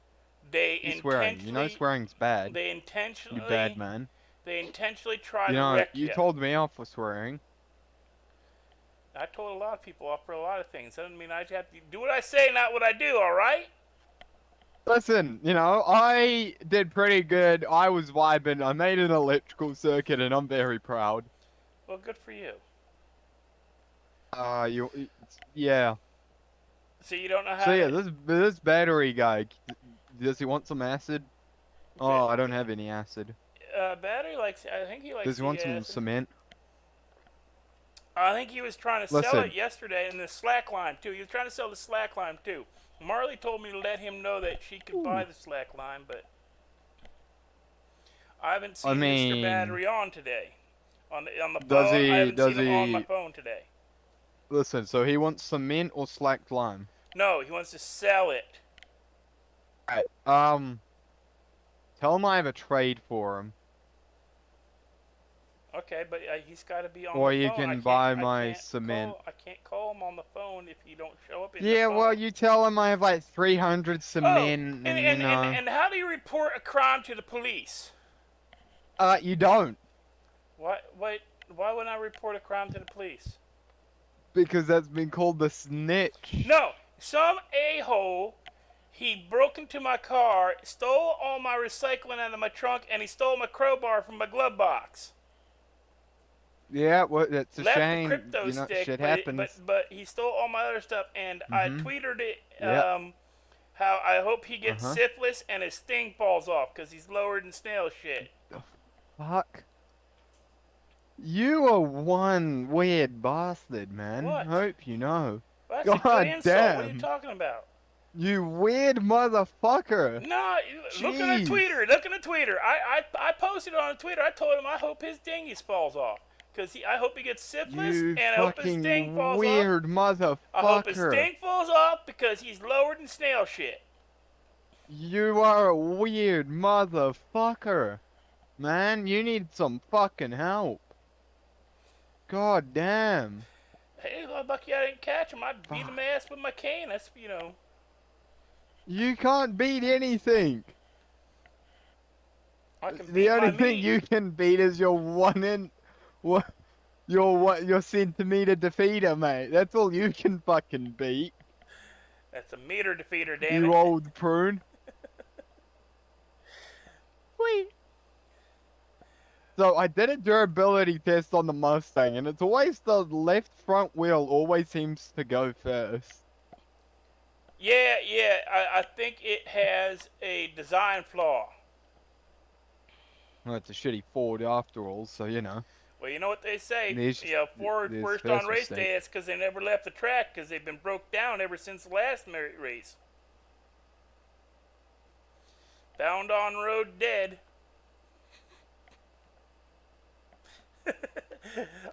they You swearing. You know intentionally, swearing's bad. they You intentionally, bad man. they intentionally try You to know, wreck you you. told me off for swearing. I told a lot of people off for a lot of things. That doesn't mean I have to do what I say, not what I do. All right? Listen, you know, I did pretty good. I was vibing. I made an electrical circuit, and I'm very proud. Well, good for you. Yeah. So you don't know how. So yeah, to, this battery guy, does he want some acid? Oh, I don't have any acid. Battery likes. I think he likes. Does he want the some acid. cement? I think he was trying to sell Listen. it yesterday in the slack line too. He was trying to sell the slack line too. Marley told me to let him know that she could buy the slack line, but I haven't seen Mr. Battery on today. On the Does phone, he- I haven't does seen him on my he- phone today. Listen, so he wants cement or slacked lime? No, he wants to sell it. Alright, tell him I have a trade for him. Okay, but he's got to be on Or the you phone. can I can't- buy I my can't cement. I can't call him on the phone if you don't show up in the Yeah, phone. well, you tell him I have like 300 Oh, cement, and you know. and how do you report a crime to the police? You don't. Why wouldn't I report a crime to the police? Because that's been called the snitch. No, some a-hole, he broke into my car, stole all my recycling out of my trunk, and he stole my crowbar from my glove box. Yeah, well, that's a Left shame. the crypto You know, stick, shit but, happens. but he stole all my other stuff, and I Mhm. tweeted it. Yep. How I hope he gets Uh-huh. syphilis and his sting falls off because he's lower than snail shit. Fuck. You are one weird bastard, man. What? Hope you know. Well, that's a God good insult. What are you damn. talking about? You weird motherfucker. No, look at the Jeez. tweeter. Look at the tweeter. I posted on Twitter. I told him I hope his dingus falls off. Because I hope he gets syphilis, You and I hope his sting fucking falls weird off. I hope his motherfucker. sting falls off because he's lower than snail shit. You are a weird motherfucker. Man, you need some fucking help. God damn. Hey, well, lucky I didn't catch him. I'd beat him ass with my cane. That's, you know. You can't beat anything. I can beat The only my thing meat. you can beat is your your centimeter defeater, mate. That's all you can fucking beat. That's a meter defeater, damn You it. old prune. Wait. So I did a durability test on the Mustang, and it's always the left front wheel always seems to go first. Yeah, I think it has a design flaw. Well, it's a shitty Ford after all, so you know. Well, you know what they say. There's- Ford there's first first on race mistake. day, it's because they never left the track because they've been broke down ever since the last race. Bound on road dead.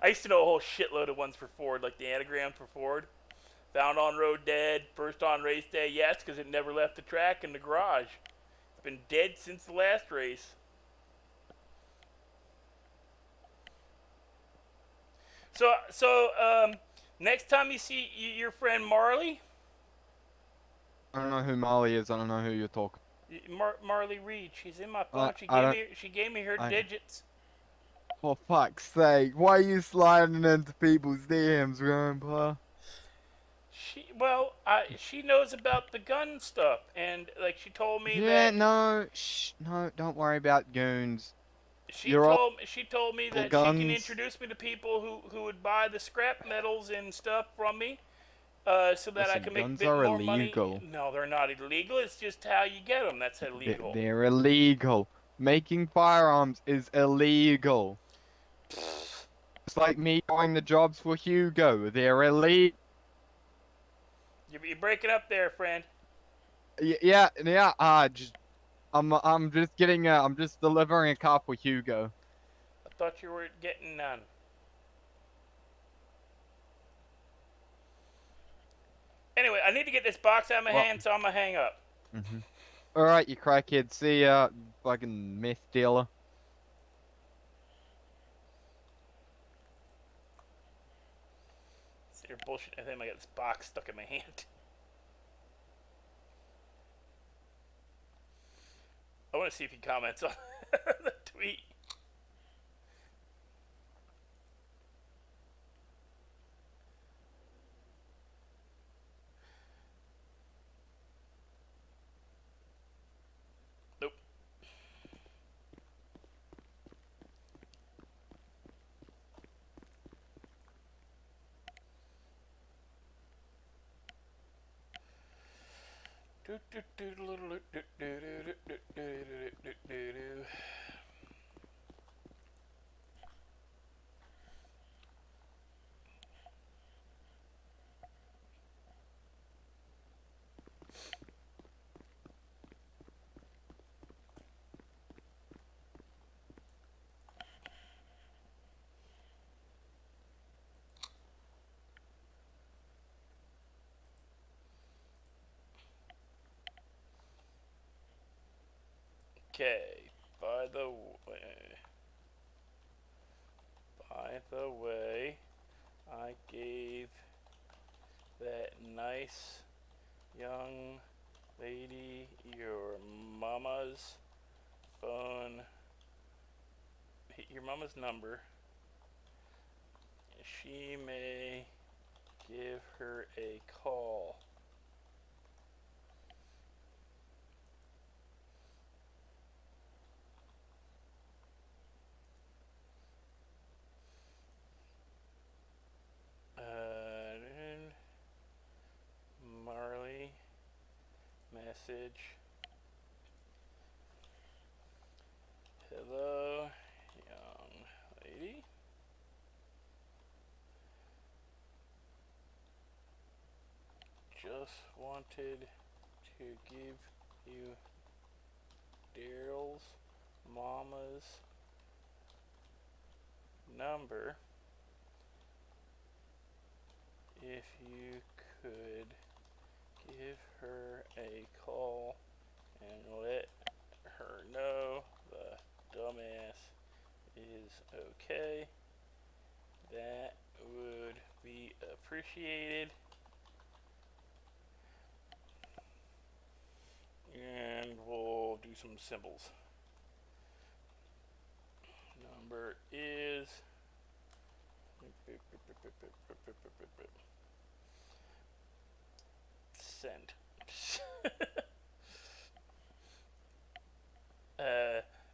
I used to know a whole shitload of ones for Ford, like the anagram for Ford. Found on road dead, first on race day. Yeah, it's because it never left the track in the garage. It's been dead since the last race. So, next time you see your friend Marley, I don't know who Molly is. I don't know who you're talking. Marley Reed, she's in my phone. She gave me her I- digits. For fuck's sake, why are you sliding into people's DMs, Grandpa? She knows about the gun stuff, and like she told me Yeah, that no, no, don't worry about goons. she you're all told me that she guns. can introduce me to people who would buy the scrap metals and stuff from me, So that I Listen, can make a guns bit are more money. illegal. No, they're not illegal. It's just how you get them. That's illegal. They're illegal. Making firearms is illegal. It's like me doing the jobs for Hugo. They're illegal. You're breaking up there, friend. Yeah, yeah. I'm just getting. I'm just delivering a car for Hugo. I thought you were getting none. Anyway, I need to get this box out of my Well- hand, so I'm gonna hang up. All right, you crackhead. See ya, fucking meth dealer. See your bullshit. I think I got this box stuck in my hand. I want to see if he comments on the tweet. Nope. Okay, by the way, I gave that nice young lady your mama's phone, your mama's number. She may give her a call. Marley message. Hello, young lady. Just wanted to give you Daryl's mama's number. If you could give her a call and let her know the dumbass is okay, that would be appreciated. And we'll do some symbols. Number is send.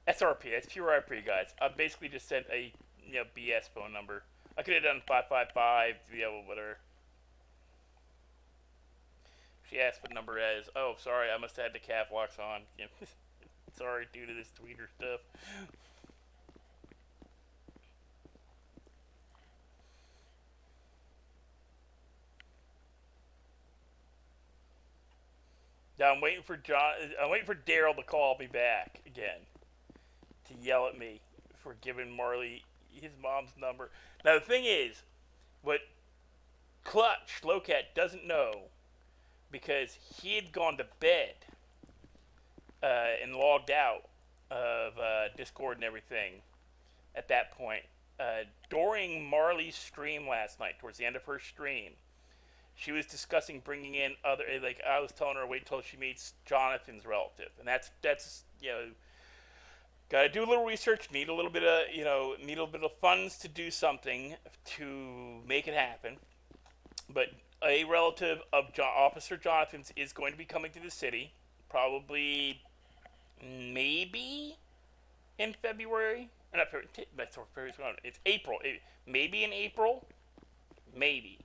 SRP, that's pure RP, guys. I basically just sent a BS phone number. I could have done 555, whatever. She asked what number it is. Oh, sorry, I must have had the cap locks on. Sorry, due to this tweeter stuff. Now I'm waiting for Daryl to call me back again to yell at me for giving Marley his mom's number. Now the thing is, what Clutch Lowcat doesn't know, because he had gone to bed and logged out of Discord and everything at that point. During Marley's stream last night, towards the end of her stream, she was discussing bringing in other, like I was telling her, wait till she meets Jonathan's relative, and that's got to do a little research, need a little bit of funds to do something to make it happen. But a relative of Officer Jonathan's is going to be coming to the city, probably, maybe in February. Not February, it's April. Maybe in April, maybe.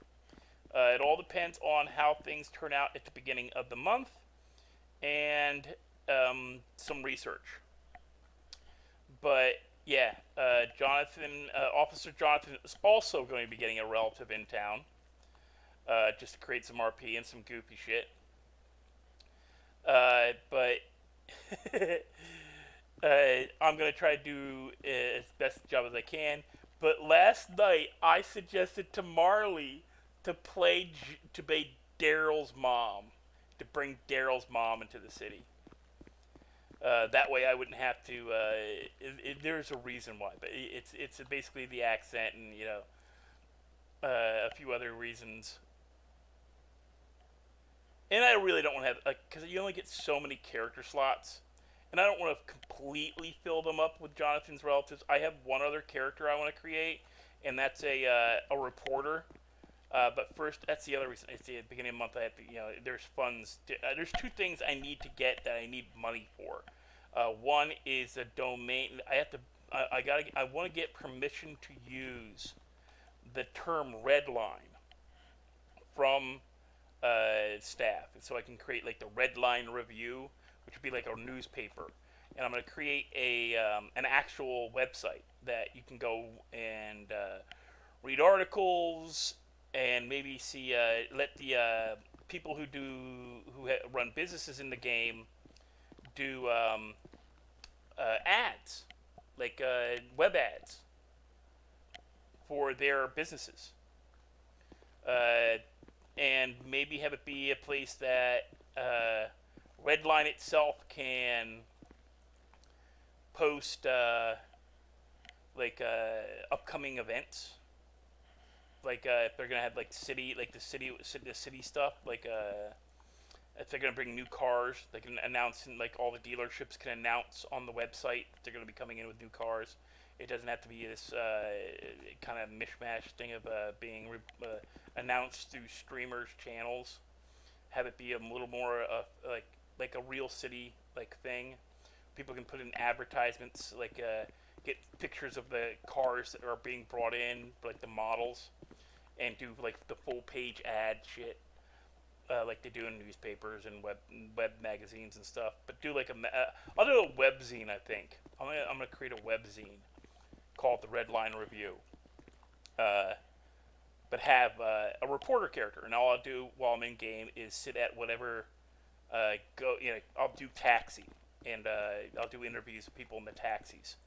It all depends on how things turn out at the beginning of the month and some research. But yeah, Officer Jonathan is also going to be getting a relative in town, just to create some RP and some goofy shit. But I'm gonna try to do as best job as I can. But last night I suggested to Marley to play Daryl's mom, to bring Daryl's mom into the city. That way I wouldn't have to. There's a reason why, but it's basically the accent and a few other reasons. And I really don't want to have because you only get so many character slots, and I don't want to completely fill them up with Jonathan's relatives. I have one other character I want to create, and that's a reporter. But first, that's the other reason. It's the beginning of the month. I have to, there's funds. There's two things I need to get that I need money for. One is a domain. I want to get permission to use the term Redline from staff, and so I can create like the Redline review, which would be like a newspaper. And I'm going to create an actual website that you can go and read articles and maybe see let the people who run businesses in the game do ads, like web ads for their businesses, and maybe have it be a place that Redline itself can post upcoming events. Like if they're gonna have like the city stuff, like if they're gonna bring new cars, they can announce, and like all the dealerships can announce on the website that they're gonna be coming in with new cars. It doesn't have to be this kind of mishmash thing of being announced through streamers' channels. Have it be a little more like a real city like thing. People can put in advertisements, like get pictures of the cars that are being brought in, like the models, and do like the full page ad shit, like they do in newspapers and web magazines and stuff. But do like I'll do a web zine. I think I'm gonna create a web zine called the Redline Review. But have a reporter character, and all I'll do while I'm in game is sit at whatever I'll do taxi, and I'll do interviews with people in the taxis.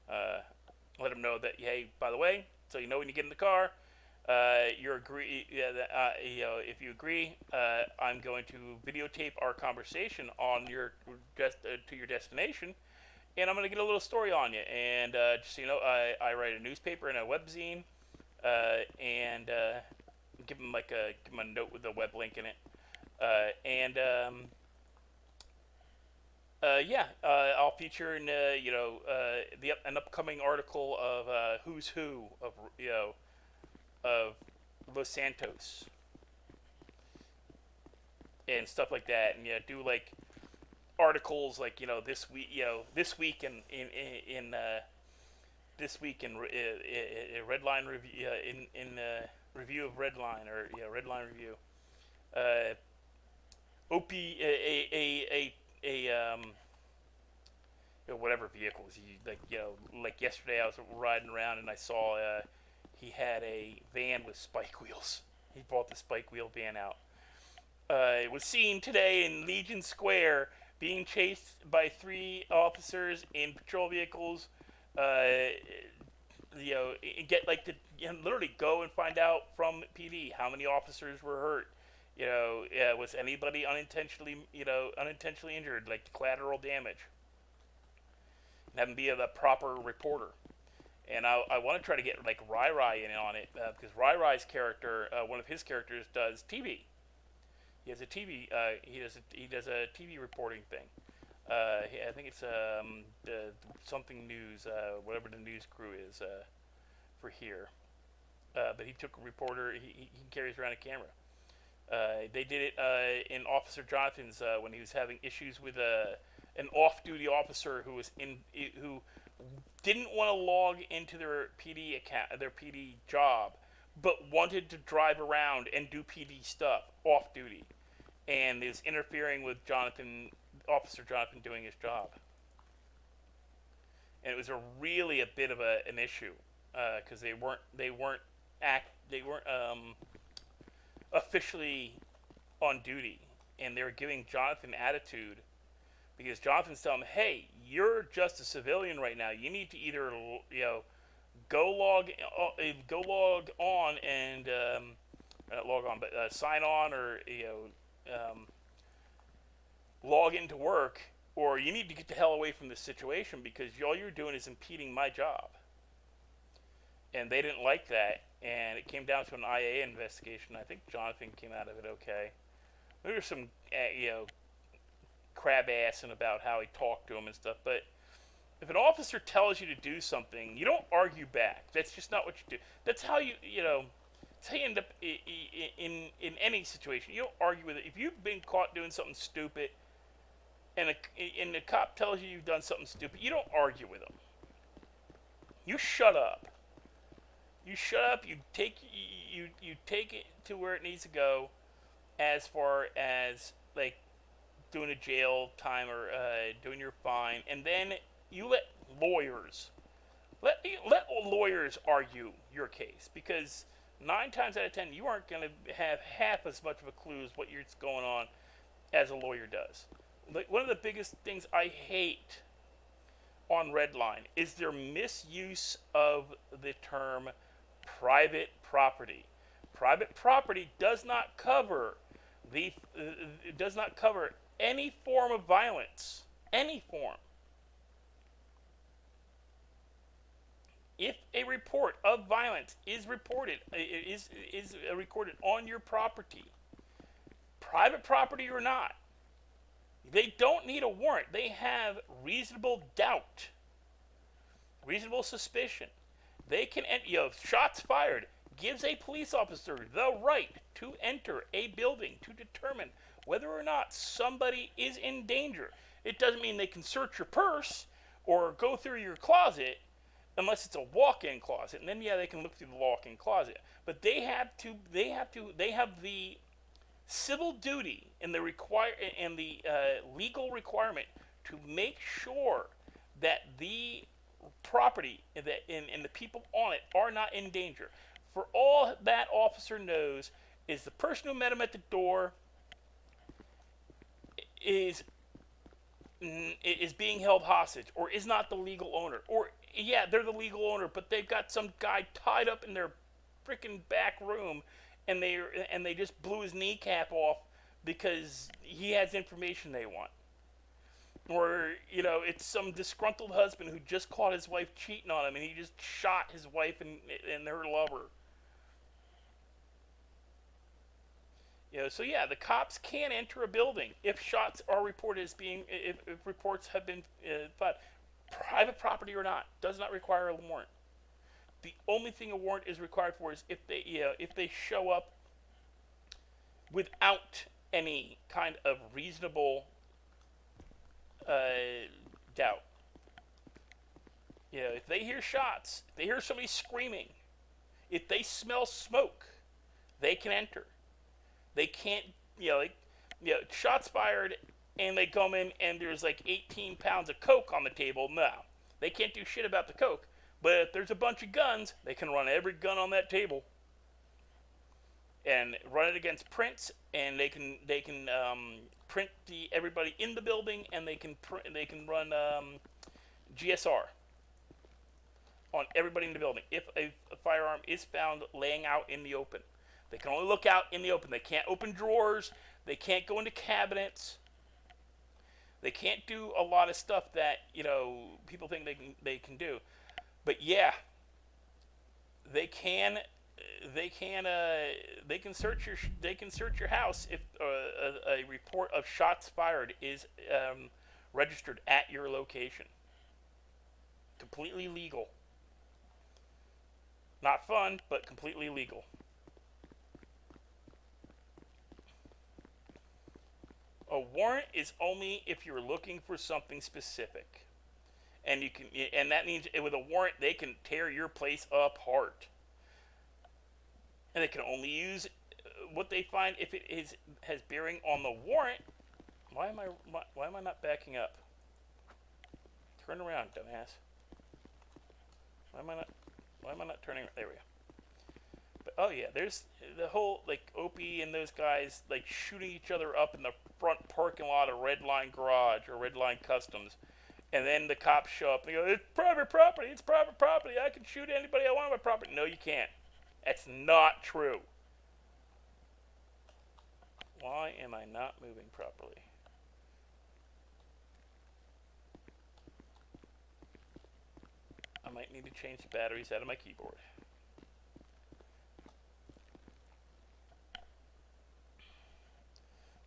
Let them know that, hey, by the way, so you know when you get in the car, if you agree, I'm going to videotape our conversation on to your destination, and I'm going to get a little story on you. And just so you know, I write a newspaper and a webzine, and give them a note with a web link in it, I'll feature in an upcoming article of who's who of Los Santos and stuff like that, and do like articles like this week in Redline review, in review of Redline, or Redline review. Whatever vehicles he like yesterday I was riding around and I saw he had a van with spike wheels. He brought the spike wheel van out. It was seen today in Legion Square being chased by 3 officers in patrol vehicles. Get literally go and find out from PD how many officers were hurt. Was anybody unintentionally injured, like collateral damage? And have him be the proper reporter. And I want to try to get like Rai in on it, because Rai's character, one of his characters, does TV. He has a TV. He does a TV reporting thing. I think it's something news, whatever the news crew is for here. But he took a reporter. He carries around a camera. They did it in Officer Jonathan's when he was having issues with an off-duty officer who didn't want to log into their PD account, their PD job, but wanted to drive around and do PD stuff off duty, and is interfering with Officer Jonathan doing his job. And it was really a bit of an issue because they weren't officially on duty, and they were giving Jonathan attitude because Jonathan's telling him, "Hey, you're just a civilian right now. You need to either go log on and not log on, but sign on or log into work, or you need to get the hell away from this situation because all you're doing is impeding my job." And they didn't like that, and it came down to an IA investigation. I think Jonathan came out of it okay. There was some, crab assing about how he talked to him and stuff, but if an officer tells you to do something, you don't argue back. That's just not what you do. That's how you end up in any situation. You don't argue with it. If you've been caught doing something stupid, and the cop tells you you've done something stupid, you don't argue with him. You shut up. You shut up. You take it to where it needs to go, as far as like doing a jail time or doing your fine, and then you let lawyers argue your case, because 9 times out of 10 you aren't going to have half as much of a clue as what's going on as a lawyer does. Like, one of the biggest things I hate on Redline is their misuse of the term private property. Private property does not cover any form of violence, any form. If a report of violence is recorded on your property, private property or not, they don't need a warrant. They have reasonable doubt, reasonable suspicion. They can, shots fired gives a police officer the right to enter a building to determine whether or not somebody is in danger. It doesn't mean they can search your purse or go through your closet unless it's a walk-in closet, and then they can look through the walk-in closet. But they have the civil duty and the legal requirement to make sure that the property and the people on it are not in danger. For all that officer knows is the person who met him at the door is being held hostage, or is not the legal owner, or they're the legal owner, but they've got some guy tied up in their freaking back room, and they just blew his kneecap off because he has information they want. Or, it's some disgruntled husband who just caught his wife cheating on him, and he just shot his wife and her lover. The cops can enter a building if shots are reported as being, if reports have been filed. Private property or not, does not require a warrant. The only thing a warrant is required for is if they show up without any kind of reasonable doubt. If they hear shots, if they hear somebody screaming, if they smell smoke, they can enter. They can't, shots fired and they come in and there's like 18 pounds of coke on the table. No, they can't do shit about the coke. But if there's a bunch of guns, they can run every gun on that table and run it against prints, and they can print everybody in the building, and they can run GSR on everybody in the building if a firearm is found laying out in the open. They can only look out in the open. They can't open drawers. They can't go into cabinets. They can't do a lot of stuff that people think they can do. But they can search your house if a report of shots fired is registered at your location. Completely legal. Not fun, but completely legal. A warrant is only if you're looking for something specific, and that means with a warrant they can tear your place apart. and they can only use what they find if it has bearing on the warrant. Why am I not backing up? Turn around, dumbass. Why am I not turning? There we go. But oh yeah, there's the whole like Opie and those guys like shooting each other up in the front parking lot of Redline Garage or Redline Customs, and then the cops show up and they go, "It's private property. It's private property. I can shoot anybody I want on my property." No, you can't. That's not true. Why am I not moving properly? I might need to change the batteries out of my keyboard.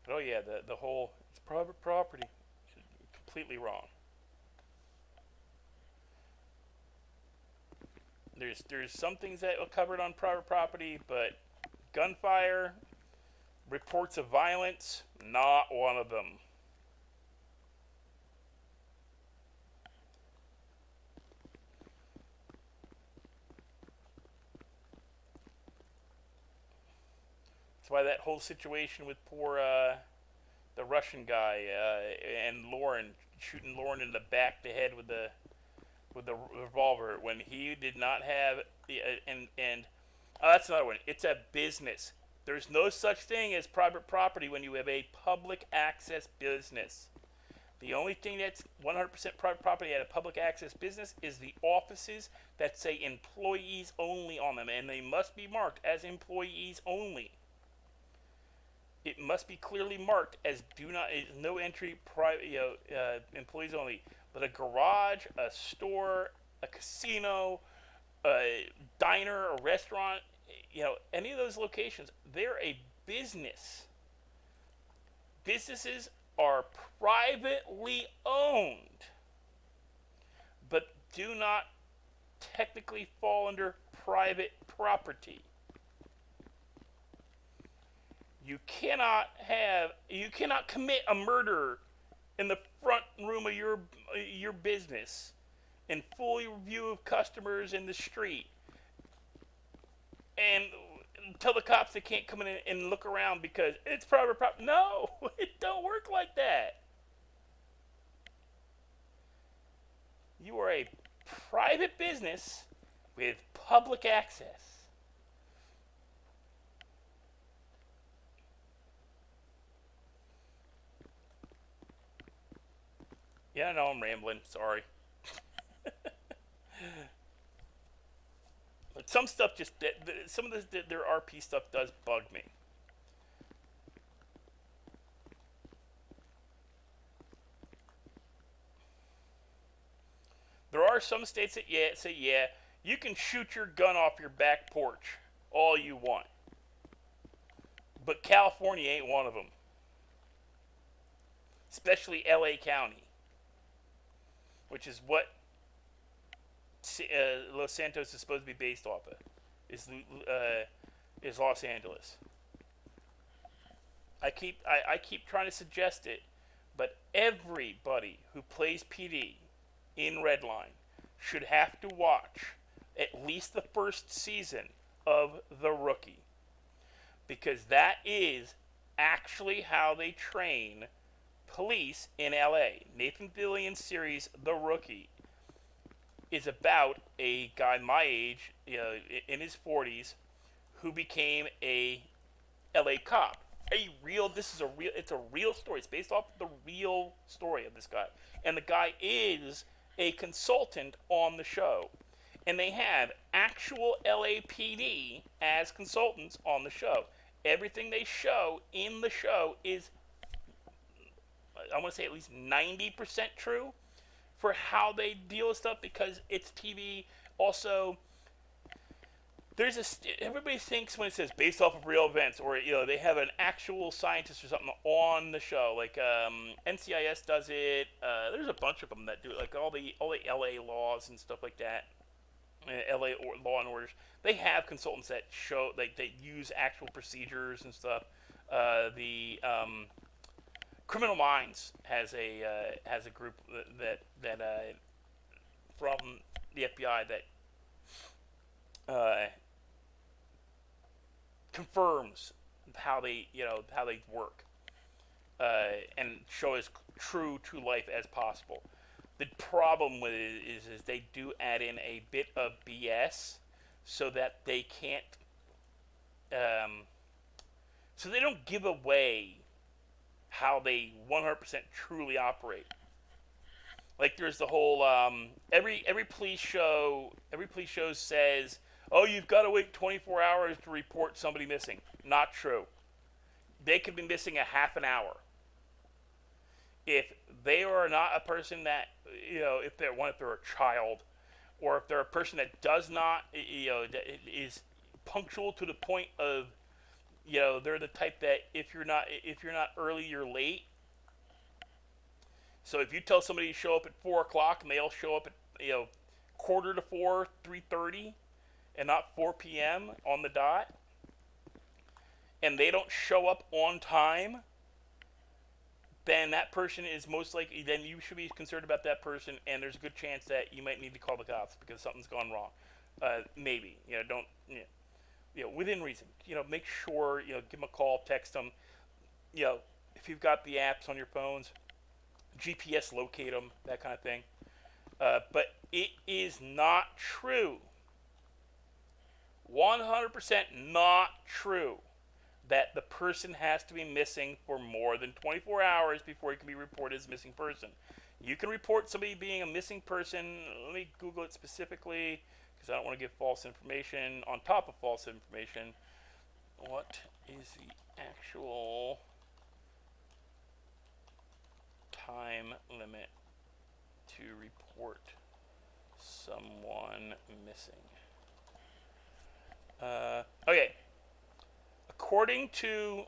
But oh yeah, the whole it's private property, completely wrong. There's some things that are covered on private property, but gunfire, reports of violence, not one of them. That's why that whole situation with poor the Russian guy and Lauren shooting Lauren in the back of the head with the revolver when he did not have the and oh, that's another one. It's a business. There's no such thing as private property when you have a public access business. The only thing that's 100% private property at a public access business is the offices that say employees only on them, and they must be marked as employees only. It must be clearly marked as no entry, private, employees only. But a garage, a store, a casino, a diner, a restaurant, any of those locations, they're a business. Businesses are privately owned, but do not technically fall under private property. You cannot commit a murder in the front room of your business in full view of customers in the street and tell the cops they can't come in and look around because it's private property. No, it don't work like that. You are a private business with public access. Yeah, I know I'm rambling. Sorry. But some stuff some of their RP stuff does bug me. There are some states that say you can shoot your gun off your back porch all you want, but California ain't one of them. Especially LA County, which is what Los Santos is supposed to be based off of, is Los Angeles. I keep trying to suggest it, but everybody who plays PD in Redline should have to watch at least the first season of The Rookie, because that is actually how they train police in LA. Nathan Fillion's series The Rookie is about a guy my age, in his 40s, who became a LA cop. It's a real story. It's based off the real story of this guy. And the guy is a consultant on the show. And they have actual LAPD as consultants on the show. Everything they show in the show is, I want to say, at least 90% true for how they deal with stuff, because it's TV. Also, everybody thinks when it says based off of real events, or they have an actual scientist or something on the show, like NCIS does it. There's a bunch of them that do it, like all the LA laws and stuff like that. LA Law and Orders. They have consultants that show, like, they use actual procedures and stuff. The Criminal Minds has a group that from the FBI that confirms how they work, and show as true to life as possible. The problem with it is they do add in a bit of BS so that they can't, so they don't give away how they 100% truly operate. Like there's the whole every police show says, oh, you've got to wait 24 hours to report somebody missing. Not true. They could be missing a half an hour. If they are not a person that, if they're a child, or if they're a person that does not, that is punctual to the point of, they're the type that if you're not early, you're late. So if you tell somebody to show up at 4 o'clock and they all show up at, quarter to 4, 3:30, and not 4 p.m. on the dot, and they don't show up on time, then that person is most likely, then you should be concerned about that person, and there's a good chance that you might need to call the cops because something's gone wrong. Maybe, don't, within reason, make sure, give them a call, text them, if you've got the apps on your phones, GPS locate them, that kind of thing. But it is not true, 100% not true, that the person has to be missing for more than 24 hours before he can be reported as a missing person. You can report somebody being a missing person. Let me Google it specifically because I don't want to give false information on top of false information. What is the actual time limit to report someone missing? Okay. According to,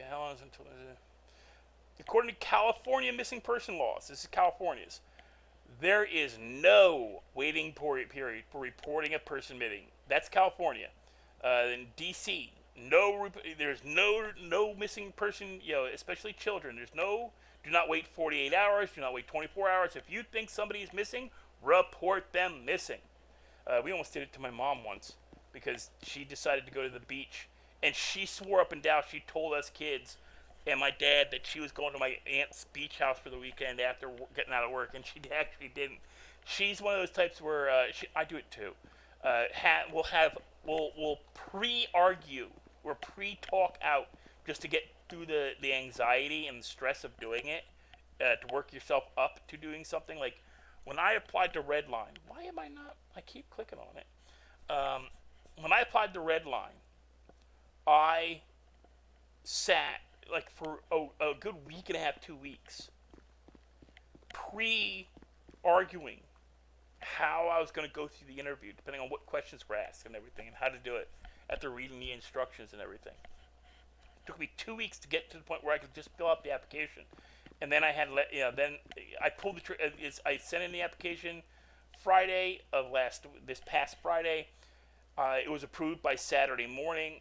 how long is it until? According to California missing person laws, this is California's, there is no waiting period for reporting a person missing. That's California. In D.C., there's no missing person, especially children. Do not wait 48 hours. Do not wait 24 hours. If you think somebody is missing, report them missing. We almost did it to my mom once, because she decided to go to the beach, and she swore up and down, she told us kids and my dad that she was going to my aunt's beach house for the weekend after getting out of work, and she actually didn't. She's one of those types where, I do it too, we'll pre-argue, or pre-talk out, just to get through the anxiety and the stress of doing it, to work yourself up to doing something. Like, when I applied to Redline, I keep clicking on it, when I applied to Redline, I sat like for a good week and a half, 2 weeks, pre-arguing how I was going to go through the interview, depending on what questions were asked and everything, and how to do it, after reading the instructions and everything. It took me 2 weeks to get to the point where I could just fill out the application, and then I had then I pulled I sent in the application Friday of this past Friday. It was approved by Saturday morning.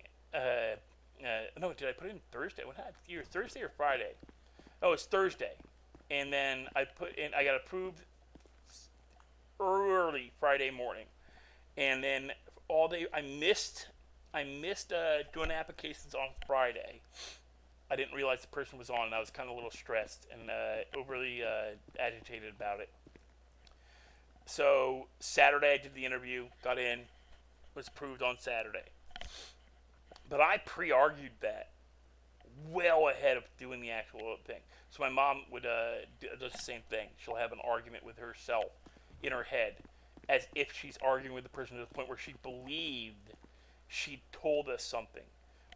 No, did I put it in Thursday? Either Thursday or Friday? Oh, it's Thursday. And then I got approved early Friday morning. And then all day, I missed doing applications on Friday. I didn't realize the person was on, and I was kind of a little stressed and overly agitated about it. So Saturday I did the interview, got in, was approved on Saturday. But I pre-argued that well ahead of doing the actual thing. So my mom would do the same thing. She'll have an argument with herself in her head, as if she's arguing with the person to the point where she believed she told us something,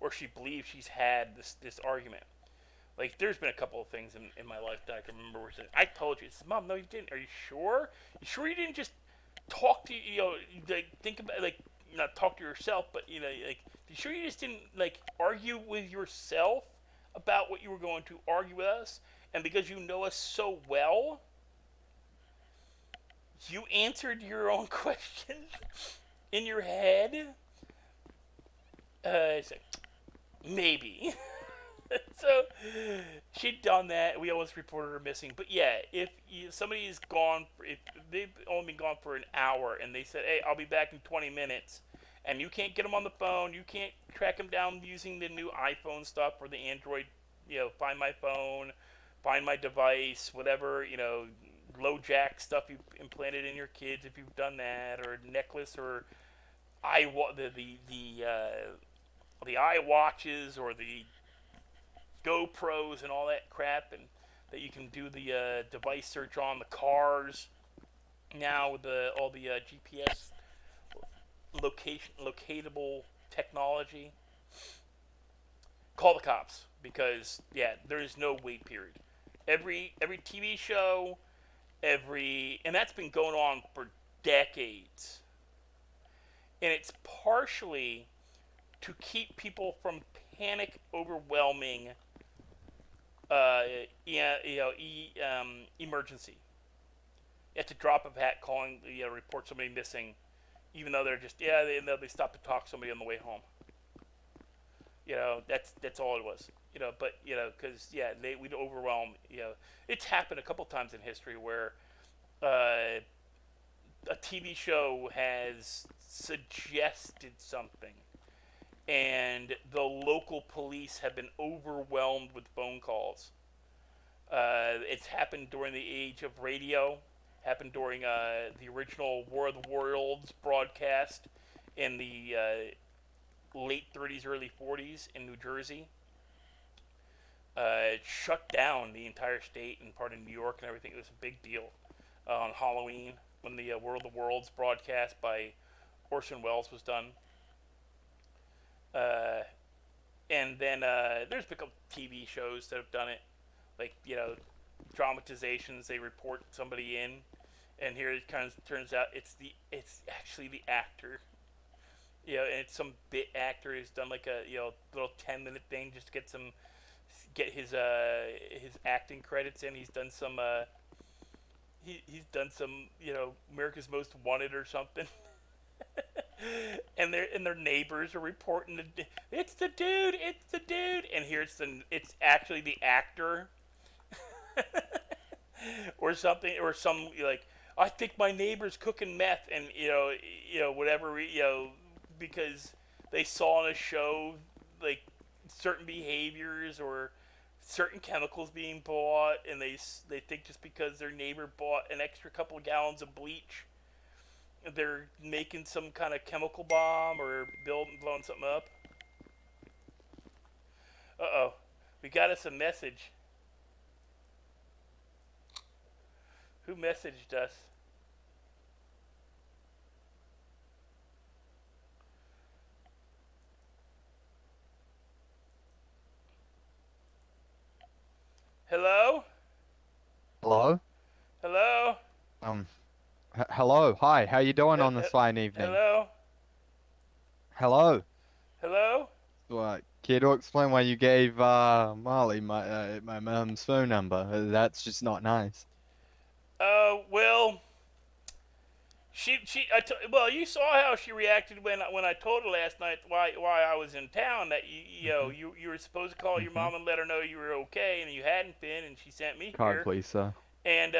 or she believes she's had this argument. Like, there's been a couple of things in my life that I can remember where she said, I told you. Said, Mom, no, you didn't. Are you sure? You sure you didn't just talk to, like, think about, like, not talk to yourself, but, like, you sure you just didn't, like, argue with yourself about what you were going to argue with us? And because you know us so well, you answered your own question in your head? It's like, maybe. So she'd done that. We always reported her missing. But yeah, if somebody is gone, if they've only been gone for an hour, and they said, "Hey, I'll be back in 20 minutes," and you can't get them on the phone. You can't track them down using the new iPhone stuff or the Android, Find My Phone, Find My Device, whatever, low jack stuff you've implanted in your kids if you've done that, or necklace, or the iWatches or the GoPros and all that crap, and that you can do the device search on the cars now with all the GPS locatable technology. Call the cops, because there is no wait period. Every TV show, and that's been going on for decades, and it's partially to keep people from panic overwhelming emergency. You have to drop a hat calling, report somebody missing, even though they're just they stop to talk to somebody on the way home. That's all it was. But because we'd overwhelm. It's happened a couple times in history where a TV show has suggested something, and the local police have been overwhelmed with phone calls. It's happened during the age of radio. Happened during the original War of the Worlds broadcast in the late 30s, early 40s in New Jersey. It shut down the entire state and part of New York and everything. It was a big deal on Halloween when the War of the Worlds broadcast by Orson Welles was done. And then there's been a couple TV shows that have done it, like dramatizations. They report somebody in, and here it kind of turns out it's actually the actor. And it's some bit actor who's done like a little 10-minute thing just to get his acting credits in. He's done some he's done some America's Most Wanted or something. and their neighbors are reporting it's the dude, and here it's actually the actor. or something, or some like, I think my neighbor's cooking meth, and whatever, because they saw on a show like certain behaviors or certain chemicals being bought, and they think just because their neighbor bought an extra couple of gallons of bleach, they're making some kind of chemical bomb or blowing something up. Uh-oh. We got us a message. Who messaged us? Hello? Hello? Hello? Hello. Hi. How you doing on this fine evening? Hello? Hello. Hello? Care to explain why you gave Molly my mom's phone number? That's just not nice. Well, well, you saw how she reacted when I told her last night why I was in town, that you were supposed to call your mom and let her know you were okay, and you hadn't been, and she sent me Card, here. please, sir. And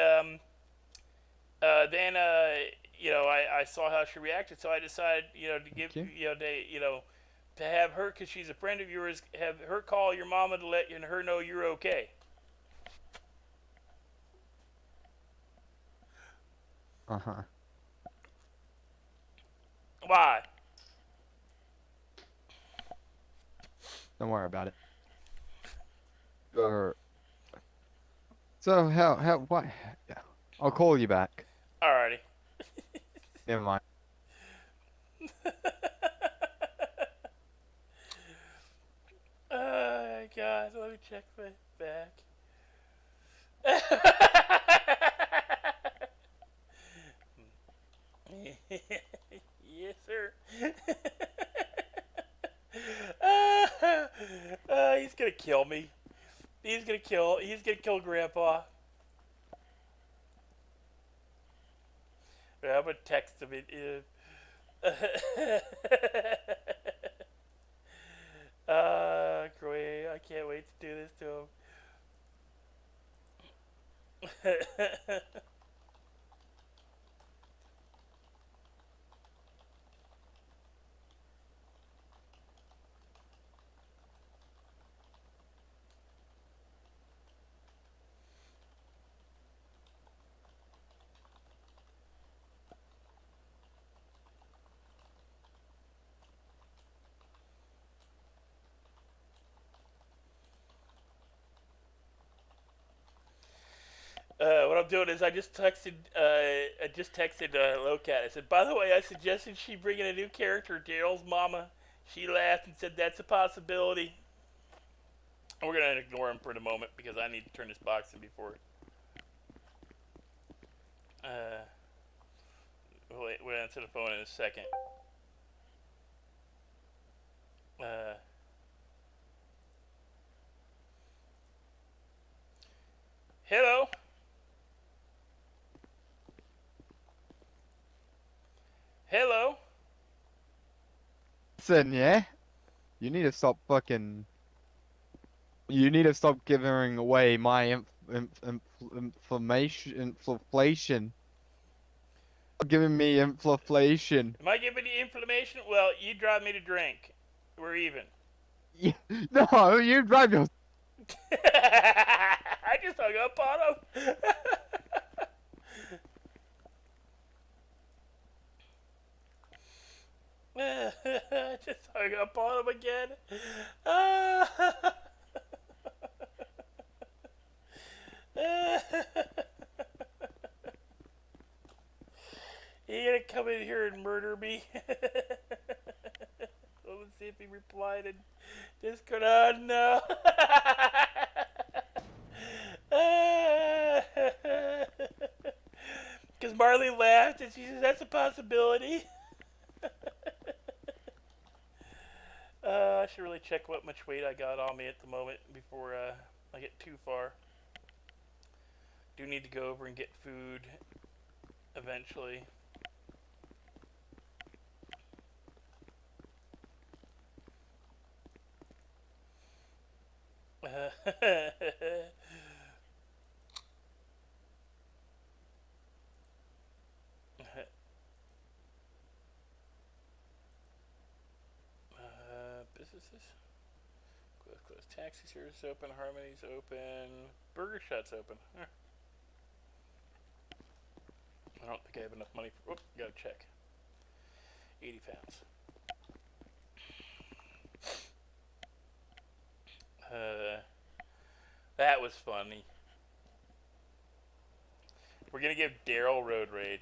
then I saw how she reacted, so I decided to give to have her, because she's a friend of yours, have her call your mama to let her know you're okay. Uh-huh. Why? Don't worry about it. So what? Yeah. I'll call you back. Alrighty. Never mind. Oh God, let me check my back. Yes, sir. He's gonna kill me. He's gonna kill Grandpa. I'm gonna text him. Great. I can't wait to do this to him. What I'm doing is I just texted Locat. I said, by the way, I suggested she bring in a new character, Daryl's mama. She laughed and said that's a possibility. And we're gonna ignore him for the moment because I need to turn this box in before. We'll answer the phone in a second. Hello. Hello. Listen, yeah? You need to stop fucking... You need to stop giving away my inflation. Giving me inflation. Am I giving you inflammation? Well, you drive me to drink. We're even. No, you drive your... I just hung up on him. Just hung up on him again. You gonna come in here and murder me? Let's see if he replied in Discord. Oh no. Because Marley laughed and she says that's a possibility. I should really check what much weight I got on me at the moment before I get too far. Do need to go over and get food eventually. Businesses. Close. Taxi service open. Harmony's open. Burger Shot's open. Huh. I don't think I have enough money for. Oop, gotta check. 80 pounds. That was funny. We're gonna give Daryl road rage.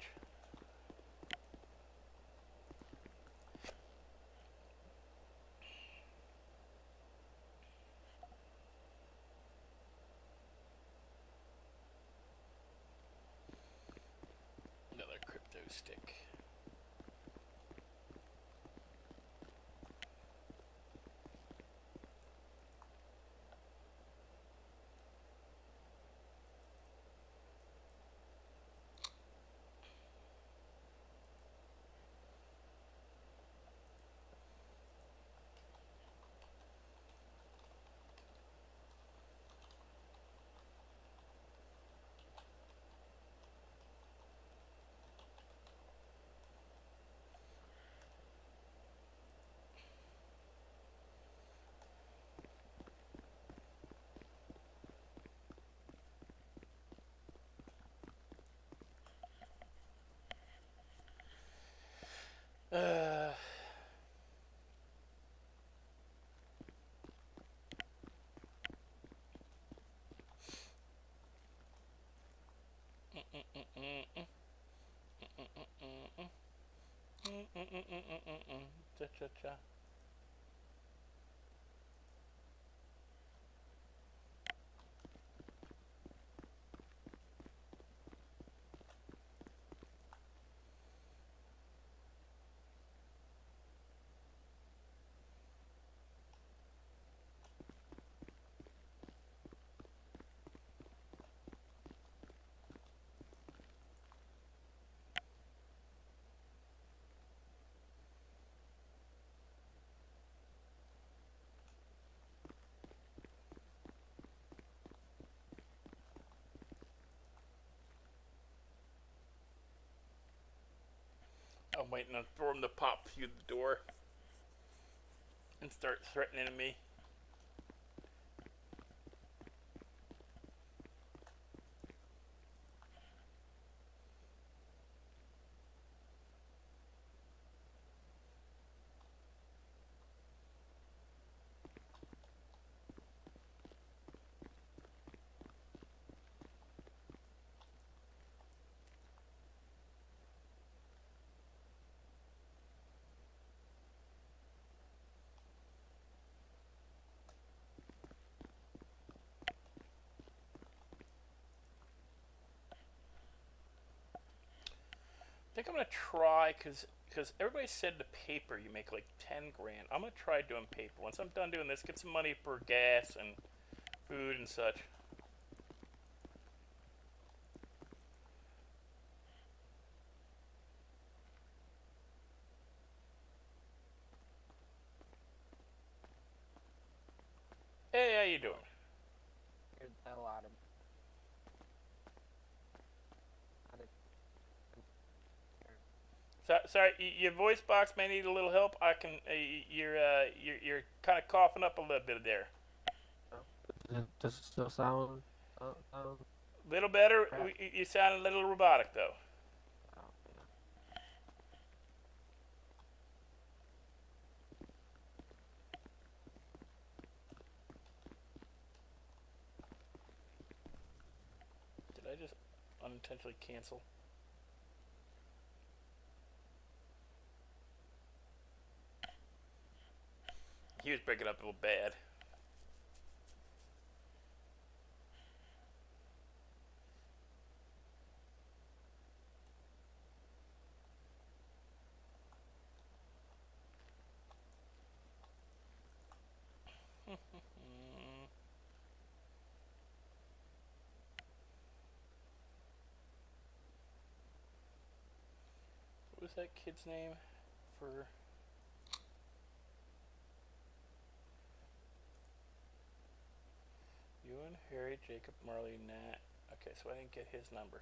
Another crypto stick. Cha-cha-cha. I'm waiting for him to pop through the door and start threatening me. think I'm gonna try because everybody said the paper you make like 10 grand. I'm gonna try doing paper. Once I'm done doing this, get some money for gas and food and such. Hey, how you doing? Scared the hell out of me. Sorry, your voice box may need a little help. I can. You're kind of coughing up a little bit there. Does it still sound? Sound Little better. crap? You sound a little robotic though. Oh, Did I just unintentionally cancel? He was breaking up a little bad. What was that kid's name for? Ewan, Harry, Jacob, Marley, Nat. Okay, so I didn't get his number.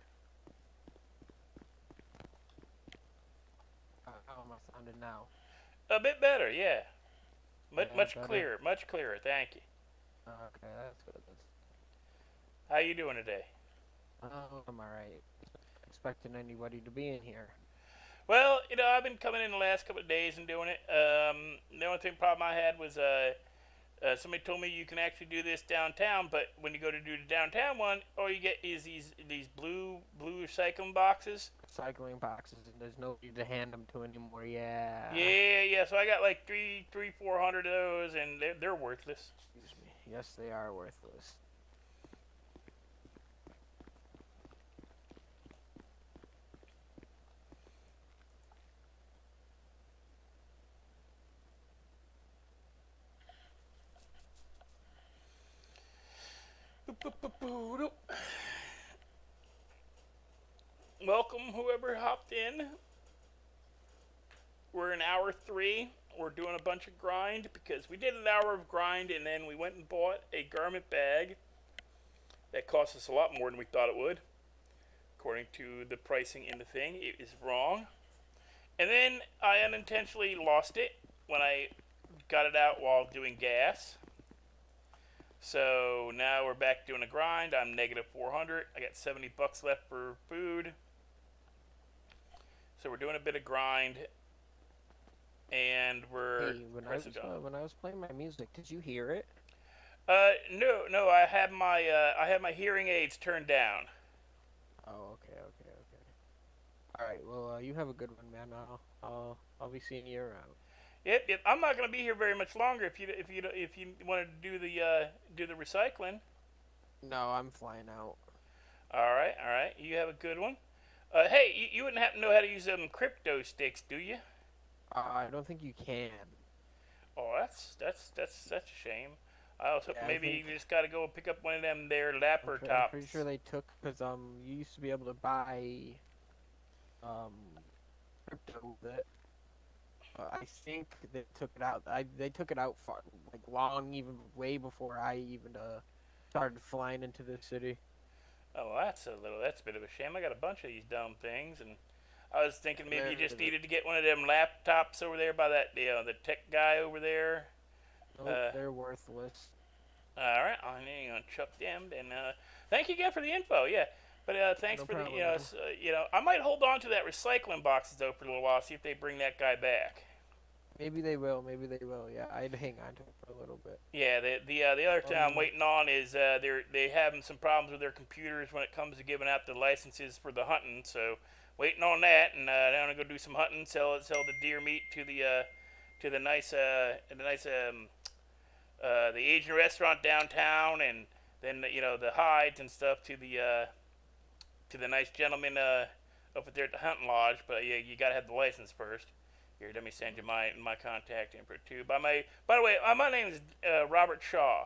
how am I sounding now? A bit better, yeah. Much Yeah, much better? clearer, much clearer. Thank you. Okay, that's good. How you doing today? I'm alright. Expecting anybody to be in here. Well, I've been coming in the last couple of days and doing it. The only problem I had was somebody told me you can actually do this downtown, but when you go to do the downtown one, all you get is these blue recycling boxes. Cycling boxes, and there's nobody to hand them to anymore. Yeah. Yeah. So I got like 400 of those, and they're worthless. Excuse me. Yes, they are worthless. Welcome, whoever hopped in. We're in hour 3. We're doing a bunch of grind because we did an hour of grind and then we went and bought a garment bag that cost us a lot more than we thought it would. According to the pricing in the thing, it is wrong. And then I unintentionally lost it when I got it out while doing gas. So now we're back doing a grind. I'm negative 400. I got 70 bucks left for food. So we're doing a bit of grind, and we're Hey, pressing down. when I was playing my music, did you hear it? No. I had my hearing aids turned down. Oh, okay. All right. Well, you have a good one, man. I'll be seeing you around. Yep. I'm not gonna be here very much longer. If you wanted to do the recycling. No, I'm flying out. All right. You have a good one. Hey, you wouldn't happen to know how to use them crypto sticks, do you? I don't think you can. Oh, that's such a shame. I was hoping Yeah, I maybe think- you just gotta go pick up one of them there lapper I'm tops. pretty sure they took because you used to be able to buy crypto with it. I think they took it out. They took it out far, like even way before I even started flying into the city. Oh, that's a bit of a shame. I got a bunch of these dumb things, and I was thinking maybe you just needed to get one of them laptops over there by that the tech guy over there. Nope, they're worthless. All right, I'm gonna chuck them. And thank you again for the info. Yeah, but thanks No for problem, the I might hold on to that recycling boxes though for a little while, see if they bring that guy back. Maybe they will. Yeah, I'd hang on to it for a little bit. Yeah, the other thing I'm waiting on is they having some problems with their computers when it comes to giving out the licenses for the hunting. So waiting on that, and I'm gonna go do some hunting, sell the deer meat to the nice the Asian restaurant downtown, and then the hides and stuff to the nice gentleman over there at the hunting lodge, but yeah, you gotta have the license first. Here, let me send you my contact info too. By the way, my name is Robert Shaw.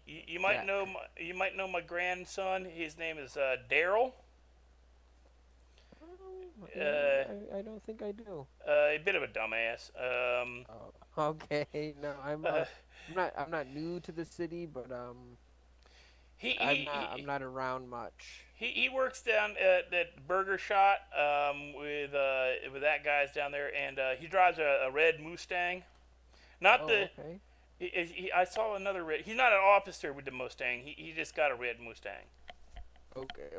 You might Jack. know you might know my grandson. His name is Daryl. I don't think I do. A bit of a dumbass. Oh, okay. No, Uh, I'm not new to the city, but he, I'm not around much. he works down at that Burger Shot with that guy's down there, and he drives a red Mustang. Not Oh, the okay. I saw another red. He's not an officer with the Mustang. He just got a red Mustang. Okay.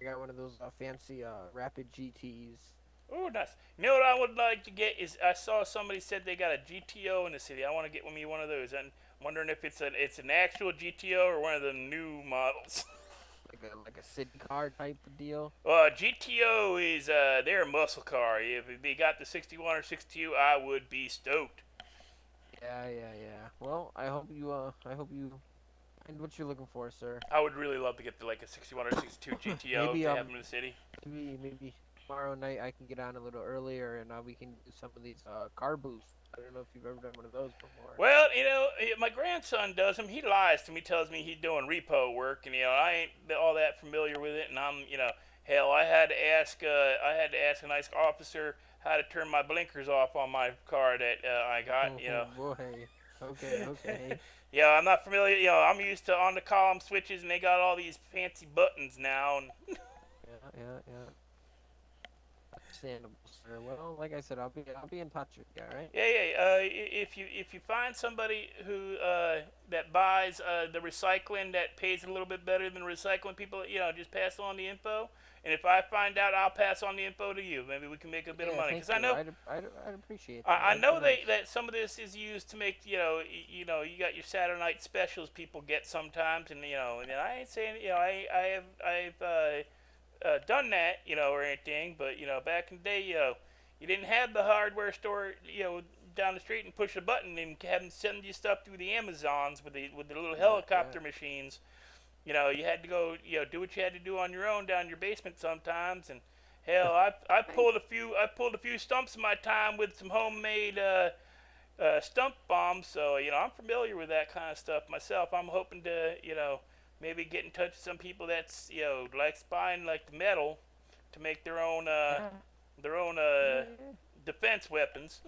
I got one of those fancy Rapid GTs. Oh, nice. You know what I would like to get is I saw somebody said they got a GTO in the city. I want to get me one of those. And I'm wondering if it's an actual GTO or one of the new models. Like a city car type of deal. GTO is they're a muscle car. If they got the 61 or 62, I would be stoked. Yeah. Well, I hope you find what you're looking for, sir. I would really love to get like a 61 or 62 GTO Maybe, if they have them in the city. Maybe tomorrow night I can get on a little earlier and we can do some of these car boosts. I don't know if you've ever done one of those before. Well, my grandson does them. He lies to me, tells me he's doing repo work, and I ain't all that familiar with it. And I'm, hell, I had to ask a nice officer how to turn my blinkers off on my car that I got. Oh boy. Okay. Yeah, I'm not familiar. I'm used to on the column switches, and they got all these fancy buttons now. And Yeah. Understandable, sir. Well, like I said, I'll be in touch with you. All right. yeah. If you find somebody who that buys the recycling that pays a little bit better than the recycling people, just pass on the info. And if I find out, I'll pass on the info to you. Maybe we can make a bit of money. Because I know I'd appreciate that. I know That'd be nice. that some of this is used to make you got your Saturday night specials people get sometimes, and and I ain't saying I've done that or anything, but back in the day you didn't have the hardware store down the street and push a button and have them send you stuff through the Amazons with the little helicopter machines. You had to go do what you had to do on your own down in your basement sometimes, and hell, I pulled a few stumps in my time with some homemade stump bombs, so I'm familiar with that kind of stuff myself. I'm hoping to maybe get in touch with some people that's likes buying like the metal to make their own defense weapons.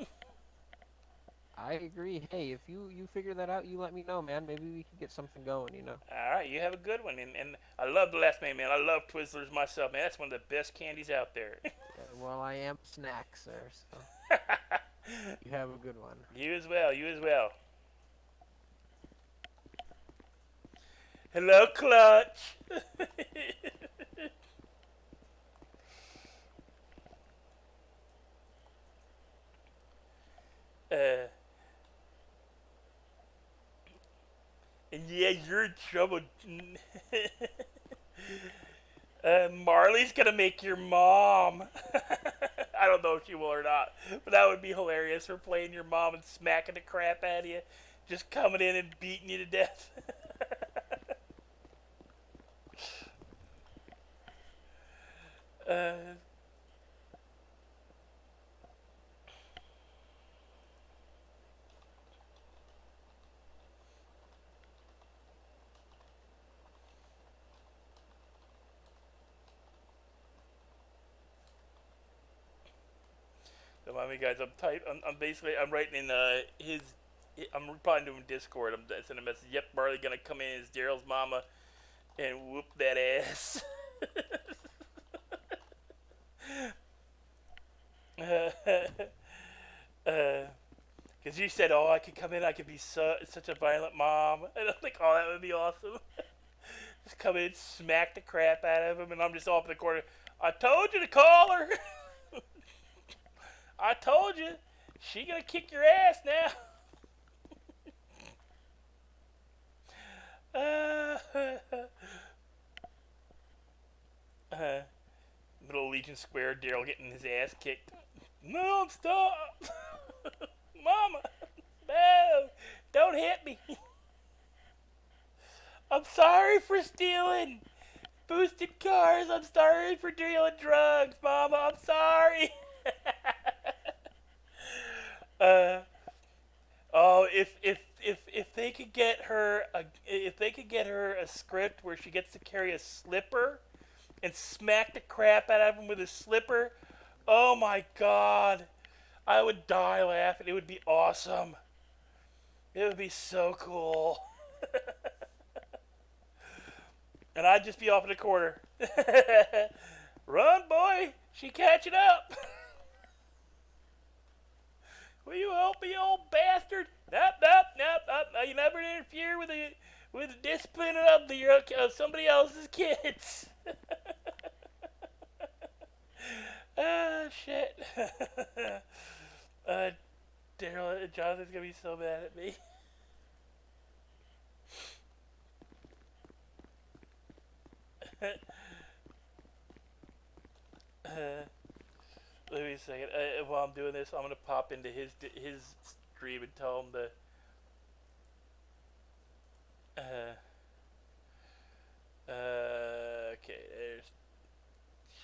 I agree. Hey, if you figure that out, you let me know, man. Maybe we can get something going. All right, you have a good one, and I love the last name, man. I love Twizzlers myself, man. That's one of the best candies out there. Well, I am snack, sir. So you have a good one. You as well. Hello, Clutch. And yeah, you're in trouble. Marley's gonna make your mom. I don't know if she will or not, but that would be hilarious. Her playing your mom and smacking the crap out of you, just coming in and beating you to death. Remind me, guys. I'm writing in his. I'm replying to him in Discord. I'm sending a message. Yep, Marley gonna come in as Daryl's mama and whoop that ass. Because you said, oh, I could come in, I could be such a violent mom. And I'm like, oh, that would be awesome. Just come in, smack the crap out of him, and I'm just off in the corner. I told you to call her. I told you. She gonna kick your ass now. Middle Legion Square, Daryl getting his ass kicked. Mom, stop! Mama, no! Don't hit me! I'm sorry for stealing! boosted cars. I'm sorry for dealing drugs, Mama. I'm sorry. Oh, if they could get her a script where she gets to carry a slipper and smack the crap out of him with a slipper, oh my God, I would die laughing. It would be awesome. It would be so cool. And I'd just be off in the corner. Run, boy! She catching up! Will you help me, old bastard? Nope. You never interfere with the discipline of somebody else's kids. Ah, shit. Daryl, Jonathan's gonna be so mad at me. Let me a second. While I'm doing this, I'm gonna pop into his stream and tell him to. Okay, there's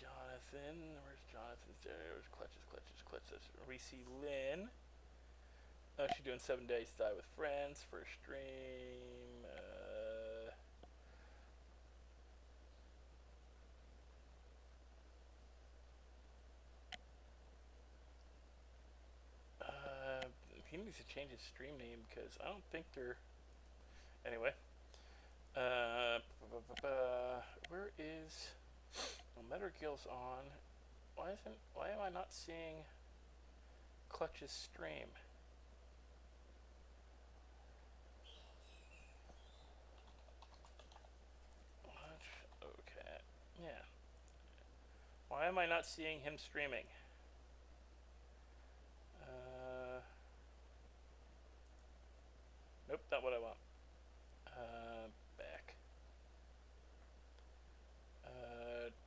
Jonathan. Where's Jonathan? There's clutches. We see Lynn. Oh, she's doing 7 days to die with friends for a stream. He needs to change his stream name because I don't think they're. Anyway. Where is. Well, Metal Gill's on. Why am I not seeing Clutch's stream? Okay. Yeah. Why am I not seeing him streaming? Nope, not what I want. Back.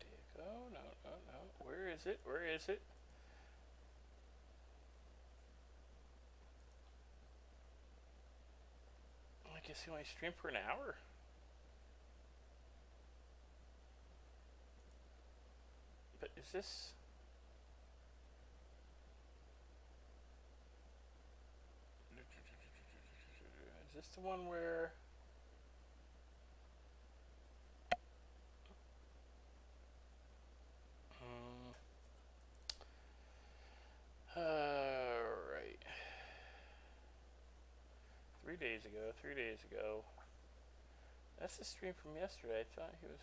Diego? No. Where is it? I guess he only streamed for an hour. But is this... Is this the one where... Alright. 3 days ago. That's the stream from yesterday. I thought he was...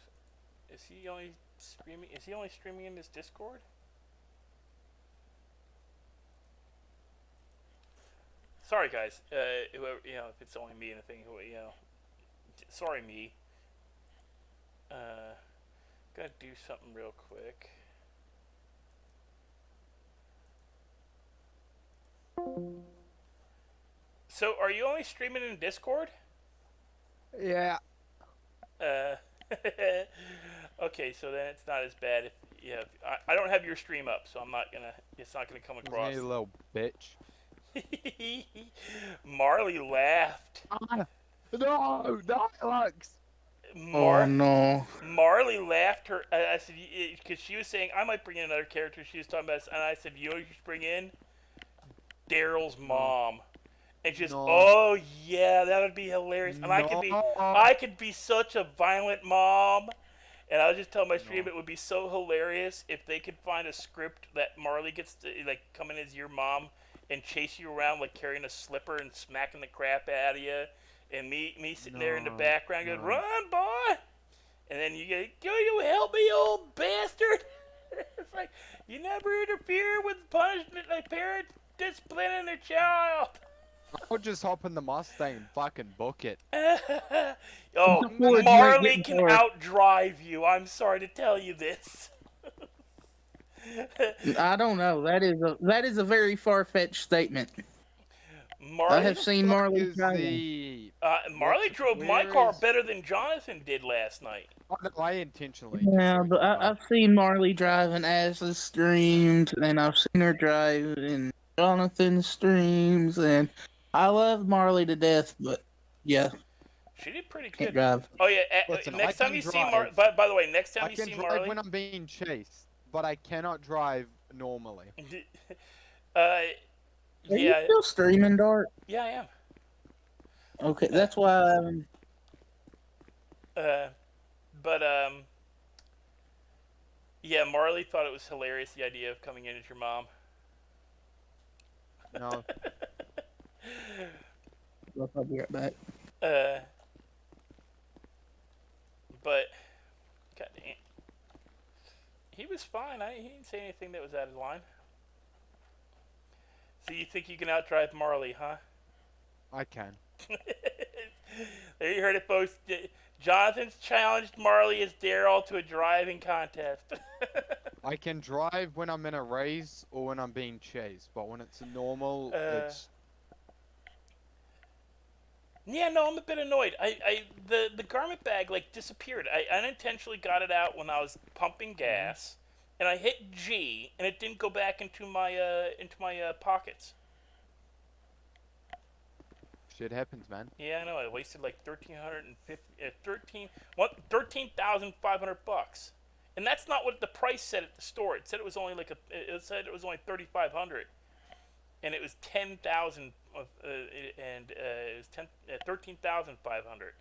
Is he only streaming in his Discord? Sorry, guys. Whoever, if it's only me and a thing, sorry, me. Gotta do something real quick. So, are you only streaming in Discord? Yeah. Okay, so then it's not as bad if I don't have your stream up, so it's not gonna come across. You little bitch. Marley laughed. No, Alex. Oh no. Marley laughed. I said, because she was saying I might bring in another character. She was talking about, and I said, you know, you should bring in Daryl's mom. And just, oh yeah, that would be hilarious. And I could be such a violent mom. And I was just telling my stream it would be so hilarious if they could find a script that Marley gets to come in as your mom and chase you around carrying a slipper and smacking the crap out of you, and me sitting there in the background going, "Run, boy!" And then you go, "You help me, old bastard!" It's like you never interfere with punishment like parents disciplining their child. I'll just hop in the Mustang and fucking book it. Oh, Marley can outdrive you. I'm sorry to tell you this. I don't know. That is a very far-fetched statement. Marley, I have seen Marley drive. Marley drove my car better than Jonathan did last night. Oh, no, I intentionally. Yeah, but I've seen Marley driving Ashley's streams, and I've seen her drive in Jonathan's streams, and I love Marley to death, but yeah. She did pretty Can't good. drive. Oh yeah. Listen, I Next time can you see Marley. drive. By the way, next time I you can see drive Marley. when I'm being chased, but I cannot drive normally. uh, Are you yeah, still streaming, Dart? yeah, I am. Okay, that's why I'm. Uh, but yeah, Marley thought it was hilarious the idea of coming in as your mom. No. I'll be right back. Uh, but God damn, he was fine. He didn't say anything that was out of line. So you think you can outdrive Marley, huh? I can. There you heard it, folks. Jonathan's challenged Marley as Daryl to a driving contest. I can drive when I'm in a race or when I'm being chased, but when it's normal, it's Yeah, no, I'm a bit annoyed. The garment bag like disappeared. I unintentionally got it out when I was pumping gas, and I hit G, and it didn't go back into my pockets. shit happens, man. Yeah, I know. I wasted like $13,500, and that's not what the price said at the store. It said it was only it said it was only $3,500, and it was 10,000 and it was 13,500.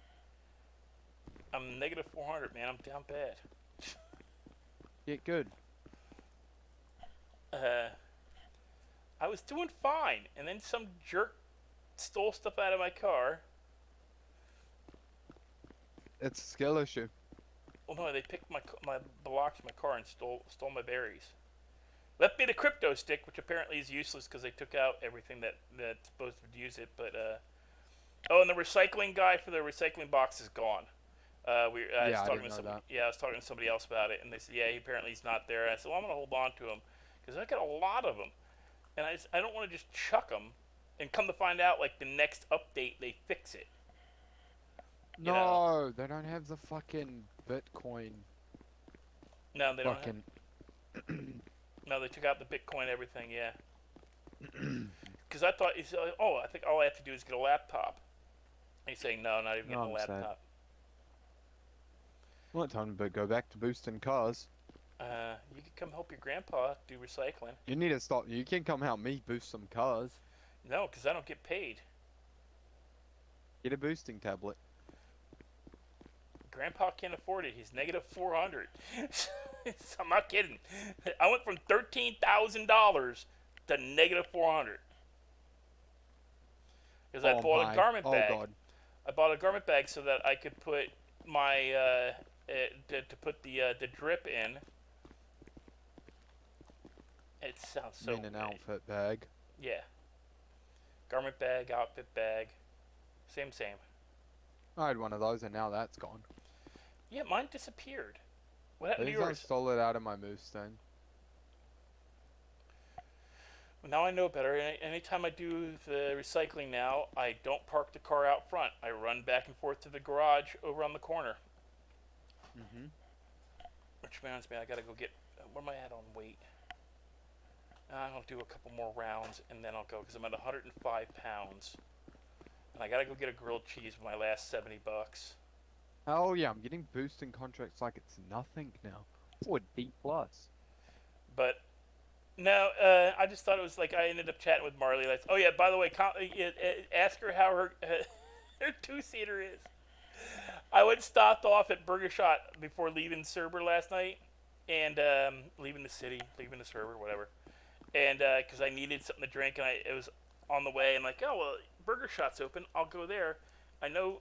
I'm negative 400, man. I'm down bad. Get good. I was doing fine, and then some jerk stole stuff out of my car. It's a skill issue. Well, no, they picked my blocks in my car and stole my berries. Left me the crypto stick, which apparently is useless because they took out everything that's supposed to use it. But oh, and the recycling guy for the recycling box is gone. I was talking to somebody else about it, and they said, yeah, apparently he's not there. I said, well, I'm gonna hold on to him because I got a lot of them, and I don't want to just chuck them, and come to find out like the next update they fix it. You know? No, they don't have the fucking Bitcoin. No, they don't. Fucking. No, they took out the Bitcoin everything. Yeah. Because I thought, oh, I think all I have to do is get a laptop. And he's saying, no, not even getting a I'm sad. laptop. Well, it's time to go back to boosting cars. You could come help your grandpa do recycling. You need to stop. You can come help me boost some cars. No, because I don't get paid. Get a boosting tablet. Grandpa can't afford it. He's negative 400. I'm not kidding. I went from $13,000 to negative 400 because I bought a garment bag. Oh god. I bought a garment bag so that I could put my to put the drip in. It sounds so. You mean an outfit bag? Yeah. Garment bag, outfit bag, same. I had one of those and now that's gone. Yeah, mine disappeared. What happened to Please don't yours? stole it out of my Mustang. Now I know better. Anytime I do the recycling now, I don't park the car out front. I run back and forth to the garage over on the corner. Mm-hmm. Which reminds me, I gotta go get. Where am I at on weight? I'll do a couple more rounds and then I'll go because I'm at 105 pounds. And I gotta go get a grilled cheese with my last $70. Oh yeah, I'm getting boosting contracts like it's nothing now. Or D+. But no, I just thought it was like I ended up chatting with Marley. Like, oh yeah, by the way, ask her how her her two-seater is. I went stopped off at Burger Shot before leaving Cerber last night, and leaving the city, leaving the Cerber, whatever. And because I needed something to drink, and it was on the way. I'm like, oh well, Burger Shot's open. I'll go there. I know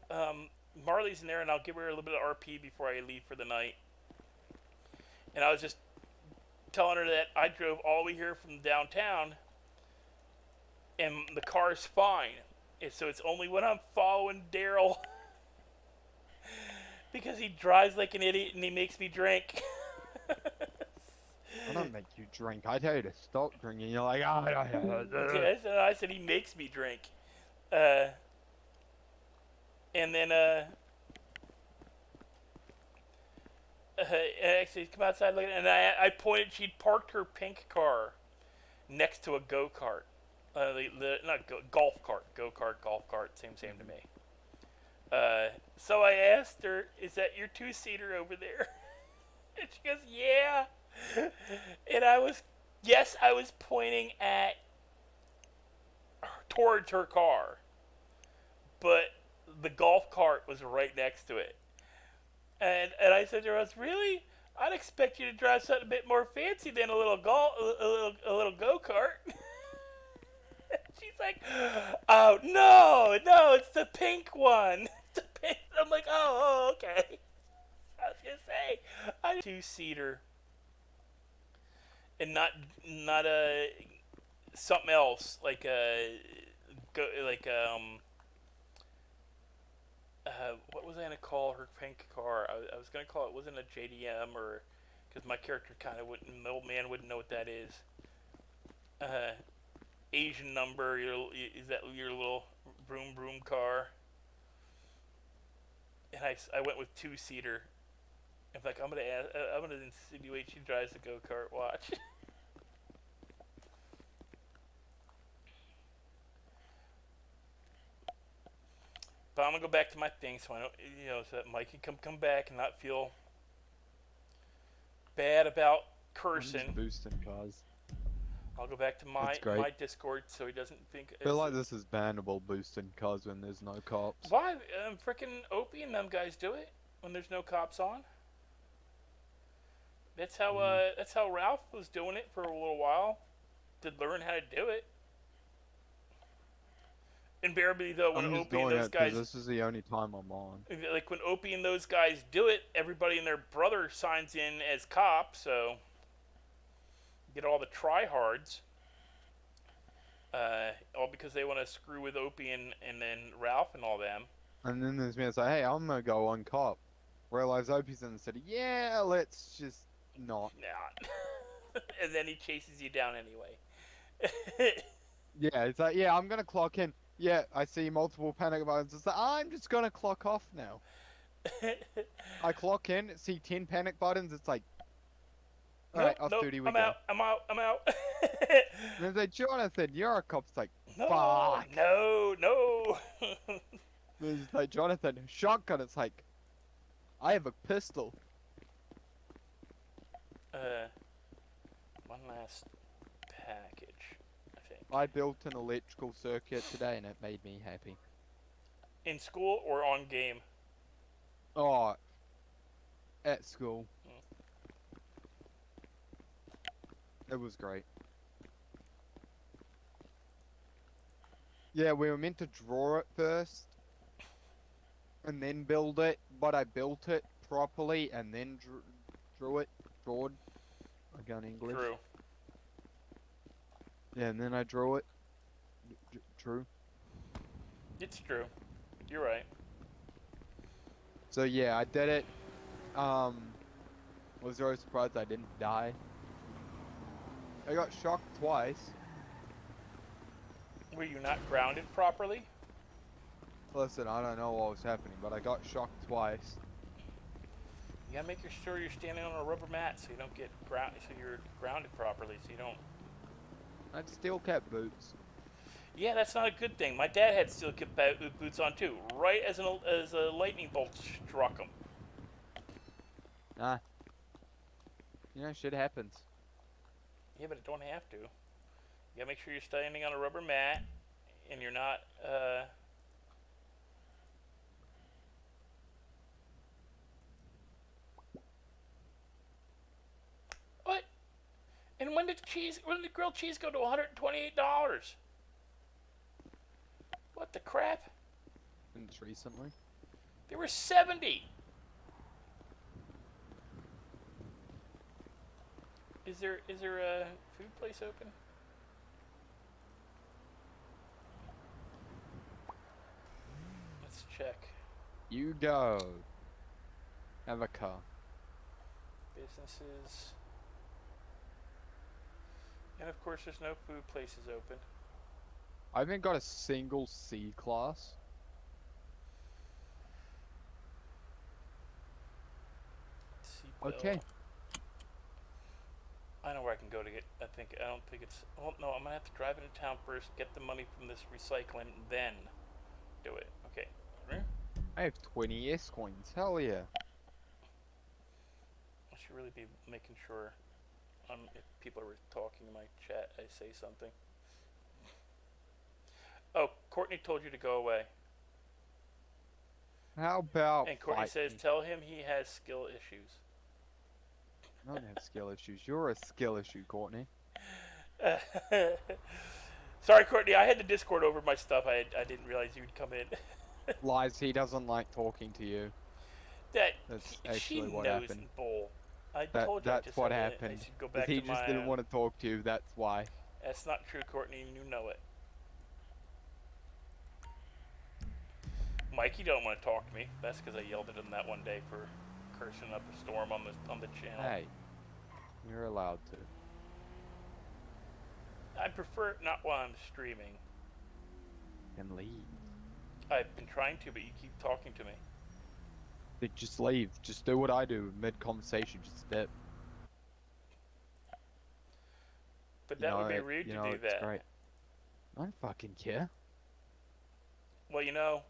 Marley's in there, and I'll give her a little bit of RP before I leave for the night. And I was just telling her that I drove all the way here from downtown, and the car's fine. And so it's only when I'm following Daryl because he drives like an idiot and he makes me drink. I don't make you drink. I tell you to stop drinking. You're like, ah, I said he makes me drink. And then actually come outside looking, and I pointed. She'd parked her pink car next to a go-kart, golf cart, go-kart, golf cart, same to me. So I asked her, "Is that your two-seater over there?" And she goes, "Yeah." And I was pointing at towards her car, but the golf cart was right next to it. And I said to her, "I was really. I'd expect you to drive something a bit more fancy than a little go kart." She's like, "Oh no, it's the pink one." It's the pink. I'm like, "Oh, okay." I was gonna say, I two-seater and not a something else like a go like what was I gonna call her pink car? I was gonna call it, wasn't a JDM, or because my character kind of wouldn't, the old man wouldn't know what that is. Uh, Asian number. Is that your little broom car? And I went with two-seater. In fact, I'm gonna insinuate she drives the go kart. Watch. But I'm gonna go back to my thing, so I don't, so that Mike can come back and not feel bad about I'm just cursing. boosting cars. I'll go back to That's great. my Discord so he doesn't think. I feel like this is bannable, boosting cars when there's no cops. Why? Frickin' Opie and them guys do it when there's no cops on. That's how Ralph was doing it for a little while. Did learn how to do it. Invariably, though, when I'm just Opie and doing those it because guys, this is the only time I'm on. like when Opie and those guys do it, everybody and their brother signs in as cop, so get all the tryhards. All because they want to screw with Opie and then Ralph and all them. And then there's me, it's like, hey, I'm gonna go on cop. Realize Opie's in the city. Yeah, let's just not. Nah. And then he chases you down anyway. Yeah, it's like, yeah, I'm gonna clock in. Yeah, I see multiple panic buttons. It's like, I'm just gonna clock off now. I clock in, see 10 panic buttons. It's like, alright, off duty we I'm go. out. I'm out. I'm out. And it's like, Jonathan, you're a cop. It's like, No, fuck. no. It's like, Jonathan, shotgun. It's like, I have a pistol. One last package, I think. I built an electrical circuit today and it made me happy. In school or on game? Oh, at school. It was great. Yeah, we were meant to draw it first and then build it, but I built it properly and then drew it. Drawed. I got English. True. Yeah, and then I drew it. True. It's true. You're right. So yeah, I did it. Was very surprised I didn't die. I got shocked twice. Were you not grounded properly? Listen, I don't know what was happening, but I got shocked twice. You gotta make sure you're standing on a rubber mat so you don't get so you're grounded properly, so you don't. I had steel cap boots. Yeah, that's not a good thing. My dad had steel cap boots on too, right as a lightning bolt struck him. Nah. You know, shit happens. Yeah, but it don't have to. You gotta make sure you're standing on a rubber mat, and you're not. What? And when did grilled cheese go to $128? What the crap? Since recently. They were 70. Is there a food place open? Let's check. You go. Have a car. Businesses. And of course there's no food places open. I haven't got a single C class. Seatbelt. Okay. I know where I can go to get. I don't think it's. Well, no, I'm gonna have to drive into town first, get the money from this recycling, then do it. Okay. I have 20 S coins. Hell yeah. I should really be making sure if people are talking in my chat, I say something. Oh, Courtney told you to go away. How about And Courtney fight says, me? tell him he has skill issues. I don't have skill issues. You're a skill issue, Courtney. Sorry, Courtney, I had the Discord over my stuff. I didn't realize you'd come in. Lies, he doesn't like talking to you. That That's she actually what knows happened. in bull. I told you I That's just what had happened. I should go 'Cause back he to just my. didn't want to talk to you. That's why. That's not true, Courtney. And you know it. Mikey don't want to talk to me. That's because I yelled at him that one day for cursing up a storm on the channel. Hey, you're allowed to. I prefer it not while I'm streaming. And leave. I've been trying to, but you keep talking to me. Just leave. Just do what I do mid conversation. Just step. But that would be rude to do it's that. great. I don't fucking care. Well, you know.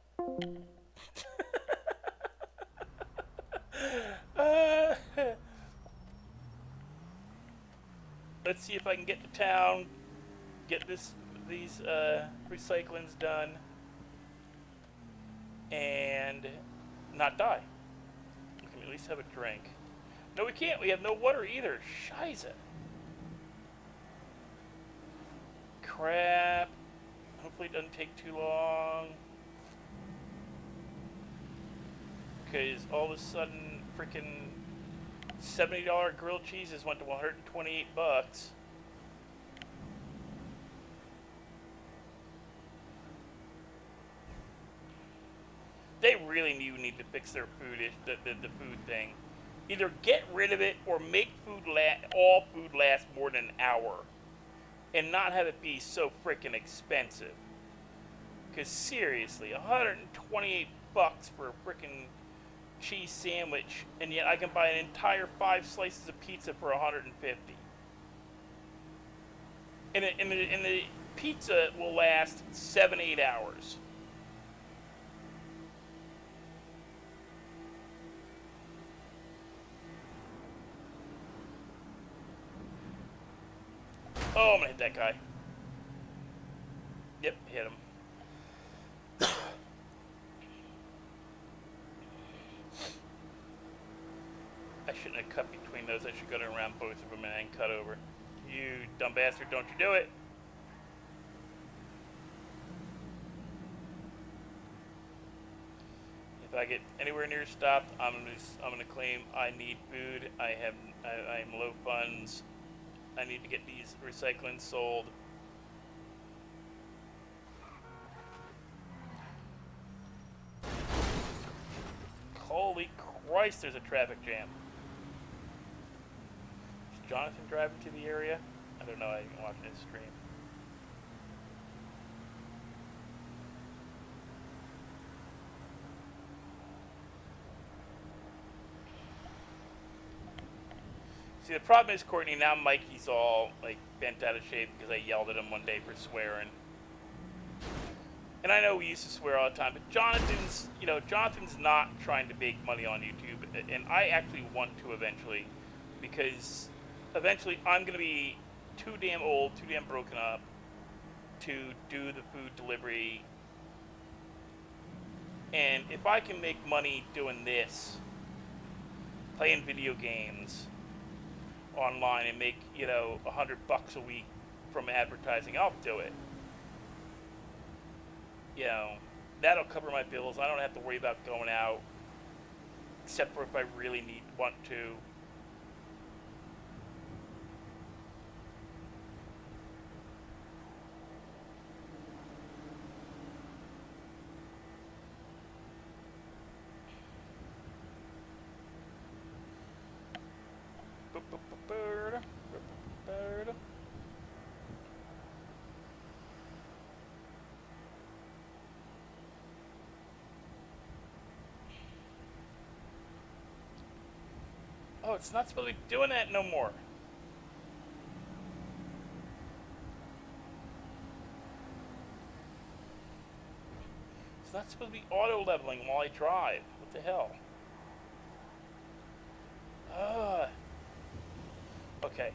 Let's see if I can get to town, get these recyclings done, and not die. We can at least have a drink. No, we can't. We have no water either. Scheiße. Crap. Hopefully it doesn't take too long. Because all of a sudden, freaking $70 grilled cheeses went to 128 bucks. They really need to fix their food, the food thing. Either get rid of it or make all food last more than an hour, and not have it be so freaking expensive. Because seriously, 128 bucks for a freaking cheese sandwich, and yet I can buy an entire 5 slices of pizza for 150. And the pizza will last 7-8 hours. Oh, I'm gonna hit that guy. Yep, hit him. I shouldn't have cut between those. I should go around both of them and cut over. You dumb bastard, don't you do it. If I get anywhere near stopped, I'm gonna claim I need food. I'm low funds. I need to get these recycling sold. Holy Christ, there's a traffic jam. Is Jonathan driving to the area? I don't know, I can watch his stream. See, the problem is, Courtney, now Mikey's all, like, bent out of shape because I yelled at him one day for swearing. And I know we used to swear all the time, but Jonathan's not trying to make money on YouTube, and I actually want to eventually, because eventually I'm going to be too damn old, too damn broken up to do the food delivery. And if I can make money doing this, playing video games online and make, $100 a week from advertising, I'll do it. That'll cover my bills. I don't have to worry about going out, except for if I really want to. Oh, it's not supposed to be doing that no more. It's not supposed to be auto leveling while I drive. What the hell? Okay.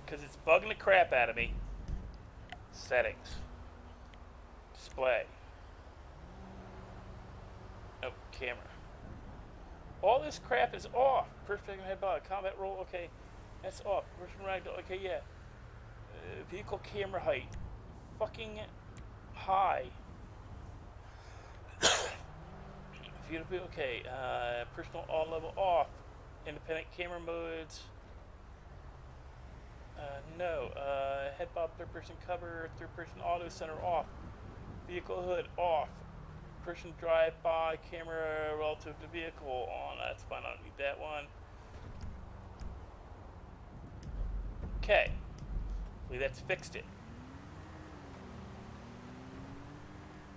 Because it's bugging the crap out of me. Settings. Display. Oh, camera. All this crap is off. Perfect headbot, combat roll, okay. That's off. Person ragdoll, okay, yeah. Vehicle camera height. Fucking high. Beautiful, okay. Personal all level off. Independent camera modes. No. Head bob, third person cover, third person auto center off. Vehicle hood off. Person drive by, camera relative to vehicle on. That's fine, I don't need that one. Okay. Hopefully that's fixed it.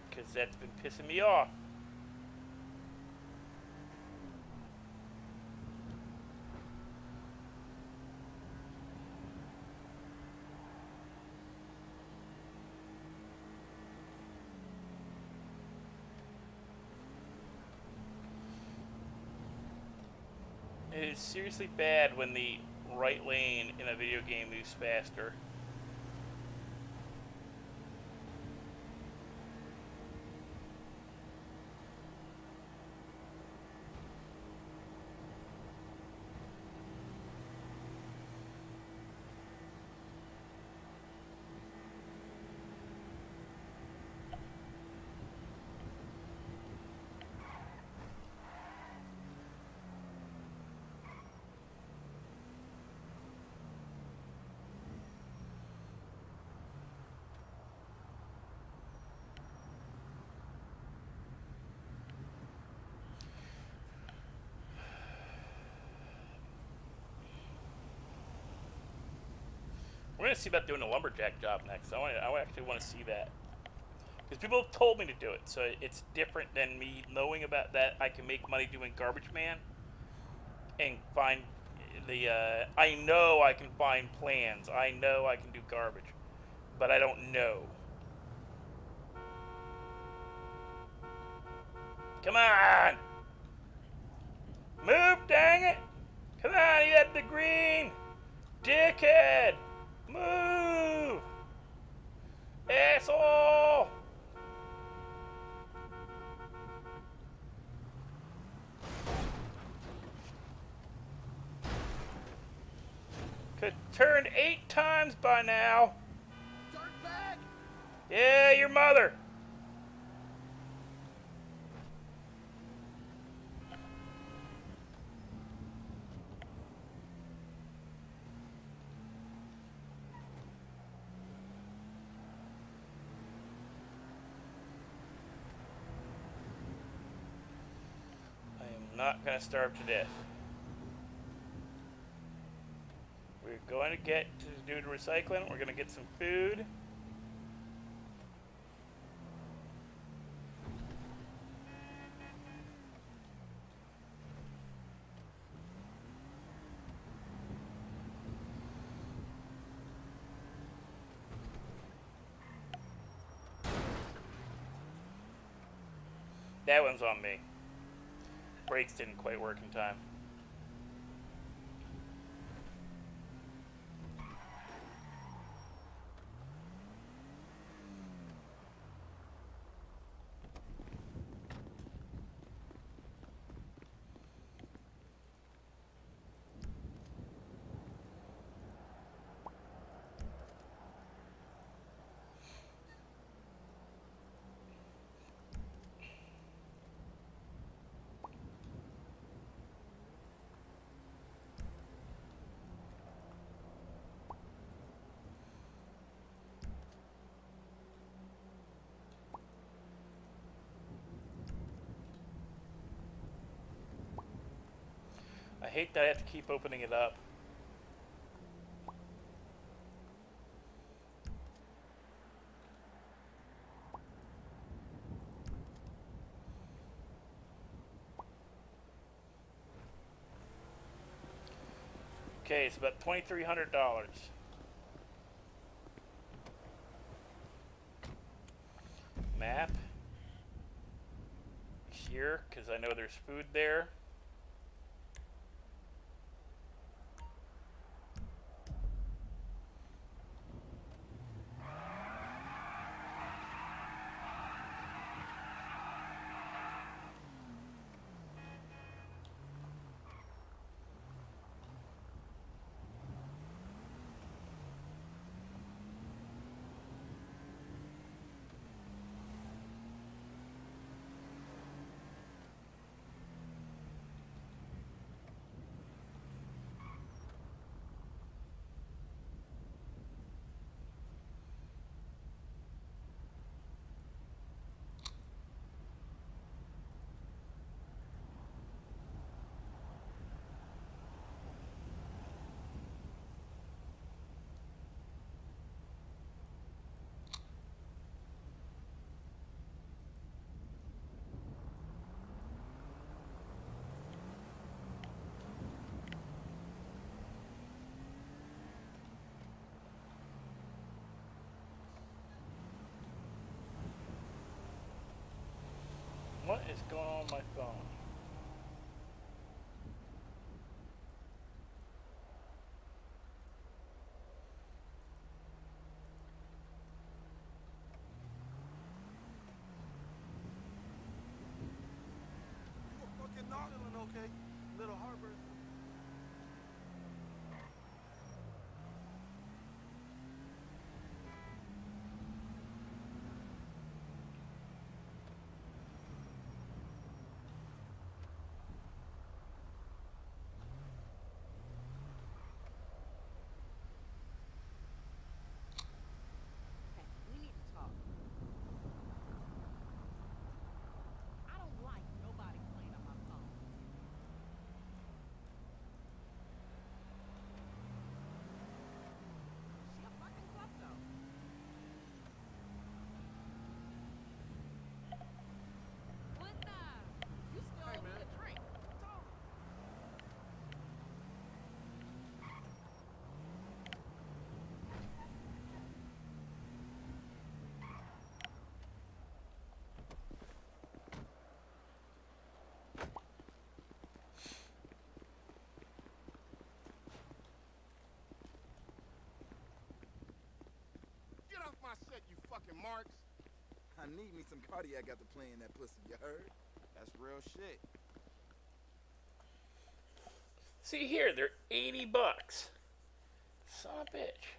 Because that's been pissing me off. It is seriously bad when the right lane in a video game moves faster. We're gonna see about doing a lumberjack job next. I actually want to see that because people have told me to do it. So it's different than me knowing about that. I can make money doing garbage man and find the. I know I can find plans. I know I can do garbage, but I don't know. Come on, move! Dang it! Come on, you had the green, dickhead. Move! Asshole! Could turned 8 times by now. Dirtbag! Yeah, your mother. Not gonna starve to death. We're going to get to do the recycling. We're gonna get some food. That one's on me. Brakes didn't quite work in time. I hate that I have to keep opening it up. Okay, it's about $2,300. map here because I know there's food there. What is going on my phone? You a fucking knock? Feeling okay? Little heartburn. Hey, we need to talk. I don't like nobody playing on my phone. She a fucking klepto. What's up? You still owe me a drink. Get off my set, you fucking marks. I need me some cardiac after playing that pussy, you heard? That's real shit. See here, they're $80. Son of a bitch.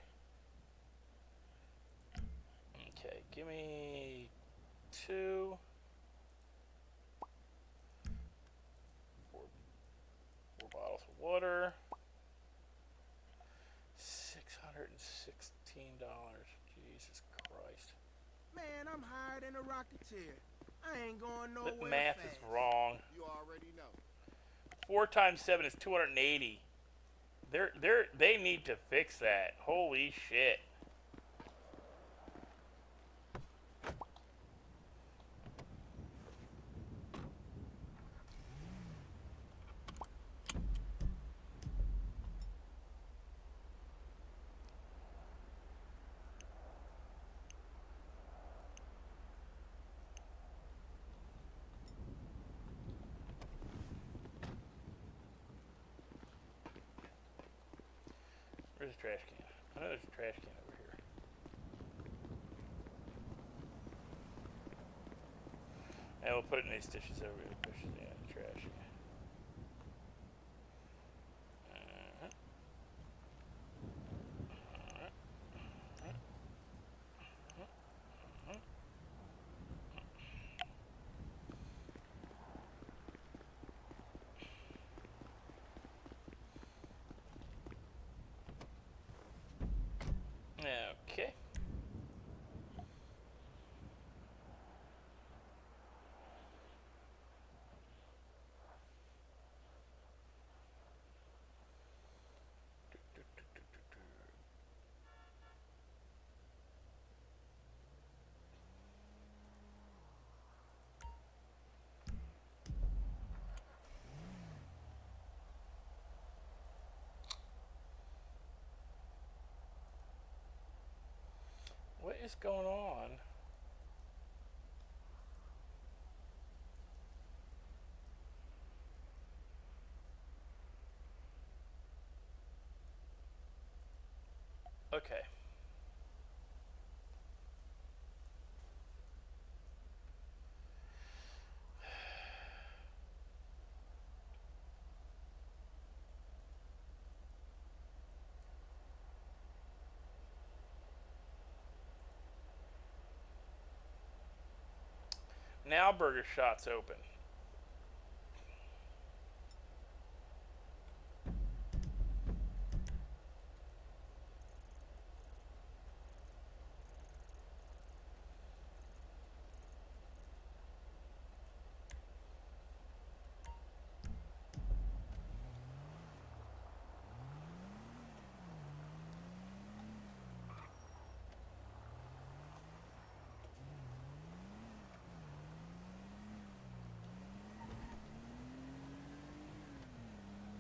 Okay, give me 2. 4 bottles of water. $616. Jesus Christ. Man, I'm higher than a rocketeer. I ain't going The nowhere math fast. is wrong. You already know. 4 times 7 is 280. They need to fix that. Holy shit. Where's the trash can? I know there's a trash can over here. And we'll put it in these dishes over here. Push it in the trash. Okay. What is going on? Okay. Now Burger Shot's open.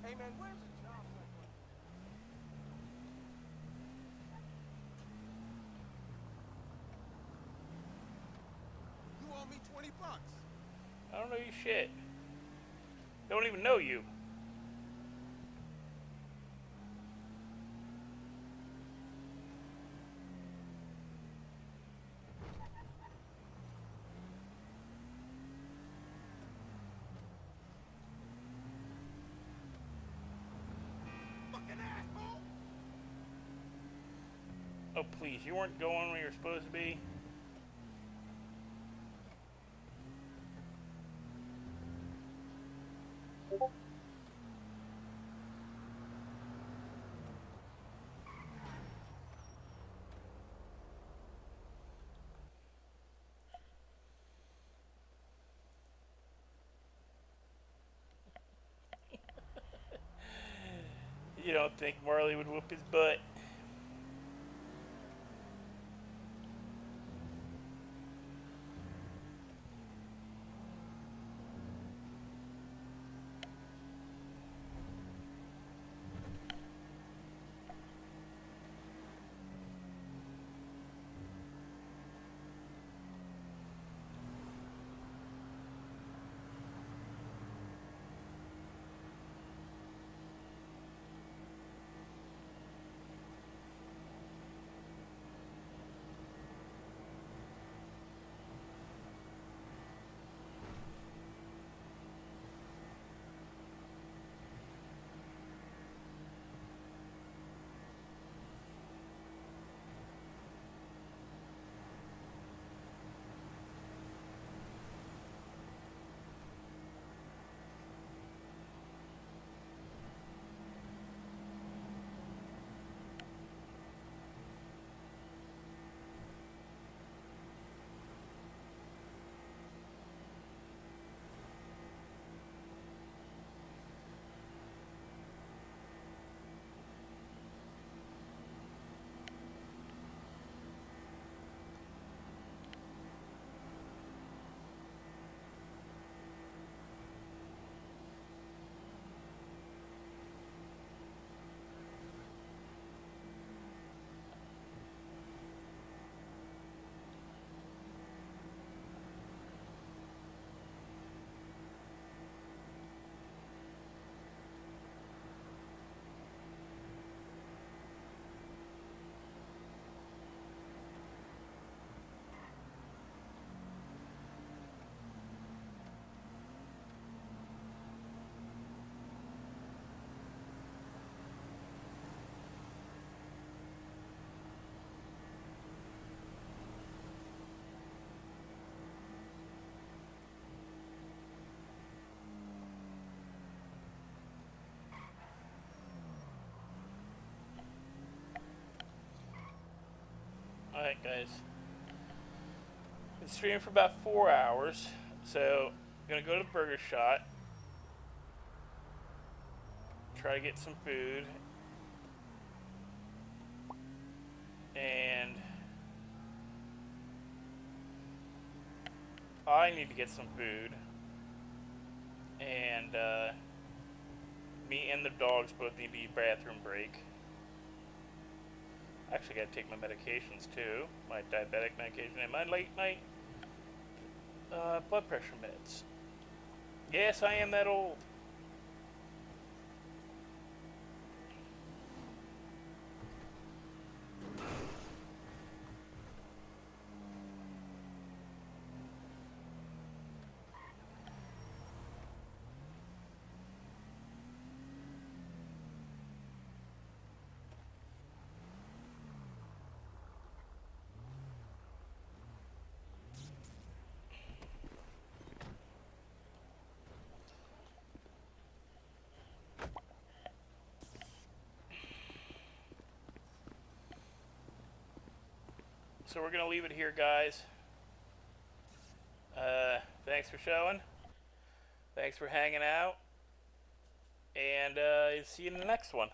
Hey man, where's the job site for you? You owe me $20. I don't know you shit. Don't even know you. Fucking asshole! Oh please, you weren't going where you're supposed to be? You don't think Marley would whoop his butt? Alright guys. Been streaming for about 4 hours. So I'm gonna go to Burger Shot. Try to get some food. And I need to get some food. And me and the dogs both need to eat bathroom break. Actually gotta take my medications too. My diabetic medication and my late night blood pressure meds. Yes, I am that old. So we're gonna leave it here, guys. Thanks for showing. Thanks for hanging out. And see you in the next one.